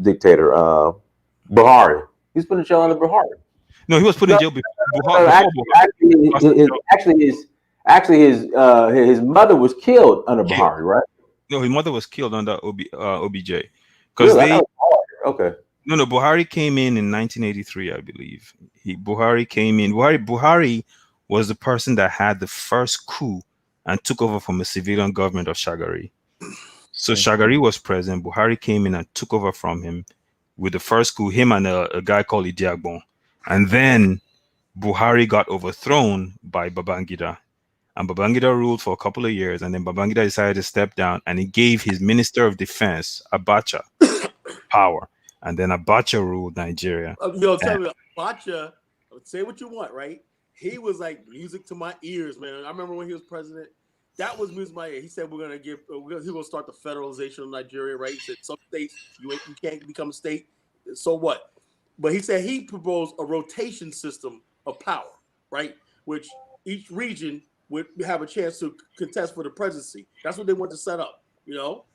Speaker 1: dictator Buhari. He was put in jail under Buhari.
Speaker 4: No, he was put in jail before
Speaker 1: Actually, his mother was killed under Buhari, right?
Speaker 4: No, his mother was killed under OBJ.
Speaker 1: Because okay.
Speaker 4: No, Buhari came in 1983, I believe. Buhari came in. Buhari was the person that had the first coup and took over from a civilian government of Shagari. So Shagari was president. Buhari came in and took over from him with the first coup, him and a guy called Idiagbon. And then Buhari got overthrown by Babangida. And Babangida ruled for a couple of years. And then Babangida decided to step down and he gave his Minister of Defense, Abacha, power. And then Abacha ruled Nigeria.
Speaker 2: Tell me, Abacha, say what you want, right? He was like music to my ears, man. I remember when he was president. That was music to my ear. He said we're gonna start the federalization of Nigeria, right? He said some states you can't become a state. So what? But he said he proposed a rotation system of power, right? Which each region would have a chance to contest for the presidency. That's what they want to set up, you know.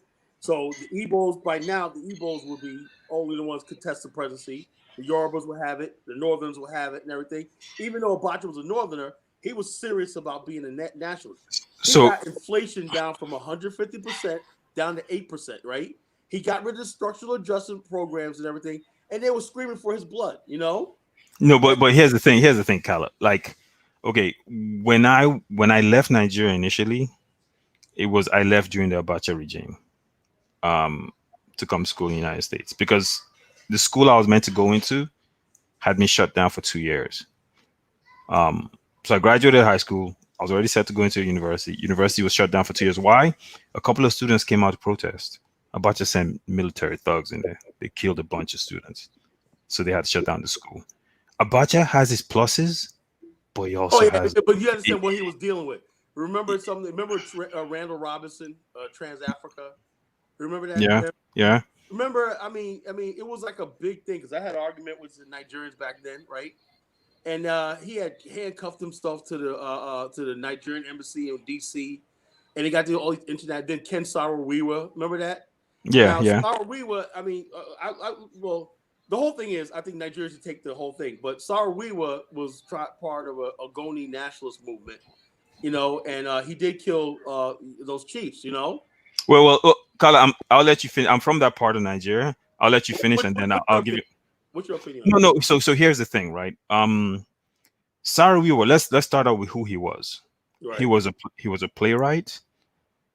Speaker 2: So the Igbos, by now, the Igbos will be only the ones contest the presidency. The Yorubas will have it. The Northerns will have it and everything. Even though Abacha was a Northerner, he was serious about being a nationalist. He got inflation down from 150% down to 8%, right? He got rid of the structural adjustment programs and everything, and they were screaming for his blood, you know?
Speaker 4: No, but here's the thing, Khaled. Like, okay, when I left Nigeria initially, I left during the Abacha regime. To come to school in the United States because the school I was meant to go into had been shut down for 2 years. So I graduated high school. I was already set to go into university. University was shut down for 2 years. Why? A couple of students came out to protest. Abacha sent military thugs in there. They killed a bunch of students. So they had to shut down the school. Abacha has his pluses, but he also has...
Speaker 2: But you understand what he was dealing with. Remember Randall Robinson, Trans Africa? Remember that?
Speaker 4: Yeah.
Speaker 2: Remember, I mean, it was like a big thing because I had an argument with the Nigerians back then, right? And he had handcuffed himself to the Nigerian embassy in DC, and he got to all the internet. Then Ken Saro-Wiwa, remember that?
Speaker 4: Yeah.
Speaker 2: Saro-Wiwa, I mean, the whole thing is, I think Nigeria should take the whole thing, but Saro-Wiwa was part of a Ogoni nationalist movement, you know, and he did kill those chiefs, you know.
Speaker 4: Well, Kala, I'll let you finish. I'm from that part of Nigeria. I'll let you finish,
Speaker 2: What-
Speaker 4: and
Speaker 2: what-
Speaker 4: then
Speaker 2: what's
Speaker 4: I'll
Speaker 2: your
Speaker 4: give you.
Speaker 2: opinion? What's your opinion?
Speaker 4: No, no. So here's the thing, right? Sarawiwa. Let's start out with who he was.
Speaker 2: Right.
Speaker 4: He was a playwright,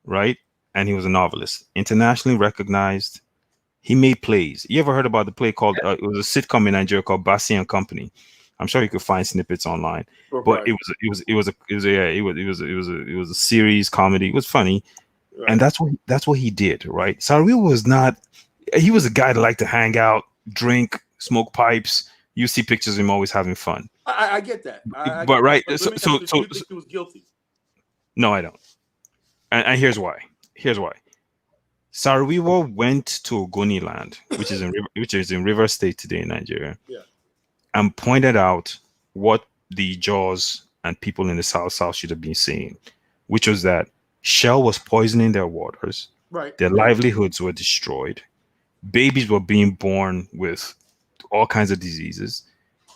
Speaker 4: right? And he was a novelist, internationally recognized. He made plays. You ever heard about the play called? It was a sitcom in Nigeria called Bassi and Company. I'm sure you could find snippets online, but
Speaker 2: Right.
Speaker 4: it was a series comedy. It was funny,
Speaker 2: Right.
Speaker 4: and that's what he did, right? Sarawi was not. He was a guy that liked to hang out, drink, smoke pipes. You see pictures of him always having fun.
Speaker 2: I get that. I
Speaker 4: But
Speaker 2: get
Speaker 4: right,
Speaker 2: that. But let me
Speaker 4: so-
Speaker 2: ask you,
Speaker 4: so-
Speaker 2: do you think he was guilty?
Speaker 4: No, I don't. And here's why. Sarawiwa went to Ogoni land, which is in River State today in Nigeria,
Speaker 2: Yeah.
Speaker 4: and pointed out what the Jaws and people in the South should have been seeing, which was that Shell was poisoning their waters,
Speaker 2: Right.
Speaker 4: their livelihoods were destroyed, babies were being born with all kinds of diseases.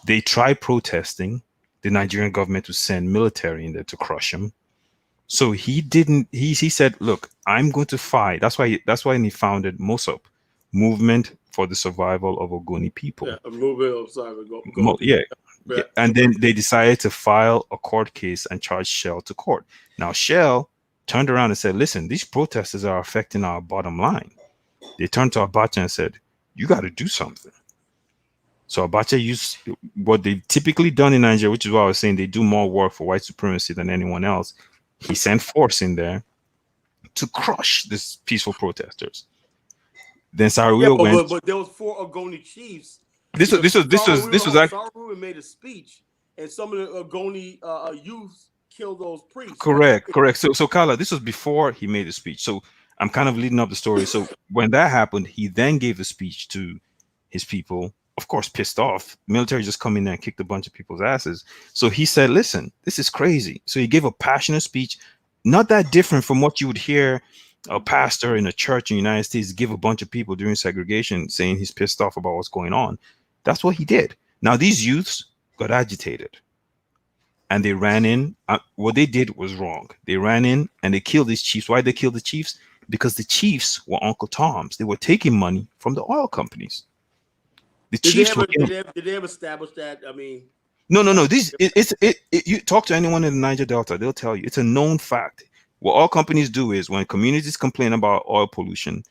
Speaker 4: They tried protesting. The Nigerian government would send military in there to crush them. So he didn't. He said, "Look, I'm going to fight." That's why he founded MOSOP, Movement for the Survival of Ogoni People.
Speaker 2: Yeah. A movie. Sorry. Go.
Speaker 4: Yeah. And then they decided to file a court case and charge Shell to court. Now Shell turned around and said, "Listen, these protesters are affecting our bottom line." They turned to Abacha and said, "You got to do something." So Abacha used what they've typically done in Nigeria, which is why I was saying they do more work for white supremacy than anyone else. He sent force in there to crush these peaceful protesters. Then Sarawiwa went.
Speaker 2: But there was 4 Ogoni chiefs.
Speaker 4: This was actually
Speaker 2: Sarawiwa made a speech, and some of the Ogoni youth killed those priests.
Speaker 4: correct. So Kala, this was before he made the speech. So I'm kind of leading up the story. So when that happened, he then gave a speech to his people. Of course, pissed off. Military just come in there and kicked a bunch of people's asses. So he said, "Listen, this is crazy." So he gave a passionate speech, not that different from what you would hear a pastor in a church in the United States give a bunch of people during segregation, saying he's pissed off about what's going on. That's what he did. Now these youths got agitated, and they ran in. What they did was wrong. They ran in and they killed these chiefs. Why did they kill the chiefs? Because the chiefs were Uncle Toms. They were taking money from the oil companies. The chiefs were.
Speaker 2: Did they ever establish that? I mean,
Speaker 4: No. You talk to anyone in the Niger Delta, they'll tell you it's a known fact. What all companies do is when communities complain about oil pollution,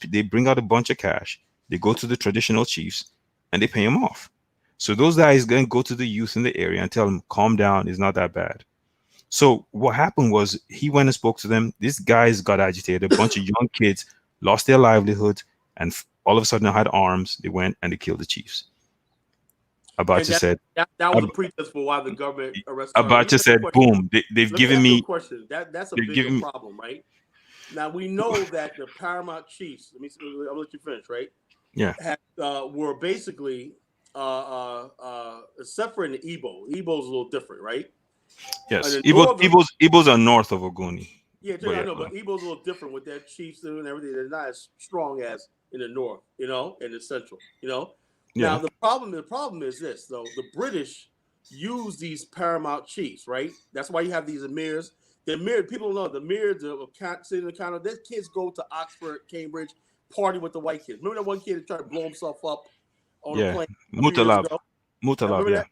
Speaker 4: they bring out a bunch of cash. They go to the traditional chiefs and they pay them off. So those guys then go to the youth in the area and tell them, "Calm down, it's not that bad." So what happened was he went and spoke to them. These guys got agitated. A bunch of young kids lost their livelihood, and all of a sudden they had arms. They went and they killed the chiefs. Abacha said
Speaker 2: that was a pretext for why the government arrested.
Speaker 4: Abacha said, "Boom, they've given me."
Speaker 2: Question. That's a bigger problem, right? Now we know that the paramount chiefs. I'll let you finish, right?
Speaker 4: Yeah.
Speaker 2: Were basically except for in the Igbo. Igbo's a little different, right?
Speaker 4: Yes, Igbos are north of Ogoni.
Speaker 2: Yeah, I know, but Igbo's a little different with their chiefs and everything. They're not as strong as in the north, in the central,
Speaker 4: Yeah.
Speaker 2: Now the problem is this though: the British use these paramount chiefs, right? That's why you have these emirs. The emir, people know the emirs of city in the county. Their kids go to Oxford, Cambridge, party with the white kids. Remember that one kid that tried to blow himself up on a plane?
Speaker 4: Mutalab,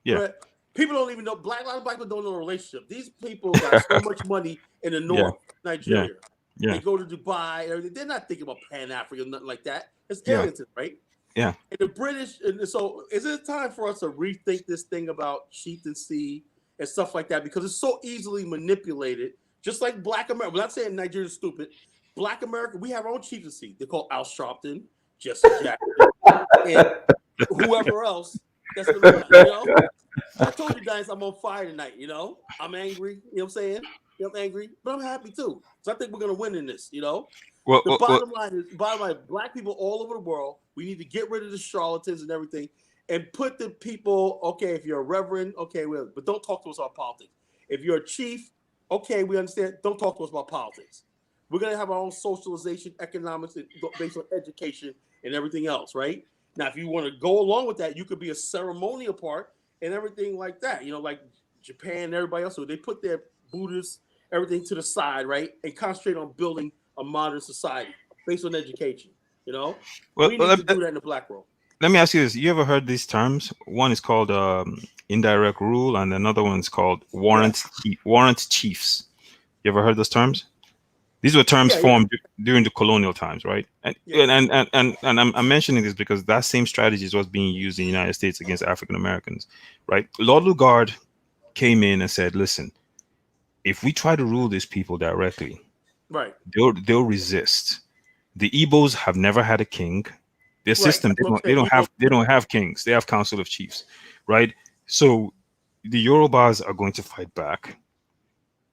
Speaker 4: yeah.
Speaker 2: But people don't even know. A lot of black people don't know the relationship. These people got so much money in the north, Nigeria.
Speaker 4: Yeah.
Speaker 2: They go to Dubai and everything. They're not thinking about Pan-African, nothing like that. It's Arlington, right?
Speaker 4: Yeah.
Speaker 2: And the British, and so is it time for us to rethink this thing about chieftaincy and stuff like that? Because it's so easily manipulated, just like Black America. I'm not saying Nigeria's stupid. Black America, we have our own chieftaincy. They're called Al Sharpton, Jesse Jackson, and whoever else that's going to run, I told you guys I'm on fire tonight, I'm angry, I'm saying? I'm angry, but I'm happy too. So I think we're going to win in this,
Speaker 4: Well,
Speaker 2: the bottom line, black people all over the world, we need to get rid of the charlatans and everything and put the people, okay, if you're a reverend, okay, but don't talk to us about politics. If you're a chief, okay, we understand, don't talk to us about politics. We're going to have our own socialization, economics, based on education and everything else, right? Now, if you want to go along with that, you could be a ceremonial part and everything like that. Like Japan, and everybody else, so they put their Buddhists, everything to the side, right, and concentrate on building a modern society based on education. You know,
Speaker 4: Well,
Speaker 2: we need to do that in the black world.
Speaker 4: let me ask you this: you ever heard these terms? One is called indirect rule, and another one's called warrant chiefs. You ever heard those terms? These were terms formed during the colonial times, right? And I'm mentioning this because that same strategy is what's being used in the United States against African Americans, right? Lord Lugard came in and said, "Listen, if we try to rule these people directly,
Speaker 2: right,
Speaker 4: they'll resist. The Igbos have never had a king. Their system they don't have kings. They have council of chiefs, right? So the Yorubas are going to fight back.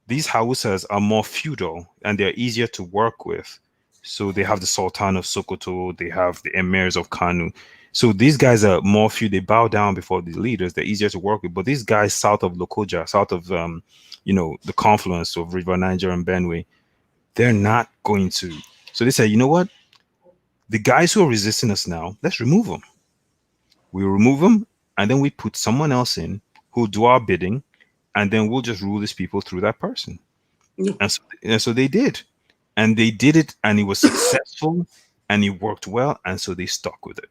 Speaker 4: These Hausas are more feudal and they're easier to work with. So they have the Sultan of Sokoto, they have the Emirs of Kanu. So these guys are more few. They bow down before the leaders. They're easier to work with. But these guys south of Lokoja, south of the confluence of River Niger and Benue, they're not going to. So they say, you know what? The guys who are resisting us now, let's remove them. We remove them, and then we put someone else in who'll do our bidding, and then we'll just rule these people through that person.
Speaker 2: Yeah.
Speaker 4: And so they did. And they did it, and it was successful, and it worked well, and so they stuck with it.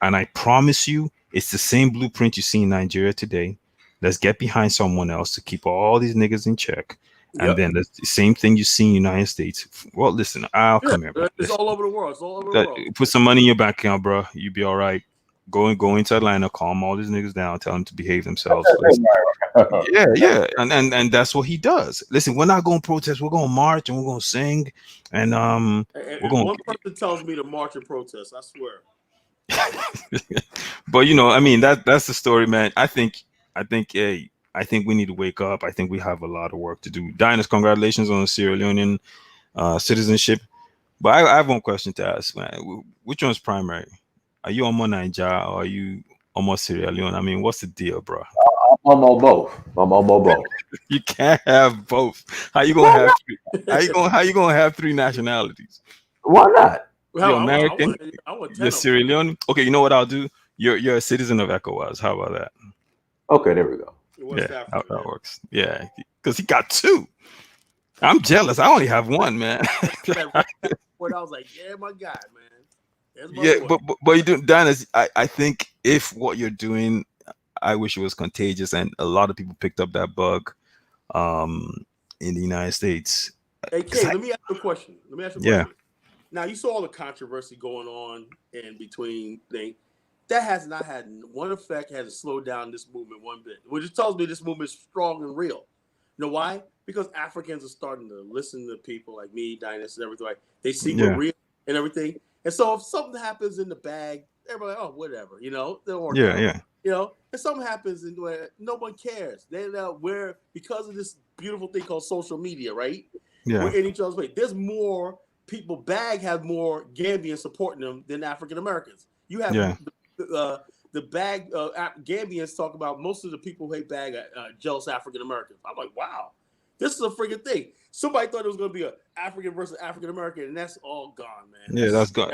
Speaker 4: And I promise you, it's the same blueprint you see in Nigeria today. Let's get behind someone else to keep all these niggas in check. And then the same thing you see in the United States. Well, listen, I'll come here. Bro.
Speaker 2: It's all over the world. It's all over the world.
Speaker 4: Put some money in your bank account, bro. You be all right. Go into Atlanta, calm all these niggas down, tell them to behave themselves. Yeah. And that's what he does. Listen, we're not going to protest. We're going to march and we're going to sing. And we're going.
Speaker 2: One person tells me to march and protest. I swear.
Speaker 4: But I mean, that's the story, man. I think we need to wake up. I think we have a lot of work to do. Dynas, congratulations on the Sierra Leonean citizenship. But I have one question to ask, man. Which one's primary? Are you Omo Naija or are you Omo Sierra Leone? I mean, what's the deal, bro?
Speaker 1: I'm on both.
Speaker 4: You can't have both. How you gonna have three? How you gonna have three nationalities?
Speaker 1: Why not?
Speaker 4: You're American.
Speaker 2: I want
Speaker 4: You're Sierra Leone. Okay, you know what I'll do? You're a citizen of ECOWAS. How about that?
Speaker 1: Okay, there we go.
Speaker 4: That works. Yeah, because he got two. I'm jealous. I only have one, man.
Speaker 2: When I was like, yeah, my God, man.
Speaker 4: But you do, Dynas. I think if what you're doing, I wish it was contagious, and a lot of people picked up that bug in the United States.
Speaker 2: Hey, Kay, let me ask you a question. Now, you saw all the controversy going on in between things. That has not had one effect, has slowed down this movement one bit, which tells me this movement is strong and real. You know why? Because Africans are starting to listen to people like me, Dynas, and everything. They see we're real and everything. And so if something happens in the bag, everybody, oh, whatever, they don't work out. If something happens and no one cares. We're because of this beautiful thing called social media, right?
Speaker 4: Yeah.
Speaker 2: We're in each other's way. There's more people. Bag have more Gambians supporting them than African Americans. You have the Bag Gambians talk about most of the people who hate Bag jealous African Americans. I'm like, wow, this is a freaking thing. Somebody thought it was going to be a African versus African American, and that's all gone, man.
Speaker 4: Yeah, that's gone.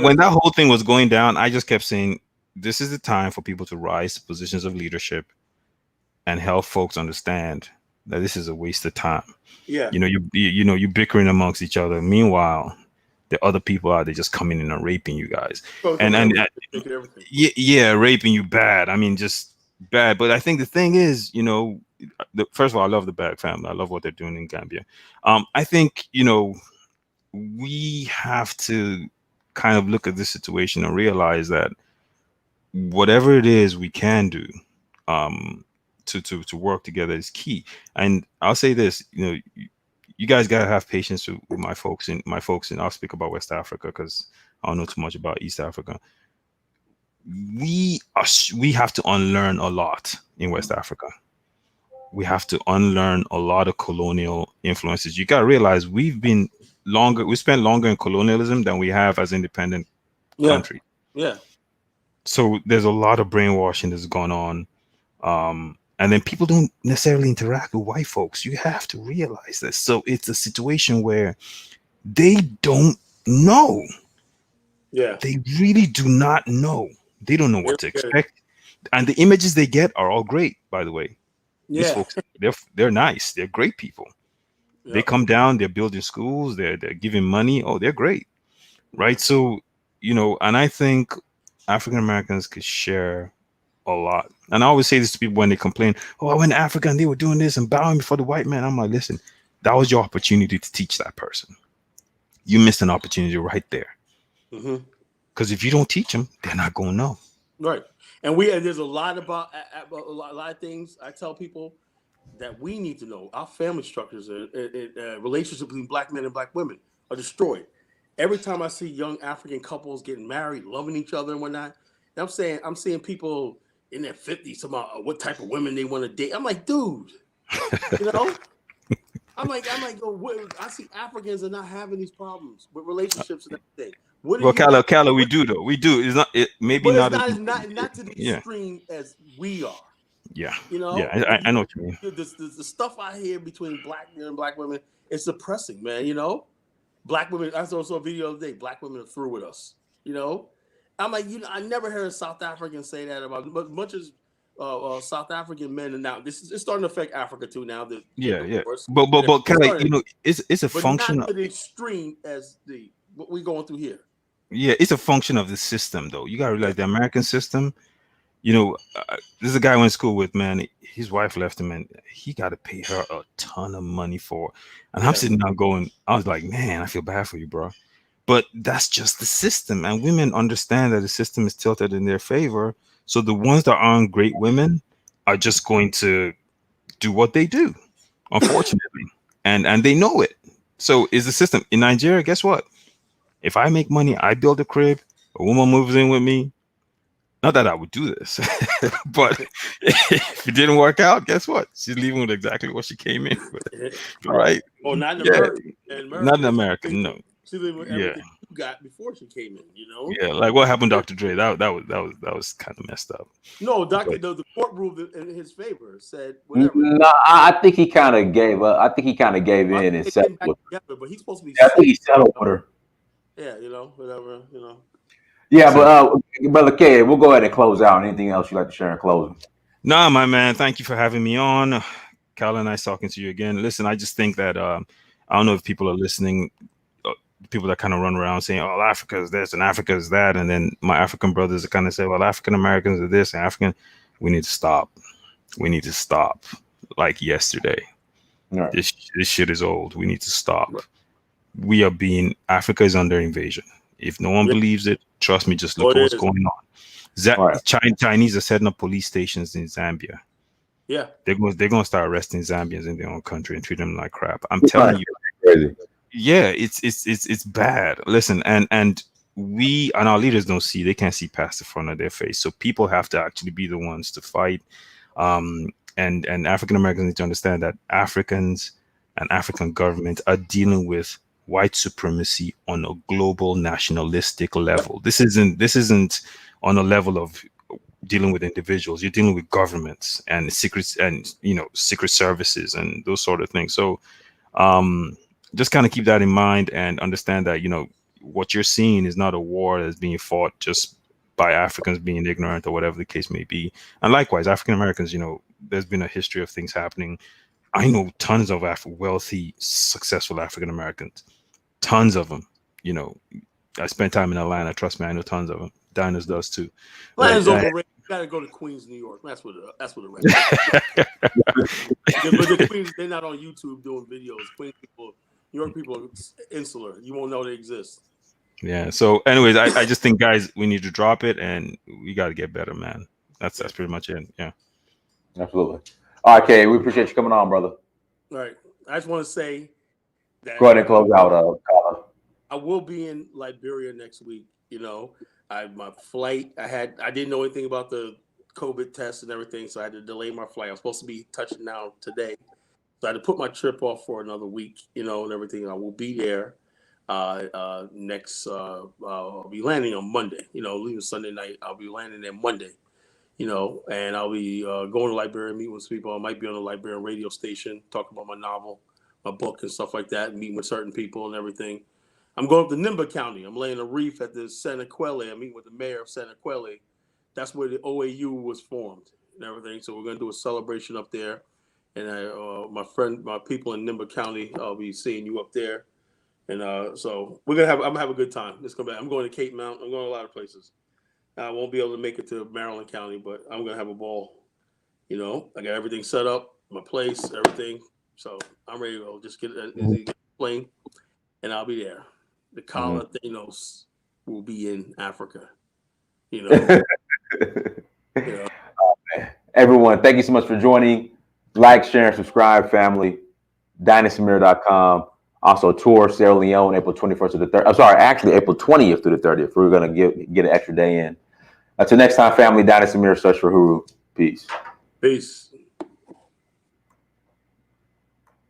Speaker 4: When that whole thing was going down, I just kept saying, this is the time for people to rise to positions of leadership and help folks understand that this is a waste of time.
Speaker 2: Yeah.
Speaker 4: You're bickering amongst each other. Meanwhile, the other people out there just coming in and raping you guys. Raping you bad. I mean, just bad. But I think the thing is, first of all, I love the Bag family. I love what they're doing in Gambia. I think, we have to kind of look at this situation and realize that whatever it is we can do to work together is key. And I'll say this, you guys gotta have patience with my folks and I'll speak about West Africa because I don't know too much about East Africa. We have to unlearn a lot in West Africa. We have to unlearn a lot of colonial influences. You gotta realize we spent longer in colonialism than we have as independent country.
Speaker 2: Yeah.
Speaker 4: So there's a lot of brainwashing that's gone on. And then people don't necessarily interact with white folks. You have to realize this. So it's a situation where they don't know.
Speaker 2: Yeah.
Speaker 4: They really do not know. They don't know what to expect. and the images they get are all great, by the way. These
Speaker 2: Yeah.
Speaker 4: folks, they're nice. They're great people. They
Speaker 2: Yep.
Speaker 4: come down, they're building schools, they're giving money. Oh, they're great. Right. So, and I think African Americans could share a lot. And I always say this to people when they complain, oh, I went to Africa and they were doing this and bowing before the white man. I'm like, listen, that was your opportunity to teach that person. You missed an opportunity right there. Because if you don't teach them, they're not going to know.
Speaker 2: Right. And there's a lot about a lot of things I tell people that we need to know. Our family structures, relationships between black men and black women are destroyed. Every time I see young African couples getting married, loving each other and whatnot, and I'm seeing people in their 50s talking about what type of women they want to date. I'm like, dude, I'm like, I see Africans are not having these problems with relationships and everything.
Speaker 4: Well, Kala, we do though. We do. It's not. Maybe
Speaker 2: but
Speaker 4: not.
Speaker 2: It's not to the extreme as we are.
Speaker 4: Yeah.
Speaker 2: Yeah,
Speaker 4: I know what you mean.
Speaker 2: The stuff I hear between black men and black women is suppressing, man. Black women. I saw a video the other day. Black women are through with us. I'm like, I never heard a South African say that about, but much as South African men, and now it's starting to affect Africa too. Now that
Speaker 4: but Kelly, it's a function
Speaker 2: not to the extreme as what we're going through here.
Speaker 4: Yeah, it's a function of the system, though. You gotta realize the American system. This is a guy I went to school with, man. His wife left him, and he got to pay her a ton of money for. And I'm sitting there going, I was like, man, I feel bad for you, bro. But that's just the system, and women understand that the system is tilted in their favor. So the ones that aren't great women are just going to do what they do, unfortunately, and they know it. So is the system in Nigeria? Guess what? If I make money, I build a crib, a woman moves in with me. Not that I would do this, but if it didn't work out, guess what? She's leaving with exactly what she came in with. Right?
Speaker 2: Oh, not in America.
Speaker 4: Not in America, no.
Speaker 2: She leaving with everything you got before she came in,
Speaker 4: Yeah, like what happened, Dr. Dre? That was kind of messed up.
Speaker 2: No, the court ruled in his favor. Said whatever.
Speaker 1: No, I think he kind of gave up. I think he kind of gave in and settled.
Speaker 2: But he's supposed to be.
Speaker 1: I think he settled with her.
Speaker 2: Yeah, whatever,
Speaker 1: Yeah, but Brother K, we'll go ahead and close out. Anything else you'd like to share in closing?
Speaker 4: Nah, my man. Thank you for having me on. Kala, nice talking to you again. Listen, I just think that I don't know if people are listening. People that kind of run around saying, "Oh, Africa is this and Africa is that," and then my African brothers kind of say, "Well, African Americans are this and African." We need to stop. We need to stop. Like yesterday. Right. This shit is old. We need to stop. Right. Africa is under invasion. If no one believes it, trust me, just look at what's going on. Chinese are setting up police stations in Zambia.
Speaker 2: Yeah.
Speaker 4: They're going to start arresting Zambians in their own country and treat them like crap. I'm telling you. Crazy. Yeah, it's bad. Listen, and we and our leaders don't see, they can't see past the front of their face. So people have to actually be the ones to fight. And African Americans need to understand that Africans and African government are dealing with white supremacy on a global nationalistic level. This isn't on a level of dealing with individuals. You're dealing with governments and secret services and those sort of things. So just kind of keep that in mind and understand that what you're seeing is not a war that's being fought just by Africans being ignorant or whatever the case may be. And likewise, African Americans, there's been a history of things happening. I know tons of wealthy, successful African Americans. Tons of them, I spent time in Atlanta. Trust me, I know tons of them. Diners does too.
Speaker 2: Atlanta's overrated. You gotta go to Queens, New York. That's what the rest. But the Queens, they're not on YouTube doing videos. Queens people, New York people are insular. You won't know they exist.
Speaker 4: Yeah. So, anyways, I just think, guys, we need to drop it, and we got to get better, man. That's pretty much it. Yeah.
Speaker 1: Absolutely. All right, Kay, we appreciate you coming on, brother.
Speaker 2: All right. I just want to say that
Speaker 1: go ahead and close out.
Speaker 2: I will be in Liberia next week. My flight. I didn't know anything about the COVID test and everything, so I had to delay my flight. I was supposed to be touching down today, so I had to put my trip off for another week. And everything. I will be there next. I'll be landing on Monday. Leaving Sunday night. I'll be landing there Monday. And I'll be going to Liberia, meet with people. I might be on a Liberian radio station, talking about my novel, my book, and stuff like that, meeting with certain people and everything. I'm going up to Nimba County. I'm laying a reef at the Santa Quele. I'm meeting with the mayor of Santa Quele that's where the OAU was formed and everything. So we're gonna do a celebration up there. And my people in Nimba County, I'll be seeing you up there. And so I'm gonna have a good time. I'm going to Cape Mount. I'm going to a lot of places. I won't be able to make it to Maryland County, but I'm gonna have a ball. I got everything set up, my place, everything. So I'm ready to go. Just get a plane, and I'll be there. The Kala Thanos will be in Africa.
Speaker 1: Everyone, thank you so much for joining. Like, share, and subscribe, family. DynastyMirror.com. Also, tour Sierra Leone, April 21st to the 30th. I'm sorry, actually April 20th to the 30th. We're gonna get an extra day in. Until next time, family. Dynasty Mirror, search for Huru. Peace.
Speaker 2: Peace.